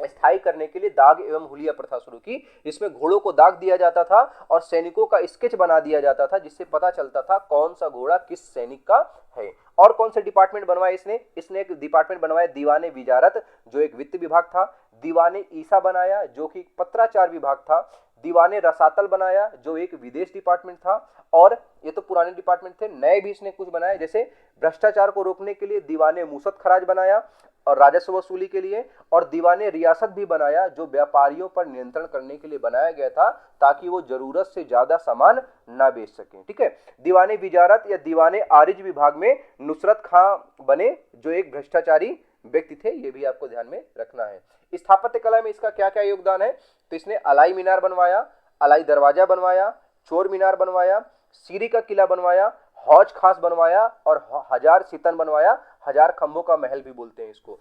स्थायी करने के लिए दाग एवं हुलिया प्रथा शुरू की, जिसमें घोड़ों को दाग दिया जाता था और सैनिकों का स्केच बना दिया जाता था, जिससे पता चलता था कौन सा घोड़ा किस सैनिक का है। और कौन से डिपार्टमेंट बनवाए इसने एक डिपार्टमेंट बनवाया दीवाने विजारत, जो एक वित्त विभाग था। दीवाने ईसा बनाया, जो कि पत्राचार विभाग था। दीवाने रसातल बनाया, जो एक विदेश डिपार्टमेंट था। और ये तो पुराने डिपार्टमेंट थे, नए भी इसने कुछ बनाए, जैसे भ्रष्टाचार को रोकने के लिए दीवाने मूसत खराज बनाया और राजस्व वसूली के लिए। और दीवाने रियासत भी बनाया, जो व्यापारियों पर नियंत्रण करने के लिए बनाया गया था, ताकि वो जरूरत से ज्यादा सामान ना बेच सकें। ठीक है। दीवाने विजारत या दीवाने आरिज विभाग में नुसरत खां बने, जो एक भ्रष्टाचारी व्यक्ति थे, ये भी आपको ध्यान में रखना है। स्थापत्य कला में इसका क्या क्या योगदान है, तो इसने अलाई मीनार बनवाया, अलाई दरवाजा बनवाया, चोर मीनार बनवाया, सीरी का किला बनवाया, हौज खास बनवाया और हजार सितन बनवाया। हजार खंभों का महल भी बोलते हैं इसको।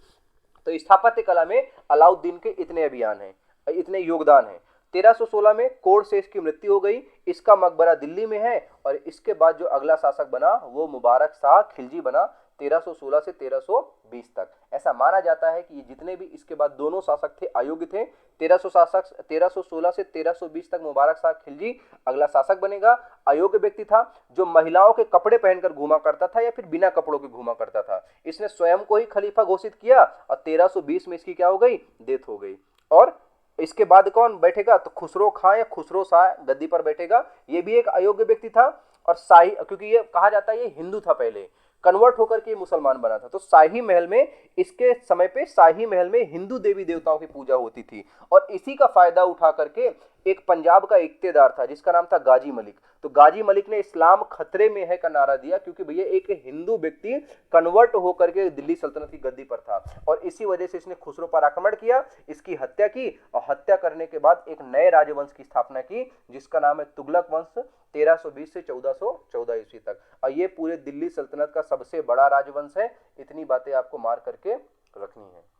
तो स्थापत्य कला में अलाउद्दीन के इतने अभियान हैं, इतने योगदान हैं। 1316 में कोरशेष की मृत्यु हो गई, इसका मकबरा दिल्ली में है। और इसके बाद जो अगला शासक बना वो मुबारक शाह खिलजी बना, 1316 से 1320 तक। ऐसा माना जाता है कि ये जितने भी इसके बाद दोनों शासक थे अयोग्य थे। 1316 से 1320 तक मुबारक शाह खिलजी अगला शासक बनेगा। अयोग्य व्यक्ति था, जो महिलाओं के कपड़े पहनकर घूमा करता था या फिर बिना कपड़ों के घूमा करता था। इसने स्वयं को ही खलीफा घोषित किया और 1320 में इसकी क्या हो गई, डेथ हो गई। और इसके बाद कौन बैठेगा, तो खुसरो खां या खुसरो शाह गद्दी पर बैठेगा। ये भी एक अयोग्य व्यक्ति था और शाही, क्योंकि ये कहा जाता है ये हिंदू था, पहले कन्वर्ट होकर के मुसलमान बना था। तो शाही महल में, इसके समय पे शाही महल में हिंदू देवी देवताओं की पूजा होती थी। और इसी का फायदा उठा करके एक पंजाब का इक्तेदार था जिसका नाम था गाजी मलिक। तो गाजी मलिक ने इस्लाम खतरे में है का नारा दिया, क्योंकि भैया एक हिंदू व्यक्ति कन्वर्ट होकर के दिल्ली सल्तनत की गद्दी पर था। और इसी वजह से इसने खुसरो पर आक्रमण किया, इसकी हत्या की और हत्या करने के बाद एक नए राजवंश की स्थापना की, जिसका नाम है तुगलक वंश, 1320 से 1414 ईस्वी तक। और ये पूरे दिल्ली सल्तनत का सबसे बड़ा राजवंश है। इतनी बातें आपको मार करके रखनी है।